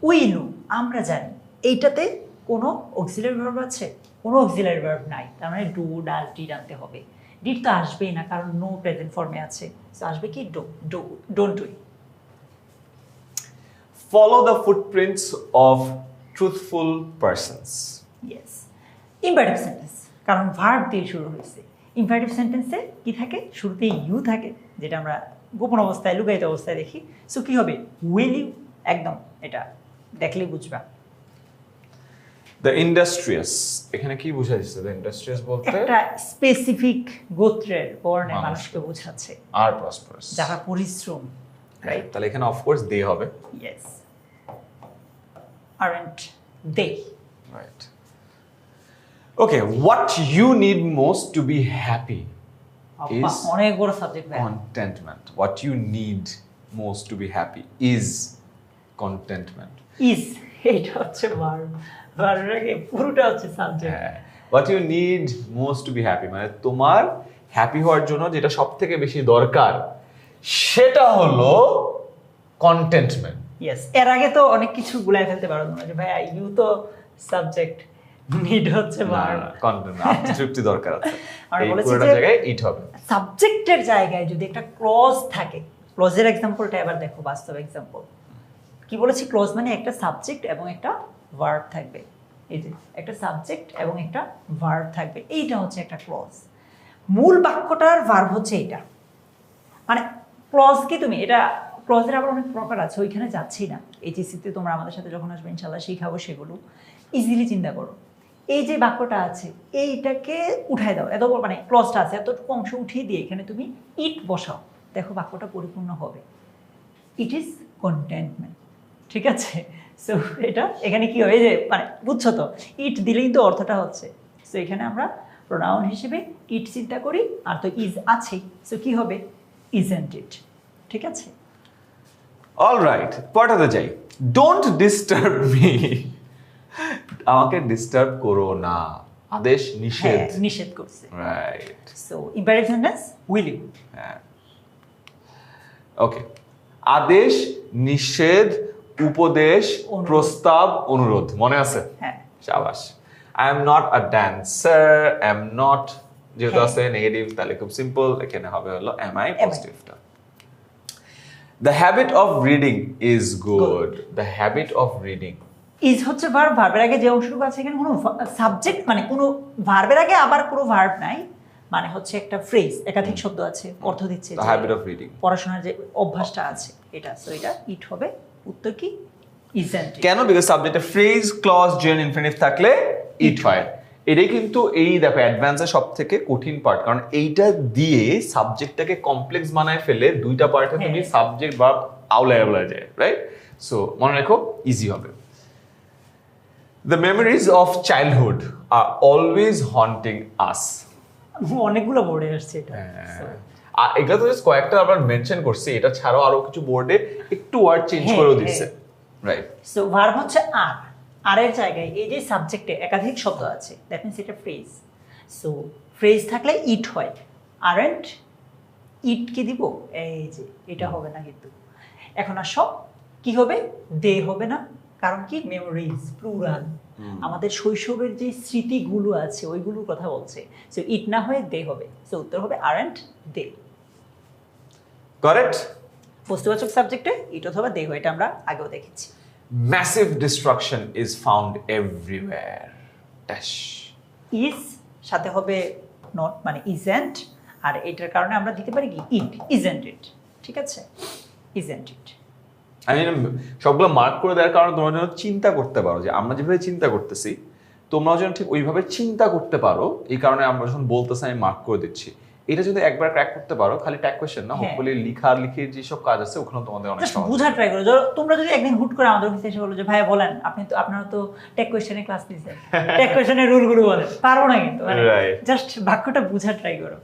B: উই নো, আমরা জানি, এইটাতে কোনো অক্সিলারি ভার্ব আছে? কোনো অক্সিলারি ভার্ব নাই, তার মানে ডু, ডাজ, ডিড আনতে হবে। ডিড তো আসবেই না, কারণ নো প্রেজেন্ট ফর্মে আছে। সো আসবে কি? Don't do.
A: follow the footprints of truthful persons.
B: Yes. Imperative sentence, কারণ ভার্ব দিয়ে শুরু হয়েছে। ইম্পারেটিভ সেন্টেন্সে কি থাকে? শুরুতেই ইউ থাকে, যেটা আমরা গোপন অবস্থায় লুকায়িত অবস্থায় দেখি। সো কি হবে? Will you. একদম, এটা দেখলেই বুঝবা।
A: দ্য ইন্ডাস্ট্রিয়াস, এখানে কি বুঝাইছে? দ্য ইন্ডাস্ট্রিয়াস বলতে
B: একটা স্পেসিফিক গোত্রের বর্ণের
A: মানুষকে।
B: মানুষকে বোঝাচ্ছে,
A: আর প্রসপারাস,
B: যারা পরিশ্রম।
A: রাইট? তাহলে এখানে অফকোর্স দে হবে।
B: Yes. Aren't they.
A: Right. Okay, what you need most to be happy is
B: অনেক বড় subject.
A: contentment. What you need most to be happy is contentment.
B: Is, এটা হচ্ছে ভার্ব, ভার্বের আগে পুরোটা হচ্ছে subject.
A: What you need most to be happy, মানে তোমার হ্যাপি হওয়ার জন্য যেটা সব থেকে বেশি দরকার সেটা হলো কন্টেন্টমেন্ট।
B: ইয়েস। এর আগে তো অনেক কিছু গুলাই ফেলতে পারো তোমরা, যে ভাই ইউ তো সাবজেক্ট, নিড হচ্ছে ভার্ব।
A: কন্টেন্ট, আত্মতৃপ্তি দরকার আছে।
B: আমরা
A: এই
B: বলেছি
A: পুরোটা
B: যে
A: জায়গায় ইট হবে।
B: সাবজেক্টের জায়গায় যদি একটা ক্লজ থাকে, ক্লজের এক্সাম্পলটা এবার দেখো, বাস্তব এক্সাম্পল। কি বলেছি? ক্লজ মানে একটা সাবজেক্ট এবং একটা ভার্ব থাকবে। এই যে একটা সাবজেক্ট এবং একটা ভার্ব থাকবে, এইটা হচ্ছে একটা ক্লজ। মূল বাক্যটার ভার্ব হচ্ছে এইটা। মানে ক্লজ কি তুমি এটা, ক্লজের আবার অনেক প্রকার আছে, ওইখানে যাচ্ছি না। এইচএসসিতে তোমরা আমাদের সাথে যখন আসবে ইনশাল্লাহ শিখাবো সেগুলো। ইজিলি চিন্তা করো, এই যে বাক্যটা আছে এইটাকে উঠায় দাও, এত মানে ক্লজটা আছে এতটুকু অংশ উঠিয়ে দিয়ে এখানে তুমি ইট বসাও, দেখো বাক্যটা পরিপূর্ণ হবে। It is contentment. ঠিক আছে? সো এটা এখানে কি হয় যে মানে বুঝছো তো, ইট দিলেই তো অর্থটা হচ্ছে। সো এখানে আমরা প্রোনাউন হিসেবে ইট চিন্তা করি, আর তো ইজ আছেই। সো কি হবে? Isn't it. ঠিক আছে?
A: অলরাইট, পড়াতে যাই। ডোন্ট ডিস্টার্ব মি, আমাকে ডিস্টার্ব করো না। আদেশ নিষেধ,
B: নিষেধ করছে।
A: Right.
B: So imperative sentence will you.
A: হ্যাঁ, ওকে। আদেশ, নিষেধ, উপদেশ,
B: অনুরোধ।
A: প্রস্তাব, অনুরোধ, মনে আছে?
B: হ্যাঁ।
A: শাবাশ। I am not a dancer, I am not, যেহেতু
B: হ্যাঁ।
A: আছে নেগেটিভ তাহলে খুব সিম্পল, এখানে হবে হলো এম আই,
B: Am I?
A: পজিটিভটা। The habit of reading is good, the habit of reading.
B: Is হচ্ছে ভার্ব, ভার্বের আগে যে অংশটুকু আছে এখানে কোনো সাবজেক্ট মানে কোনো ভার্বের আগে আবার কোনো ভার্ব নাই, মানে হচ্ছে একটা ফ্রেজ, একাধিক শব্দ আছে, অর্থ দিচ্ছে
A: দ্য
B: যে
A: হ্যাবিট অফ রিডিং।
B: পড়াশোনার যে অভ্যাসটা আছে এটা। সো এটা ইট হবে। উত্তর কি? Isn't it.
A: কেন? বিকজ সাবজেক্টে ফ্রেজ, ক্লজ, জেন, ইনফিনিটিভ থাকলে ইট হয়। এটাই কিন্তু এই দেখো অ্যাডভান্সের সব থেকে কঠিন পার্ট, কারণ এইটা দিয়ে সাবজেক্টটাকে কমপ্লেক্স বানায় ফেলে দুইটা পার্টে তুমি
B: হ্যাঁ।
A: সাবজেক্ট ভার্ব আউলায় আউলায় যায়, রাইট? সো মনে রাখো, ইজি হবে। The memories of childhood are always haunting us.
B: অনেকগুলো বোর্ডে আসছে এটা। So,
A: আর এগুলো তো জাস্ট কয়েকটা আবার মেনশন করছি, এটা ছাড়াও আরো কিছু বোর্ডে একটু ওয়ার্ড চেঞ্জ
B: হ্যাঁ,
A: করেও
B: হ্যাঁ।
A: দিচ্ছে, রাইট?
B: সো ভার্ব হচ্ছে আর, আরের জায়গায় এই যে সাবজেক্টে একাধিক শব্দ আছে, দ্যাট মিনস এটা ফ্রেজ। সো ফ্রেজ থাকলে ইট হয়। আরেন্ট ইট কি দিব? এই যে এটা হবে না কিন্তু। এখন আর সব কি হবে? দে হবে না, কারণ কি? মেমোরিজ প্লুরাল, আমাদের শৈশবের যে স্মৃতিগুলো আছে ওইগুলোর কথা বলছে। সো ইট না হয়ে দে হবে। সো উত্তর হবে আরেন্ট দে।
A: কারেক্ট।
B: বস্তুবাচক সাবজেক্টে ইট অথবা দে হয়, এটা আমরা আগেও দেখেছি।
A: Massive destruction is found everywhere. Dash.
B: Is সাথে হবে নট, মানে ইজেন্ট, আর এটার কারণে আমরা দিতে পারি কি? ইট, ইজেন্ট ইট। ঠিক আছে? Isn't it.
A: আমি সবগুলো মার্ক করে দেওয়ার কারণে তোমরা যেন চিন্তা করতে পারো যে আমরা যেভাবে চিন্তা করতেছি তোমরাও যেন ঠিক ওইভাবে চিন্তা করতে পারো, এই কারণে আমরা যখন বলতেছি আমি মার্ক করে দিচ্ছি। এটা যদি একবার ক্র্যাক করতে পারো, খালি ট্যাগ কোয়েশ্চেন না,
B: হ্যাঁ।
A: হোপফুলি লিখির যেসব কাজ আছে ওখানে তোমাদের অনেক
B: জাস্ট
A: সহজ।
B: বুঝা ট্রাই করো। তোমরা যদি একদিন হুট করে আমাদের অফিসে এসে বলো যে ভাইয়া বলেন, আপনি তো আপনারা তো টেক কোয়েশ্চেনে ক্লাস নিয়েছেন, টেক কোয়েশ্চেনের রুলগুলো বলেন, পারবো না কিন্তু।
A: Right.
B: জাস্ট বাক্যটা বুঝা ট্রাই করো।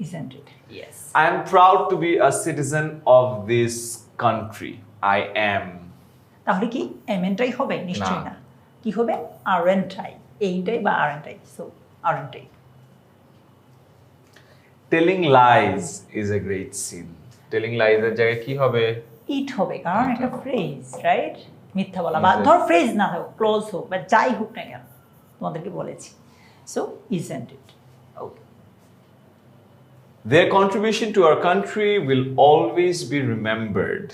B: Isn't it? Yes.
A: I am proud to be a citizen of this country. I am.
B: তাহলে কি এমএনটাই হবে? নিশ্চয়ই
A: না।
B: না। কি হবে? আরএনটাই, এইটাই বা আরএনটাই। So আরএনটাই।
A: Telling lies is a great sin. Telling lies এর জায়গায় কি হবে?
B: ইট হবে, কারণ একটা ফ্রেজ, রাইট? মিথ্যা বলা, বা ধর ফ্রেজ না হোক, ক্লোজ হোক বা যাই হোক না কেন, তোমাদেরকে বলেছি। So isn't it? Okay.
A: Their contribution to our country will always be remembered.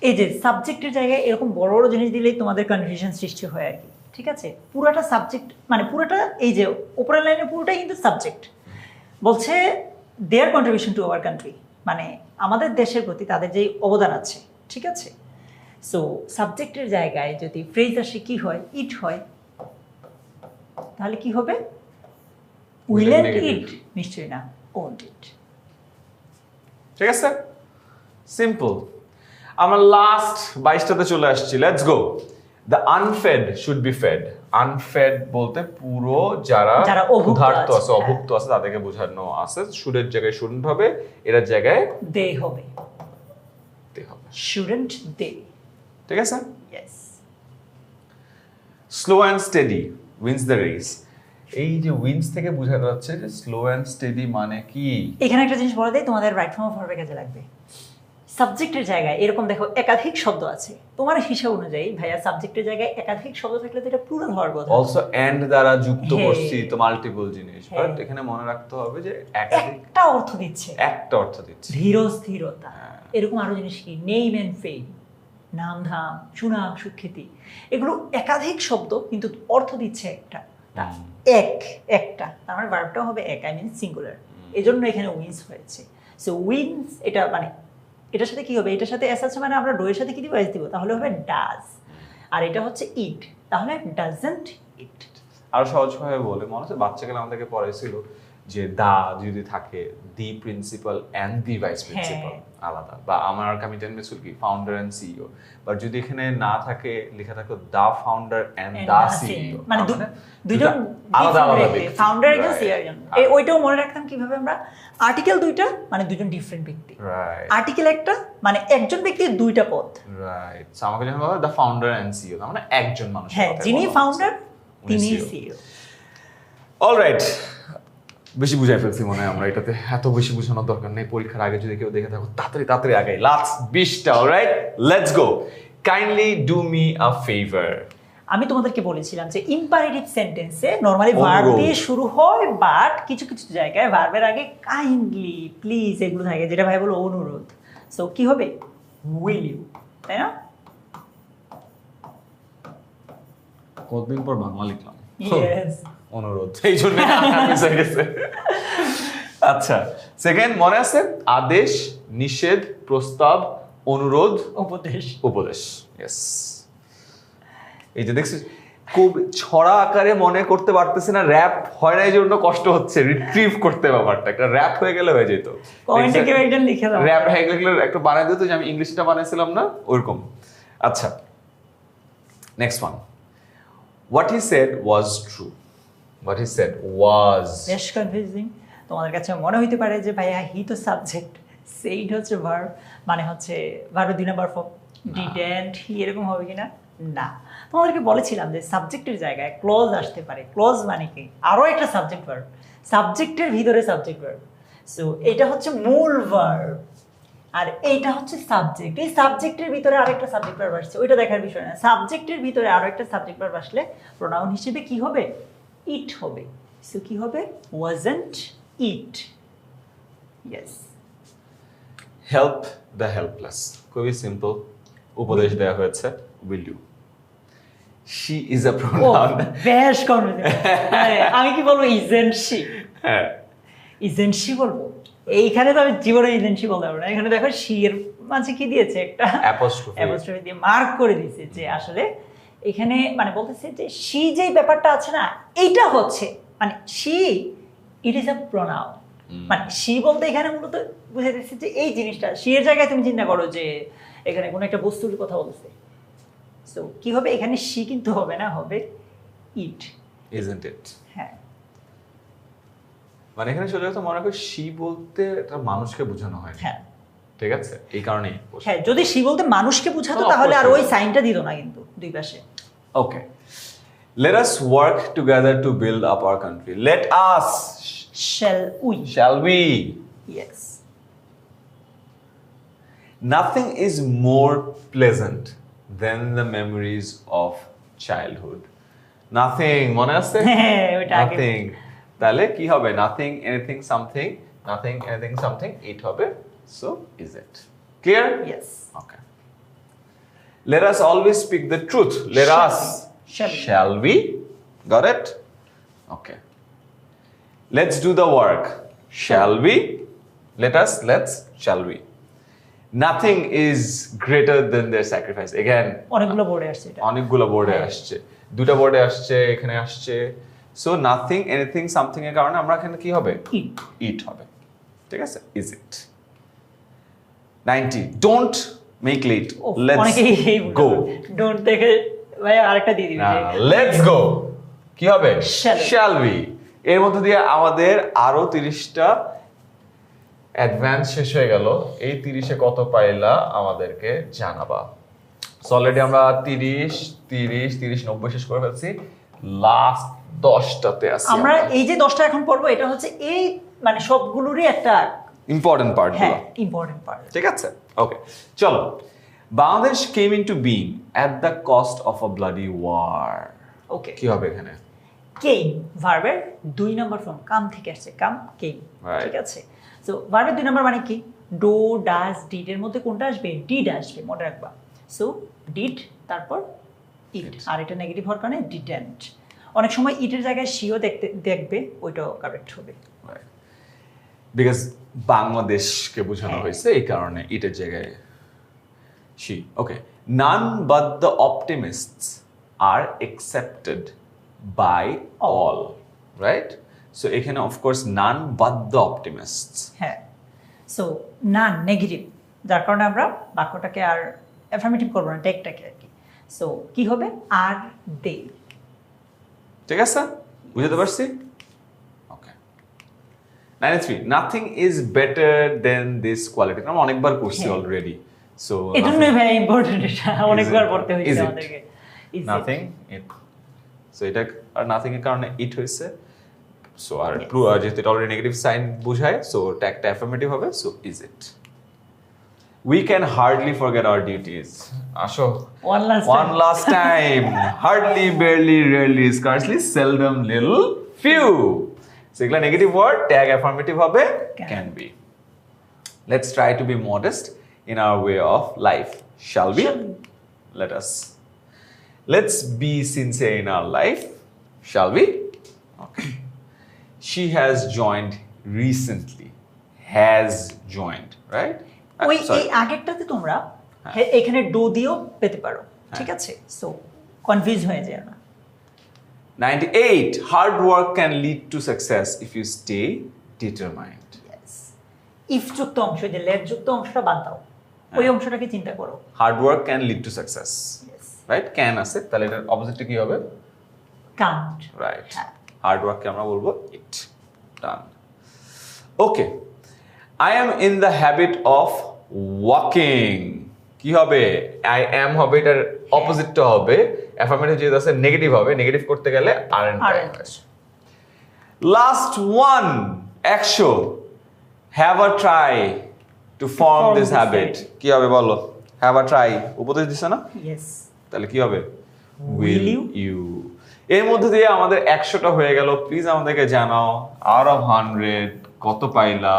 B: এই যে সাবজেক্টের জায়গায় এরকম বড় বড় জিনিস দিলেই তোমাদের কনফিউশন সৃষ্টি হয় আর কি, ঠিক আছে? পুরাটা সাবজেক্ট মানে পুরোটা এই যে উপরের লাইনে পুরোটাই কিন্তু সাবজেক্ট। বলছে দেয়ার কন্ট্রিবিউশন টু আওয়ার কান্ট্রি, মানে আমাদের দেশের প্রতি তাদের যেই অবদান আছে, ঠিক আছে? সো সাবজেক্টের জায়গায় যদি ফ্রেজ আসে কি হয়, ইট হয়, তাহলে কি হবে? উইল এন্ড ইট, নিশ্চয়ই না ওন্ট ইট।
A: ঠিক আছে, সিম্পল। আমরা লাস্ট 22টাতে চলে আসছি, let's go. The unfed should be fed. Unfed বলতে পুরো যারা ক্ষুধার্ত আছে, অভুক্ত আছে তাদেরকে বোঝানো আছে। শুডের জায়গায় শুডন্ট হবে, এটার জায়গায়
B: দে হবে,
A: দে হবে,
B: শুডন্ট দে।
A: ঠিক আছে?
B: Yes.
A: Slow and steady wins the race. এই যে উইন্স থেকে বোঝা যাচ্ছে যে স্লো অ্যান্ড স্টেডি মানে কি?
B: এখানে একটা জিনিস বলে দেয়, তোমাদের রাইট ফর্ম অফ ভার্বে কাজে লাগবে। সাবজেক্টের জায়গায় এরকম দেখো একাধিক শব্দ আছে, তোমার হিসাব অনুযায়ী ভাইয়া সাবজেক্টের জায়গায় একাধিক শব্দ থাকলে তো এটা প্লুরাল হওয়ার কথা।
A: অলসো এন্ড দ্বারা যুক্ত করছি তো মাল্টিপল জিনিস, বাট এখানে মনে রাখতে হবে যে
B: একটা অর্থ দিচ্ছে,
A: একটা অর্থ দিচ্ছে,
B: ধীর স্থিরতা। এরকম আরো জিনিস কি, নেম এন্ড ফেম, নাম ধাম, সুনাম সুখ্যাতি, এগুলো একাধিক শব্দ কিন্তু অর্থ দিচ্ছে একটা, একটা, তার মানে ভার্বটাও হবে এক, আই মিন সিঙ্গুলার। এজন্য এখানে উইন্স হয়েছে। সো উইন্স এটা মানে এটার সাথে কি হবে, এটার সাথে এস আছে মানে আমরা ডো এর সাথে কি দিব, এস দিব, তাহলে হবে ডাজ। আর এটা হচ্ছে ইট, তাহলে ডাজন্ট ইট।
A: আর সহজভাবে বলে মনে হচ্ছে বাচ্চাকালে আমাদেরকে পড়াইছিল যে দা যদি থাকে, the principal and the vice principal আলাদা, বা আমার কমিটেন মিসুল কি ফাউন্ডার এন্ড সিইও, বাট যদি এখানে না থাকে লেখা থাকতো দা ফাউন্ডার এন্ড দা সিইও,
B: মানে দুইজন
A: আলাদা আলাদা
B: ফাউন্ডার একজন সিইও একজন। ওইটাও মনে রাখতাম কিভাবে আমরা, আর্টিকেল দুইটা মানে দুইজন ডিফারেন্ট ব্যক্তি,
A: রাইট,
B: আর্টিকেল একটা মানে একজন ব্যক্তির দুইটা পদ,
A: রাইট। সো আমাকে যখন বলা দা ফাউন্ডার এন্ড সিইও মানে একজন মানুষ,
B: হ্যাঁ, যিনি ফাউন্ডার তিনি সিইও।
A: অলরাইট, বেশি বুঝাই ফেলছি মনে হয় আমরা, এটাতে এত বেশি বোঝানোর দরকার নেই। পরীক্ষার আগে যদি কেউ দেখে থাকো তাড়াতাড়ি তাড়াতাড়ি আগে লাস্ট 20টা। Alright, let's go. Kindly do me a favour.
B: আমি তোমাদেরকে বলেছিলাম যে ইম্পারেটিভ সেন্টেন্সে নরমালি ভার্ব দিয়ে শুরু হয়, বাট কিছু কিছু জায়গায় ভার্বের আগে কাইন্ডলি, প্লিজ এগুলো থাকে, যেটা ভাই বলো অনুরোধ। সো কি হবে, উইল ইউ, তাই না?
A: কতদিন পর বাংলা লিখলাম,
B: ইয়েস,
A: অনুরোধ, এই জন্য গেছে। আচ্ছা, সেকেন্ড মনে আছে, আদেশ, নিষেধ, প্রস্তাব, অনুরোধ,
B: উপদেশ,
A: উপদেশ। ইয়েস, এই যে দেখছিস খুব ছড়া আকারে মনে করতে পারতেছি না, র‍্যাপ হয় না, এই জন্য কষ্ট হচ্ছে রিট্রিভ করতে। ব্যাপারটা একটা র‍্যাপ হয়ে গেলে হয়ে যেত,
B: কমেন্টে কেউ একজন লিখে দাও
A: র‍্যাপ হয়ে গেলে একটু বানাই দিত, যে আমি ইংলিশটা বানাইছিলাম না ওরকম। আচ্ছা, next one, what he said was true. What he said was,
B: বেশ কনফিউজিং। তোমাদের কাছে মনে হইতে পারে যে ভাইয়া হি তো সাবজেক্ট, সেইড হচ্ছে ভার্ব, মানে হচ্ছে verb 2 number form, didn't he এরকম হবে কিনা? না, তোমাদেরকে বলেছিলাম যে সাবজেক্টের জায়গায় ক্লজ আসতে পারে। ক্লজ মানে কি, আরো একটা সাবজেক্ট ভার্ব, সাবজেক্টের ভিতরে সাবজেক্ট ভার্ব। সো এটা হচ্ছে মূল ভার্ব, আর এইটা হচ্ছে সাবজেক্ট। এই সাবজেক্টের ভিতরে আরেকটা সাবজেক্ট ভার্ব আসছে, ওইটা দেখার বিষয় না। সাবজেক্টের ভিতরে আরো একটা সাবজেক্ট ভার্ব আসলে প্রোনাউন হিসেবে কি হবে, ইট হবে। সো কি হবে, wasn't it. Yes.
A: help the helpless, খুবই সিম্পল, উপদেশ দেওয়া হয়েছে, will you. she is a pronoun.
B: বেশ কনফিউজিং। আমি কি বলবো, ইজেন্ট শি?
A: হ্যাঁ,
B: ইজেন্ট শি বলবো। এইখানে তো আমি জীবনে ইজেন্ট শি বলতে পারবো না। এখানে দেখো শি এর মাঝে কি দিয়েছে, একটা অ্যাপোস্ট্রফি দিয়ে মার্ক করে দিয়েছে, যে আসলে এখানে মানে বলতেছে যে শি যেই ব্যাপারটা আছে না, এইটা হচ্ছে মানে she, it is a pronoun. মানে শি বলতে এখানে মূলত বুঝে দিচ্ছে যে এই জিনিসটা, শি এর জায়গায় তুমি চিন্তা করো যে এখানে কোনো একটা বস্তুর কথা বলছে। সো কি হবে, এখানে শি কিন্তু হবে না, হবে ইট,
A: isn't it?
B: হ্যাঁ।
A: মানে এখানে সোজা কথা মনে রাখো, শি বলতে একটা মানুষকে বোঝানো হয়,
B: হ্যাঁ
A: ঠিক আছে, এই কারণেই।
B: হ্যাঁ, যদি শি বলতে মানুষকে বোঝাতো তাহলে আর ওই সাইনটা দিত না কিন্তু দুই পাশে।
A: ওকে, let us work together to build up our country. Let us, shall we?
B: Yes.
A: Nothing is more pleasant than the memories of childhood. Nothing, মনে আছে? Nothing. তাহলে কি হবে, nothing, anything, something, nothing, anything, something, it হবে, so is it. Clear?
B: Yes.
A: Okay. Let us always speak the truth. Let
B: Shall
A: us.
B: we?
A: Shall we? Got it? Okay. Let's do the work. Shall we? Let's, shall we? Nothing is greater than their sacrifice. Again,
B: অনেকগুলো বোর্ডে আসছে এটা।
A: অনেকগুলো বোর্ডে
B: হ্যাঁ।
A: আসছে, দুটো বোর্ডে আসছে, এখানে আসছে। সো নাথিং, এনিথিং, সামথিং এর কারণে আমরা এখানে কি হবে?
B: Eat.
A: ইট হবে। ঠিক আছে? Is it. 90 don't make late.
B: ও,
A: লেটস
B: অনেকেই
A: গো।
B: ডোন্ট দেখে ভাই আরেকটা দিয়ে দিবি যে
A: লেটস গো কি হবে?
B: Shall we?
A: Shall we. এর মধ্যে দিয়ে আমাদের আরো 30টা অ্যাডভান্স শেষ হয়ে গেল। এই 30-এ কত পাইলা আমাদেরকে জানাবা। সো অলরেডি আমরা 30 90 শেষ করে ফেলছি। লাস্ট 10টাতে আছি
B: আমরা এই যে 10টা এখন পড়বো এটা হচ্ছে এই মানে সবগুলোরই একটা
A: ইম্পর্টেন্ট পার্ট গুলো।
B: হ্যাঁ ইম্পর্টেন্ট পার্ট।
A: ঠিক আছে? ওকে, চলো। Bangladesh came into being at the cost of a bloody war.
B: Okay,
A: কি হবে এখানে?
B: কেম ভার্বের 2 নম্বর ফর্ম, কাম থেকে আসছে, কাম কেম।
A: Right.
B: ঠিক আছে, সো ভার্বের 2 নম্বর মানে কি? ডো, ডাজ, ডিড এর মধ্যে কোনটা আসবে? ডিড আসবে, মনে রাখবা। সো ডিড তারপর ইট, আর এটা নেগেটিভ হওয়ার কারণে ডিডেন্ট। অনেক সময় ইটের জায়গায় সিও দেখবে, ওইটাও কারেক্ট হবে।
A: বিকজ বাংলাদেশকে বোঝানো হয়েছে এই কারণে ইটের জায়গায় she. Okay, none but the optimists are accepted by all, right? So এখানে of course none but the optimists.
B: হ্যাঁ, সো না নেগেটিভ, যার কারণে আমরা বাক্যটাকে আর অ্যাফার্মেটিভ করবো না, টেকটাকে আর কি। সো কি হবে? আর দে।
A: ঠিক আছে, বুঝতে পারছি? ওকে, 93 nothing is better then this quality. আমরা অনেকবার করছি
B: হ্যাঁ।
A: অলরেডি। সো
B: এজন্যই ভাই ইম্পর্টেন্ট, এটা অনেকবার
A: it?
B: পড়তে
A: Is
B: হয়েছে
A: it?
B: আমাদেরকে। Is it?
A: Nothing it. So এটা আর নাথিং এর কারণে ইট হয়েছে। সো আর
B: Yes.
A: যেহেতু এটা অলরেডি নেগেটিভ সাইন বোঝায়, সো এটা একটা অ্যাফার্মেটিভ হবে। So is it. We can hardly forget our duties. আসো, one last time. Hardly, barely, rarely, scarcely, seldom, little, few. So এগুলা নেগেটিভ ওয়ার্ড, ট্যাগ অ্যাফার্মেটিভ হবে can be. Let's try to be modest in our way of life. Shall we? Let us. Let's be sincere in our life. Shall we? Okay. She has joined recently. Has joined, right?
B: ওই
A: Sorry.
B: এই আগেরটাতে তোমরা এখানে do দিয়েও পেতে পারো, ঠিক আছে? So confuse হয়ে যায় না।
A: 98 hard work can lead to success if you stay determined.
B: If যুক্ত অংশ, যে লেট যুক্ত অংশটা বাদ দাও, ওই অংশটাকে চিন্তা করো।
A: Hard work can lead to success. Right? Can আছে, তাহলে এটার অপোজিটটা কি হবে?
B: কান্ট।
A: Right. Hard work কে আমরা বলবো it. Done. Okay. I am in the habit of walking. কি হবে? I am হবে, এটার অপোজিটটা হবে অ্যাফার্মেটিভ, যেটা আছে নেগেটিভ হবে। নেগেটিভ করতে গেলে aren't. Last one, 100 have a try to form this habit. কি হবে বলো? Have a try উপদেশ দিছে না?
B: ইয়েস।
A: তাহলে কি হবে?
B: Will
A: you? এর মধ্যে দিয়ে আমাদের 100টা হয়ে গেল। প্লিজ আমাদেরকে জানাও আউট অফ 100 কত পাইলা।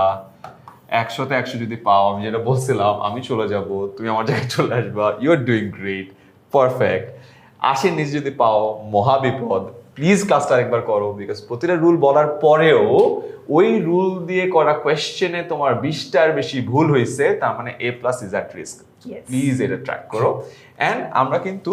A: 100তে 100 যদি পাও, আমি যেটা বলছিলাম, আমি চলে যাব, তুমি আমার জায়গায় চলে আসবা। You are doing great, perfect. 80 নিচে যদি পাও, মহাবিপদ। প্লিজ ক্লাসটা একবার করো, বিকজ প্রতিটা রুল বলার পরেও ওই রুল দিয়ে করা কোয়েশ্চেনে তোমার 20টার বেশি ভুল হয়েছে, তার মানে A+ is at risk. Please এটা ট্র্যাক করো। অ্যান্ড আমরা কিন্তু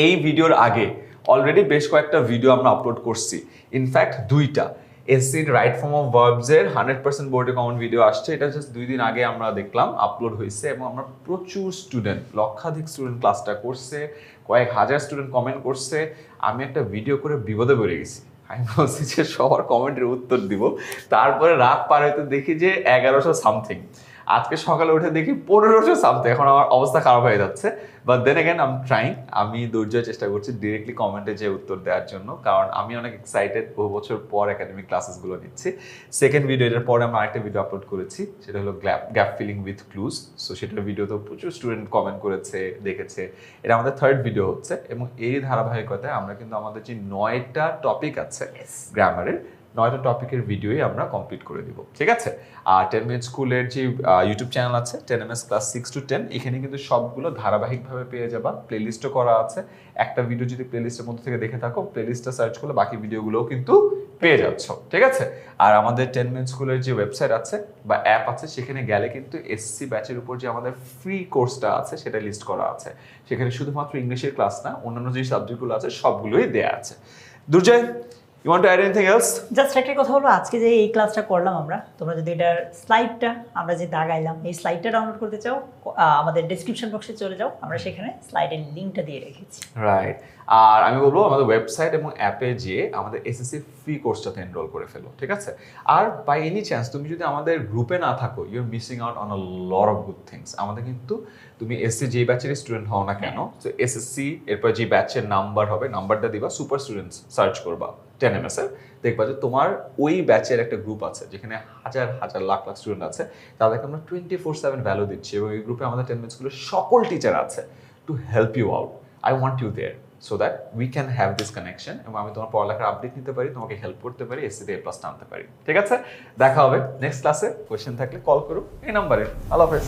A: এই ভিডিওর আগে অলরেডি বেশ কয়েকটা ভিডিও আমরা আপলোড করছি। ইনফ্যাক্ট 2টা এসিড রাইট ফর্ম অফ ভার্বসের 100% বোর্ডে কমন ভিডিও আসছে। এটা জাস্ট 2 দিন আগে আমরা দেখলাম আপলোড হয়েছে, এবং আমরা প্রচুর স্টুডেন্ট, লক্ষাধিক স্টুডেন্ট ক্লাসটা করছে, কয়েক হাজার স্টুডেন্ট কমেন্ট করছে। আমি একটা ভিডিও করে বিপদে পড়ে গেছি। আমি বলছি যে সবার কমেন্টের উত্তর দিব, তারপরে রাত পার হইতে দেখি যে 1100 সামথিং। আজকে সকালে উঠে দেখি 1500 সামথিং। এখন আমার অবস্থা খারাপ হয়ে যাচ্ছে। But then again I am trying, আমি ধৈর্য চেষ্টা করছি ডিরেক্টলি কমেন্টে যে উত্তর দেওয়ার জন্য, কারণ আমি অনেক এক্সাইটেড। বহু বছর পর একাডেমিক ক্লাসেসগুলো নিচ্ছি। সেকেন্ড ভিডিও, এটার পরে আমরা আরেকটা ভিডিও আপলোড করেছি, সেটা হলো gap filling with clues. So সেটার ভিডিওতেও প্রচুর স্টুডেন্ট কমেন্ট করেছে, দেখেছে। এটা আমাদের 3rd ভিডিও হচ্ছে, এবং এই ধারাবাহিকতায় আমরা কিন্তু আমাদের যে 9টা টপিক আছে গ্রামারের, 9টা টপিকের ভিডিওই আমরা কমপ্লিট করে দিব, ঠিক আছে? আর 10 মিনিট স্কুলের যে ইউটিউব চ্যানেল আছে 10ms ক্লাস 6 to 10, এখানে কিন্তু সবগুলো ধারাবাহিকভাবে পেয়ে যাবা, প্লেলিস্টও করা আছে। একটা ভিডিও যদি প্লেলিস্টের মধ্যে থেকে দেখে থাকো, প্লেলিস্টটা সার্চ করলে বাকি ভিডিওগুলোও কিন্তু পেয়ে যাচ্ছ, ঠিক আছে? আর আমাদের 10 মিনিট স্কুলের যে ওয়েবসাইট আছে বা অ্যাপ আছে, সেখানে গেলে কিন্তু এসসি ব্যাচের উপর যে আমাদের ফ্রি কোর্সটা আছে সেটা লিস্ট করা আছে। সেখানে শুধুমাত্র ইংলিশের ক্লাস না, অন্যান্য যে সাবজেক্টগুলো আছে সবগুলোই দেয়া আছে। Durjoy, you want to add anything else?
B: Just একটা কথা বলবো, আজকে যে এই ক্লাসটা করলাম আমরা, তোমরা যদি এটার স্লাইডটা আমরা যে দাগাইলাম এই স্লাইডটা ডাউনলোড করতে চাও, আমাদের ডেসক্রিপশন বক্সে চলে যাও, আমরা সেখানে স্লাইডের লিঙ্কটা দিয়ে রেখেছি।
A: রাইট। আর আমি বলবো আমাদের ওয়েবসাইট এবং অ্যাপে যেয়ে আমাদের এসএসসি ফ্রি কোর্সটাতে এনরোল করে ফেলো, ঠিক আছে? আর বাই এনি চান্স তুমি যদি আমাদের গ্রুপে না থাকো, you are missing out on a lot of good things. আমাদের কিন্তু তুমি এসসি যে ব্যাচের স্টুডেন্ট হও না কেন, তো এসএসসি এরপর যে ব্যাচের নাম্বার হবে, নাম্বারটা দিবা, সুপার স্টুডেন্টস সার্চ করবা 10ms এর, দেখবা যে তোমার ওই ব্যাচের একটা গ্রুপ আছে যেখানে হাজার হাজার লাখ লাখ স্টুডেন্ট আছে, তাদেরকে আমরা 24/7 ভ্যালু দিচ্ছি এবং এই গ্রুপে আমাদের 10 মিনিট স্কুলের সকল টিচার আছে to help you out. I want you there so that we can have this connection, এবং আমি তোমার পড়ালেখার আপডেট নিতে পারি, তোমাকে হেল্প করতে পারি, এসসিতে A+ আনতে পারি, ঠিক আছে? দেখা হবে নেক্সট ক্লাসে। কোয়েশ্চেন থাকলে কল করো এই নাম্বারে। আল্লাহ হাফেজ।